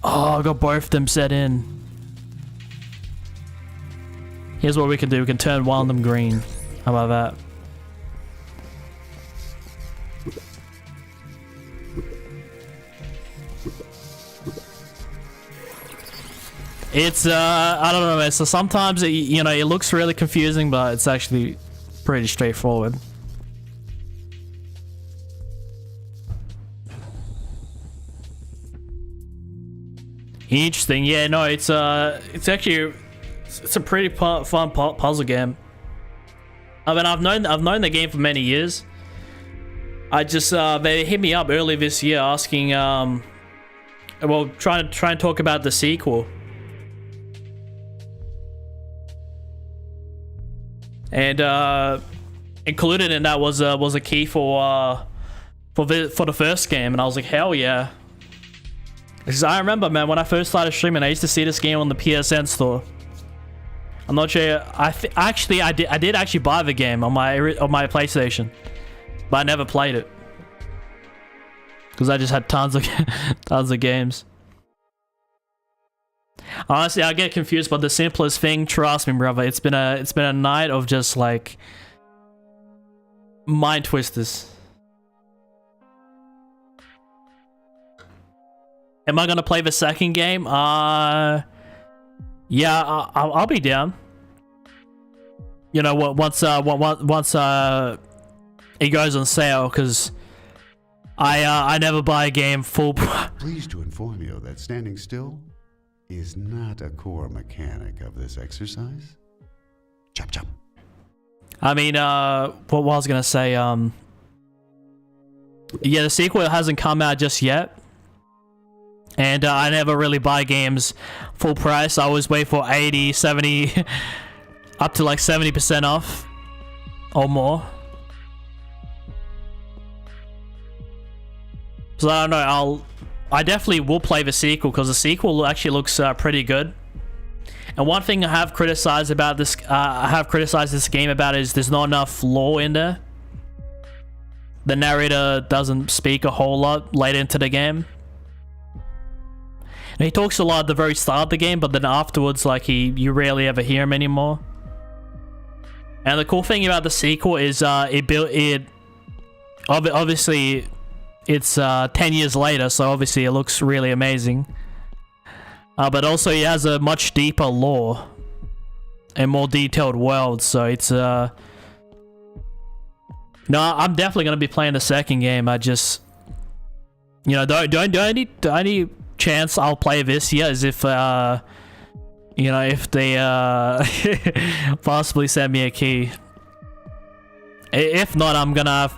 Oh, I got both of them set in. Here's what we can do. We can turn one of them green. How about that? It's, I don't know, man. So sometimes, you know, it looks really confusing, but it's actually pretty straightforward. Interesting. Yeah, no, it's actually, it's a pretty fun puzzle game. I mean, I've known the game for many years. I just, they hit me up early this year asking, well, trying to talk about the sequel. And included in that was a key for the first game, and I was like, hell yeah! Because I remember, man, when I first started streaming, I used to see this game on the PSN store. I'm not sure. I did actually buy the game on my PlayStation, but I never played it because I just had tons of games. Honestly, I get confused by the simplest thing. Trust me, brother. It's been a night of just like mind twisters. Am I gonna play the second game? Yeah, I'll be down. You know what? Once it goes on sale, because I never buy a game full. Pleased to inform you that standing still is not a core mechanic of this exercise. Chop chop. I mean, what I was gonna say, yeah, the sequel hasn't come out just yet. And I never really buy games full price. I always wait for 80, 70, up to like 70% off or more. So I don't know, I definitely will play the sequel because the sequel actually looks pretty good. And one thing I have criticized about this, this game about is there's not enough lore in there. The narrator doesn't speak a whole lot late into the game. And he talks a lot at the very start of the game, but then afterwards, like, you rarely ever hear him anymore. And the cool thing about the sequel is obviously it's 10 years later, so obviously it looks really amazing. But also it has a much deeper lore and more detailed world, so it's no, I'm definitely gonna be playing the second game. I just, you know, the only chance I'll play this year is if you know, if they possibly send me a key. If not, I'm gonna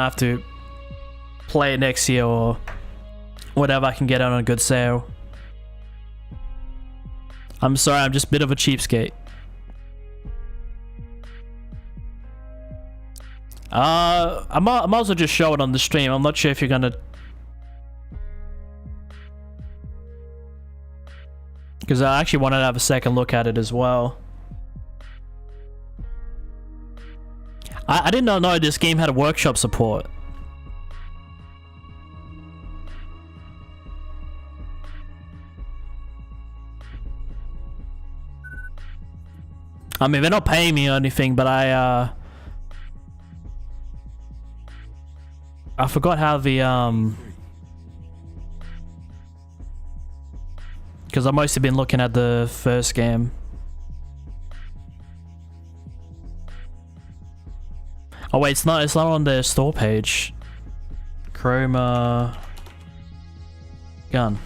have to play it next year or whatever I can get on a good sale. I'm sorry, I'm just a bit of a cheapskate. I might as well just show it on the stream. I'm not sure if you're gonna, because I actually wanted to have a second look at it as well. I did not know this game had a workshop support. I mean, they're not paying me or anything, but I forgot how the because I've mostly been looking at the first game. Oh wait, it's not on their store page. Chroma gun.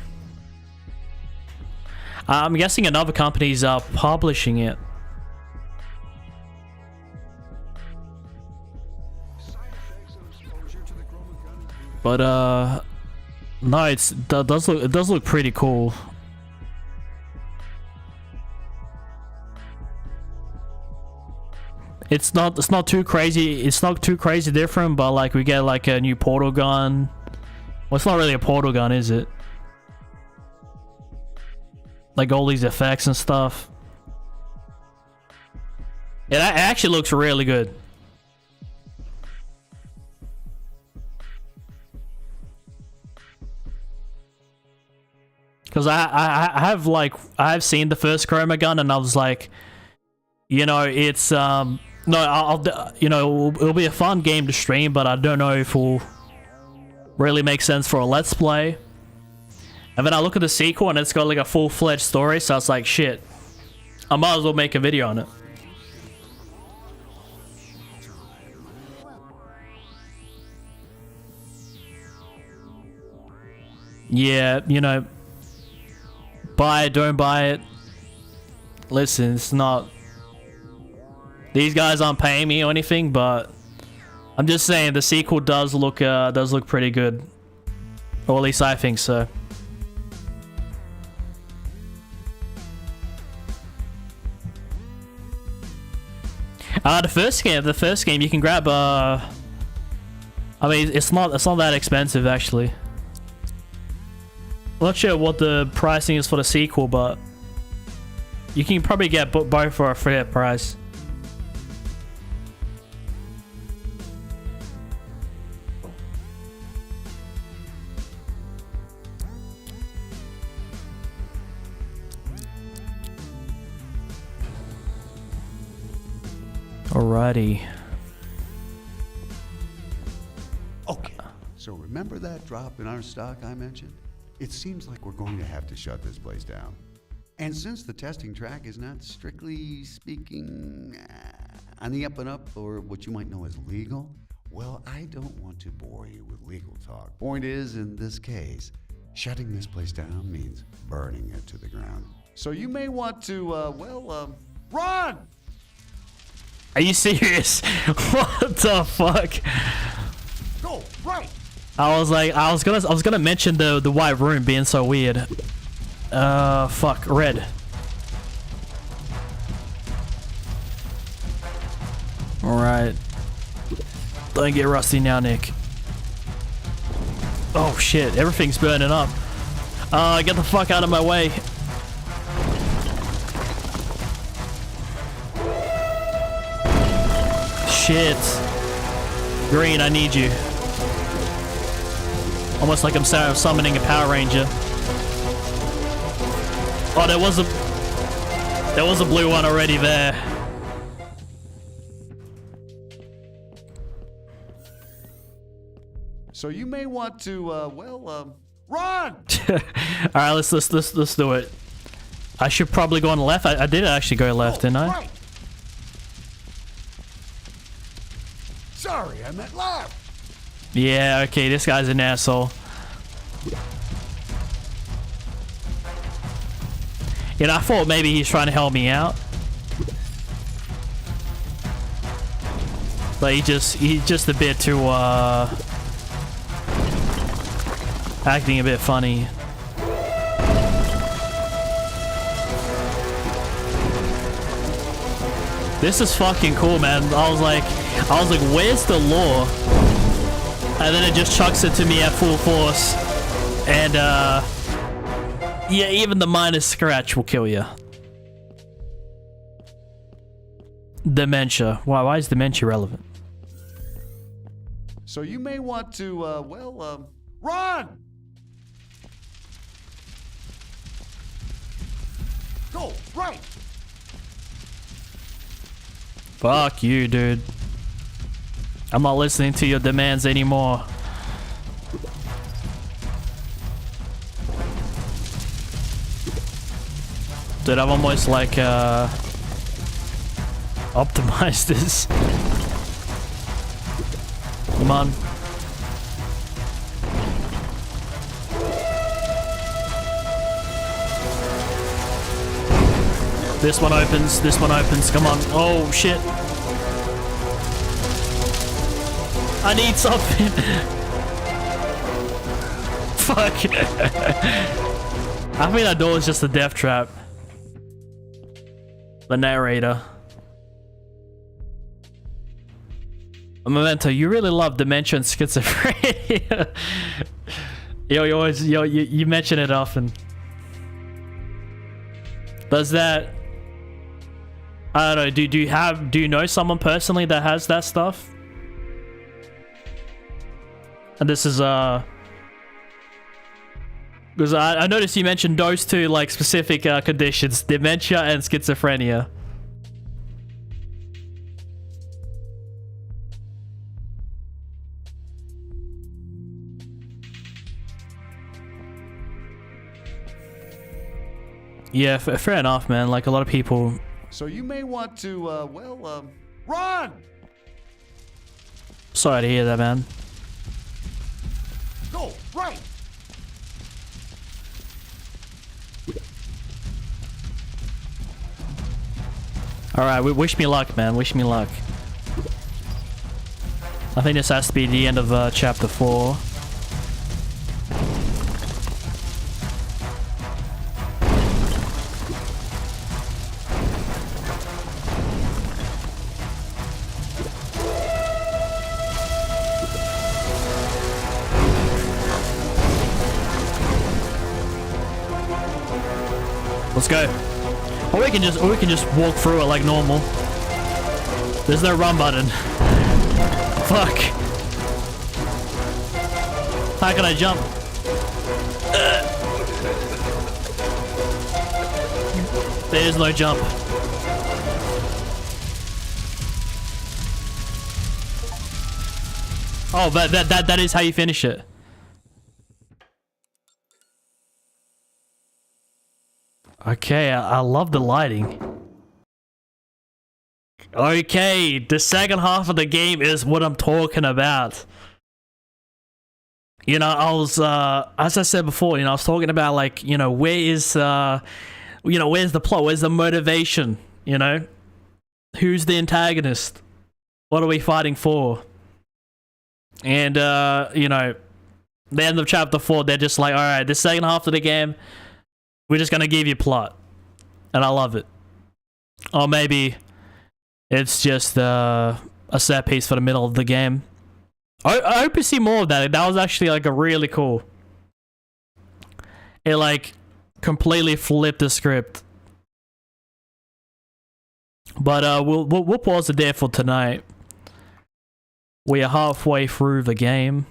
I'm guessing another company's publishing it. But no, it does look pretty cool. It's not too crazy. It's not too crazy different, but like we get like a new portal gun. Well, it's not really a portal gun, is it? Like all these effects and stuff. It actually looks really good. Because I've seen the first Chromagun and I was like, you know, it's no, you know, it'll be a fun game to stream, but I don't know if it'll really make sense for a let's play. And then I look at the sequel and it's got like a full-fledged story, so it's like, shit, I might as well make a video on it. Yeah, you know, buy it, don't buy it. Listen, it's not, these guys aren't paying me or anything, but I'm just saying the sequel does look pretty good, or at least I think so. The first game you can grab. I mean, it's not that expensive actually. I'm not sure what the pricing is for the sequel, but you can probably get both for a fair price. Alrighty. Okay, so remember that drop in our stock I mentioned? It seems like we're going to have to shut this place down. And since the testing track is not strictly speaking on the up and up, or what you might know as legal, well, I don't want to bore you with legal talk. Point is, in this case, shutting this place down means burning it to the ground. So you may want to, run! Are you serious? What the fuck? Go, right! I was gonna mention the white room being so weird. Fuck, red. Alright. Don't get rusty now, Nick. Oh shit, everything's burning up. Get the fuck out of my way. Shit. Green, I need you. Almost like I'm summoning a Power Ranger. Oh, there was a blue one already there. So you may want to, run! Alright, let's do it. I should probably go on the left. I did actually go left, didn't I? Right. Sorry, I meant left. Yeah, okay, this guy's an asshole. You know, I thought maybe he's trying to help me out. But he's just a bit too, acting a bit funny. This is fucking cool, man. I was like, where's the lore? And then it just chucks it to me at full force. And, yeah, even the minus scratch will kill you. Dementia. Why is dementia relevant? So you may want to, run! Go, right! Fuck you, dude. I'm not listening to your demands anymore. Dude, I've almost like optimized this. Come on. This one opens, come on. Oh shit. I need something. Fuck. I think that door is just a death trap. The narrator. Memento, you really love dementia and schizophrenia. You mention it often. Does that... I don't know, do you know someone personally that has that stuff? And this is because I noticed you mentioned those two like specific conditions, dementia and schizophrenia. Yeah, fair enough, man. Like a lot of people. So you may want to, run! Sorry to hear that, man. Go, right! Alright, wish me luck, man. Wish me luck. I think this has to be the end of chapter 4. Let's go. Or we can just walk through it like normal. There's no run button. Fuck. How can I jump? There's no jump. Oh, but that is how you finish it. Okay, I love the lighting. Okay, the second half of the game is what I'm talking about. You know, I was, as I said before, you know, I was talking about like, you know, where is, you know, where's the plot? Where's the motivation? You know? Who's the antagonist? What are we fighting for? And, you know, the end of chapter 4, they're just like, alright, the second half of the game, we're just gonna give you plot. And I love it. Or maybe it's just a set piece for the middle of the game. I hope you see more of that. That was actually like a really cool. It like completely flipped the script. But we'll pause it there for tonight. We are halfway through the game.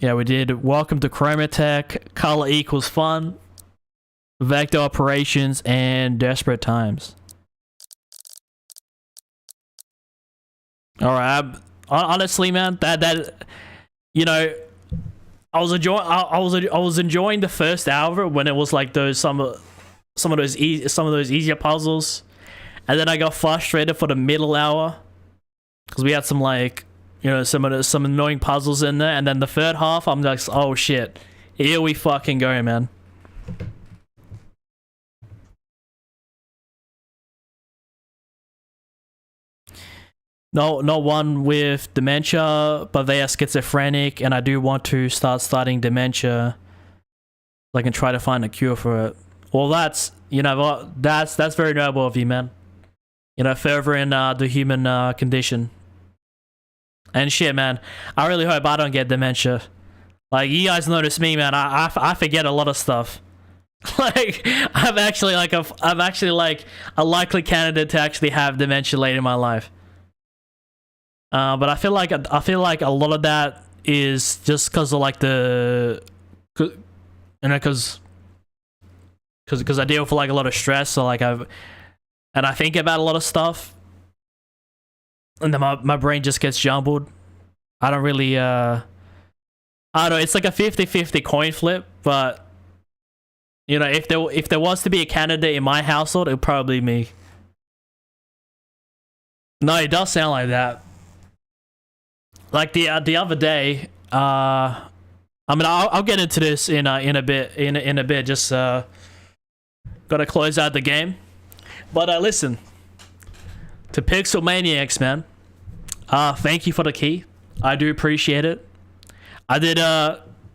Yeah, we did Welcome to Chromatech, Color Equals Fun, Vector Operations, and Desperate Times. All right, honestly, man, that you know, I was enjoying the first hour when it was like some of those easier puzzles, and then I got frustrated for the middle hour because we had some like, you know, some annoying puzzles in there, and then the third half I'm like, oh shit, here we fucking go, man. No, not one with dementia, but they are schizophrenic, and I do want to start studying dementia so I can try to find a cure for it. Well, that's, you know, that's very noble of you, man. You know, furthering the human condition. And shit, man, I really hope I don't get dementia. Like, you guys notice me, man, I forget a lot of stuff. Like, I'm actually like a likely candidate to actually have dementia later in my life. But I feel like a lot of that is just because of like because I deal with like a lot of stress. So like I think about a lot of stuff, and then my brain just gets jumbled. I don't really I don't know. It's like a 50-50 coin flip, but you know, if there was to be a candidate in my household, it would probably be me. No, it does sound like that. Like the other day, I mean, I'll get into this in a bit. Just gotta close out the game. But listen, to Pixel Maniacs, man. Thank you for the key. I do appreciate it. I did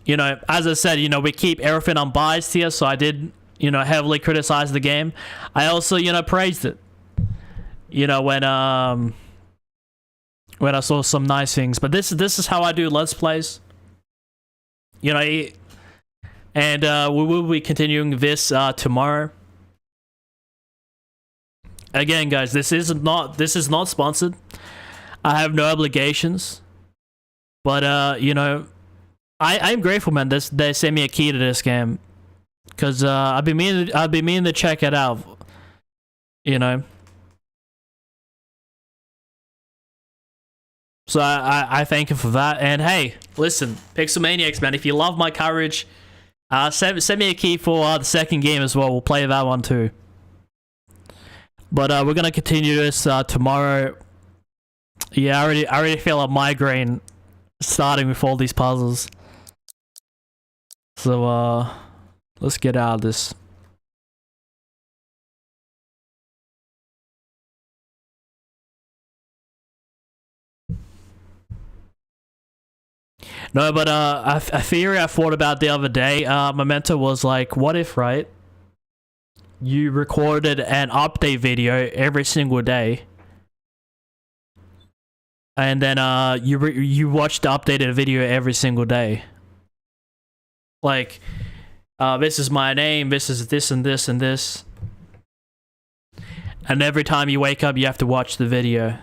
you know, as I said, you know, we keep everything unbiased here, so I did, you know, heavily criticize the game. I also, you know, praised it. You know, when I saw some nice things, but this is how I do Let's Plays. You know, and we will be continuing this tomorrow. Again, guys, this is not sponsored. I have no obligations, but you know, I'm grateful, man. They sent me a key to this game because I've been meaning to check it out. You know. So I thank him for that. And hey, listen, Pixel Maniacs, man, if you love my coverage, send me a key for the second game as well. We'll play that one too. But we're gonna continue this tomorrow. Yeah, I already feel a migraine starting with all these puzzles. So let's get out of this. No, but a theory I thought about the other day, Memento, was like, what if, right, you recorded an update video every single day, and then you watched the updated video every single day. Like, this is my name, this is this and this and this, and every time you wake up, you have to watch the video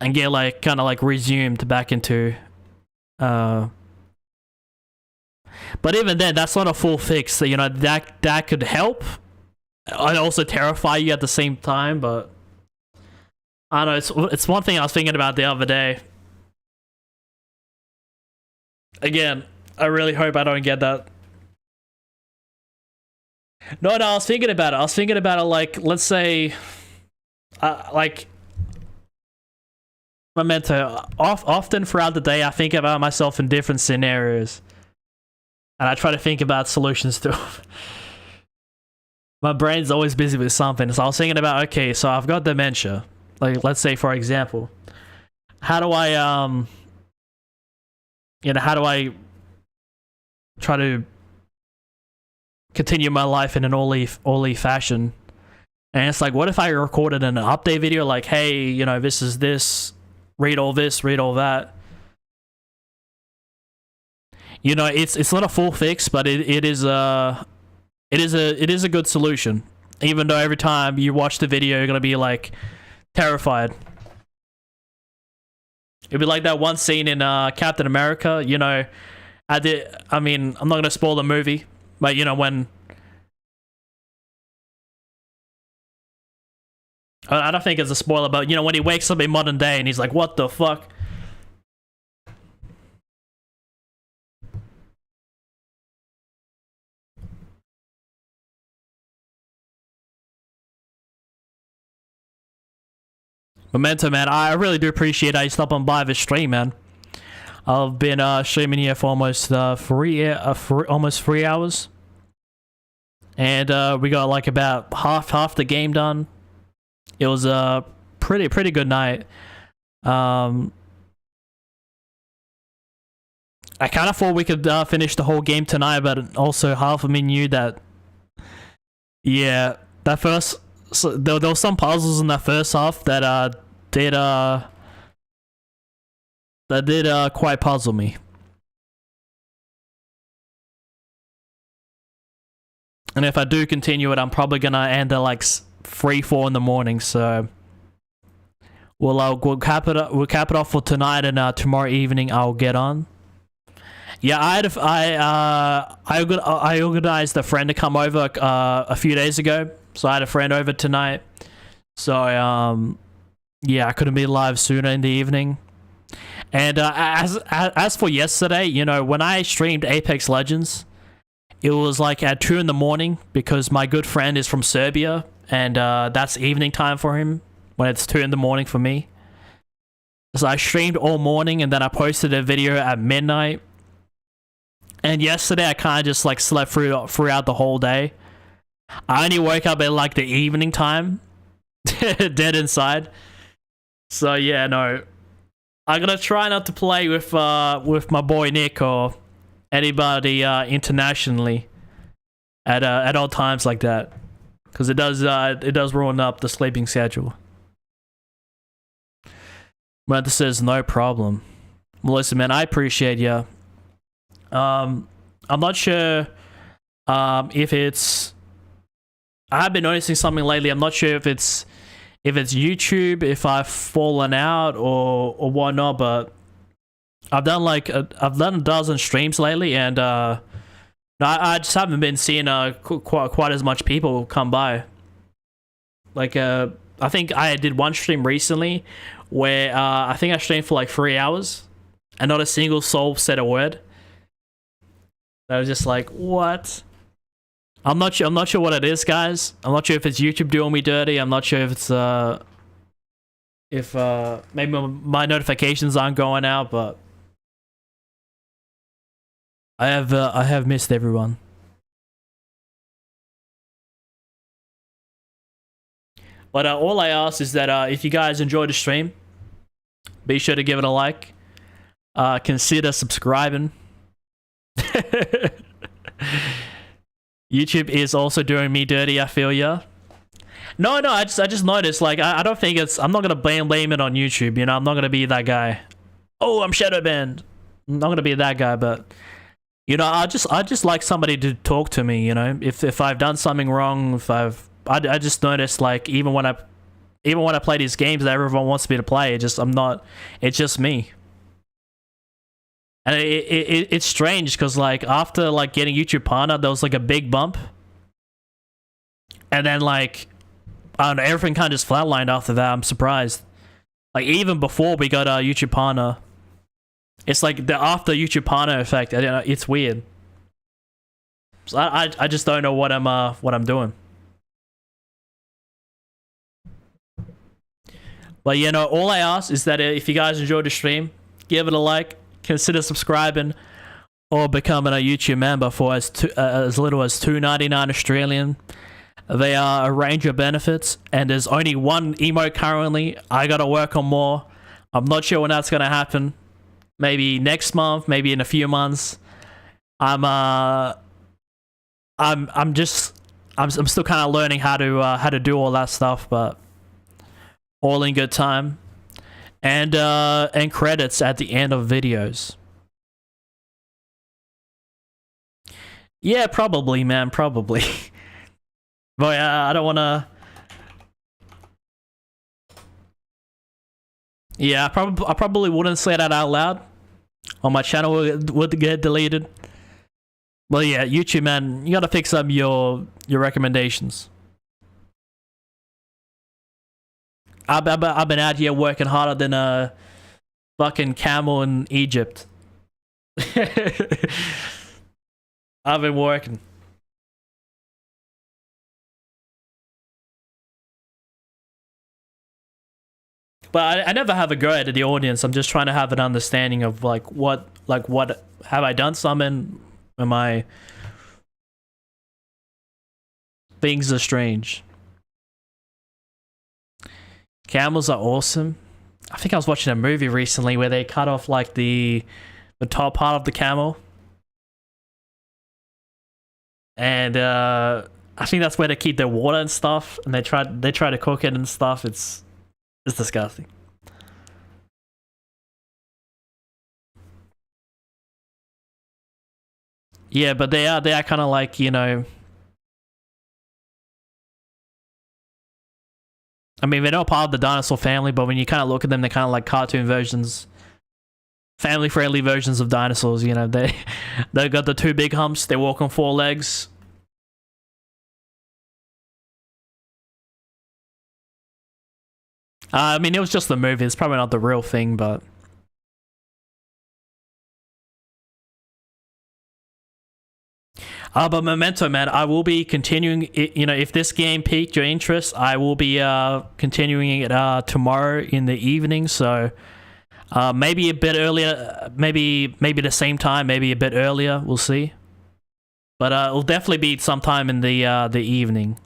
and get like kind of like resumed back into. But even then, that's not a full fix. So, you know, that could help and also terrify you at the same time. But I don't know. It's one thing I was thinking about the other day. Again, I really hope I don't get that. No, I was thinking about it. Like, let's say, like. Memento, often throughout the day I think about myself in different scenarios, and I try to think about solutions to them. My brain's always busy with something, so I was thinking about, okay, so I've got dementia, like, let's say for example, how do I you know, how do I try to continue my life in an orderly fashion? And it's like, what if I recorded an update video like, hey, you know, this is this, read all this, read all that. You know, it's not a full fix, but it is a good solution. Even though every time you watch the video, you're gonna be like terrified. It'd be like that one scene in Captain America. You know, I mean, I'm not gonna spoil the movie, but you know when. I don't think it's a spoiler, but you know when he wakes up in modern day and he's like, "What the fuck?" Memento, man, I really do appreciate how you stop on by the stream, man. I've been streaming here for almost almost 3 hours, and we got like about half the game done. It was a pretty good night. I kind of thought we could finish the whole game tonight, but also half of me knew that. Yeah, that first. So there were some puzzles in that first half that did quite puzzle me. And if I do continue it, I'm probably gonna end at like 3-4 in the morning. So we'll cap it up. We'll cap it off for tonight, and tomorrow evening I'll get on. Yeah, I organized a friend to come over a few days ago. So I had a friend over tonight. So yeah, I couldn't be live sooner in the evening. And as for yesterday, you know, when I streamed Apex Legends, it was like at 2 in the morning because my good friend is from Serbia, and that's evening time for him when it's 2 in the morning for me. So I streamed all morning, and then I posted a video at midnight. And yesterday I kind of just like slept throughout the whole day. I only woke up at like the evening time, dead inside. So yeah, no, I'm gonna try not to play with my boy Nick or anybody internationally at all times like that, because it does ruin up the sleeping schedule. But this says no problem. Well, listen, man, I appreciate you. I'm not sure if it's. I've been noticing something lately. I'm not sure if it's YouTube, if I've fallen out or whatnot, but I've done a dozen streams lately, and I just haven't been seeing quite as much people come by. Like I think I did one stream recently where I think I streamed for like 3 hours, and not a single soul said a word. I was just like, what? I'm not sure what it is, guys. I'm not sure if it's YouTube doing me dirty. I'm not sure if it's maybe my notifications aren't going out, but I have missed everyone. But all I ask is that if you guys enjoyed the stream, be sure to give it a like. Consider subscribing. YouTube is also doing me dirty, I feel ya. No, I just noticed, like, I don't think it's, I'm not gonna blame it on YouTube, you know, I'm not gonna be that guy. Oh, I'm shadow banned. I'm not gonna be that guy, but you know, I just like somebody to talk to me, you know, if I've done something wrong, I just noticed, like, even when I play these games that everyone wants me to play, it's just me. And it's strange because, like, after like getting YouTube partner, there was like a big bump, and then like I don't know, everything kind of just flatlined after that. I'm surprised. Like even before we got our YouTube partner, it's like the after YouTube partner effect. I don't know, it's weird. So I just don't know what I'm doing. But you know, all I ask is that if you guys enjoyed the stream, give it a like. Consider subscribing or becoming a YouTube member for as little as $2.99 Australian. They are a range of benefits, and there's only one emote currently. I gotta work on more. I'm not sure when that's gonna happen. Maybe next month, maybe in a few months. I'm still kind of learning how to do all that stuff, but all in good time. And credits at the end of videos. Yeah, probably, man, probably. But I don't wanna. Yeah, I probably wouldn't say that out loud. Or my channel would get deleted. Well, yeah, YouTube, man, you gotta fix up your recommendations. I've been out here working harder than a fucking camel in Egypt. I've been working. But I never have a go at the audience. I'm just trying to have an understanding of what have I done something? Am I things are strange. Camels are awesome. I think I was watching a movie recently where they cut off like the top part of the camel. And I think that's where they keep their water and stuff, and they try to cook it and stuff. It's disgusting. Yeah, but they are kind of like, you know, I mean, they're not part of the dinosaur family, but when you kind of look at them, they're kind of like cartoon versions, family-friendly versions of dinosaurs. You know, they got the two big humps. They walk on four legs. I mean, it was just the movie. It's probably not the real thing, but but Memento, man, I will be continuing it, you know, if this game piqued your interest, I will be continuing it tomorrow in the evening, so maybe a bit earlier, maybe the same time, maybe a bit earlier, we'll see. But it'll definitely be sometime in the evening.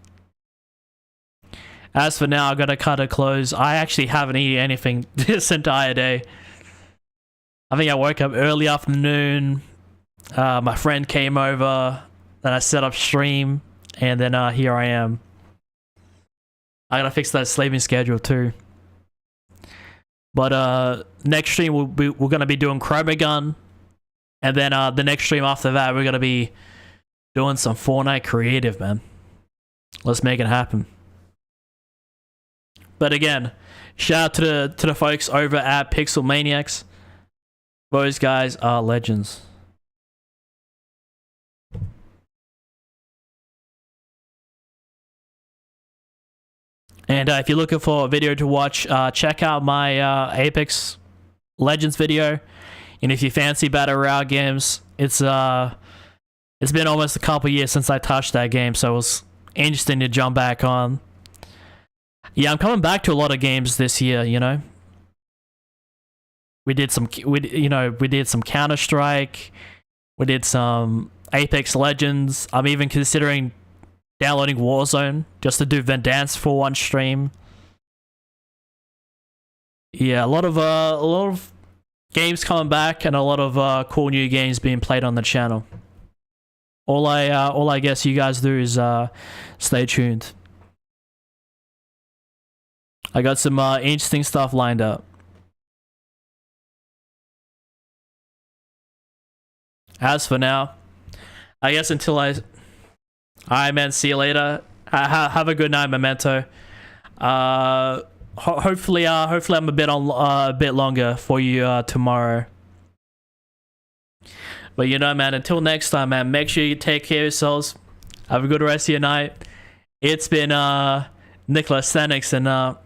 As for now, I gotta cut it close. I actually haven't eaten anything this entire day. I think I woke up early afternoon. My friend came over, then I set up stream, and then here I am. I gotta fix that sleeping schedule too. But next stream we're gonna be doing Chromagun, and then the next stream after that we're gonna be doing some Fortnite creative, man. Let's make it happen. But again, shout out to the folks over at Pixel Maniacs. Those guys are legends. And if you're looking for a video to watch, check out my Apex Legends video. And if you fancy battle royale games, it's been almost a couple years since I touched that game, so it was interesting to jump back on. Yeah, I'm coming back to a lot of games this year, you know. We did some Counter-Strike, we did some Apex Legends. I'm even considering downloading Warzone just to do Dance for one stream. Yeah, a lot of games coming back, and a lot of cool new games being played on the channel. All I guess you guys do is stay tuned. I got some interesting stuff lined up. As for now, I guess until Alright, man, see you later. Have a good night, Memento. Hopefully I'm a bit longer for you tomorrow. But you know, man, until next time, man, make sure you take care of yourselves. Have a good rest of your night. It's been NikolaStanix, and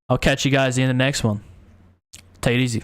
I'll catch you guys in the next one. Take it easy.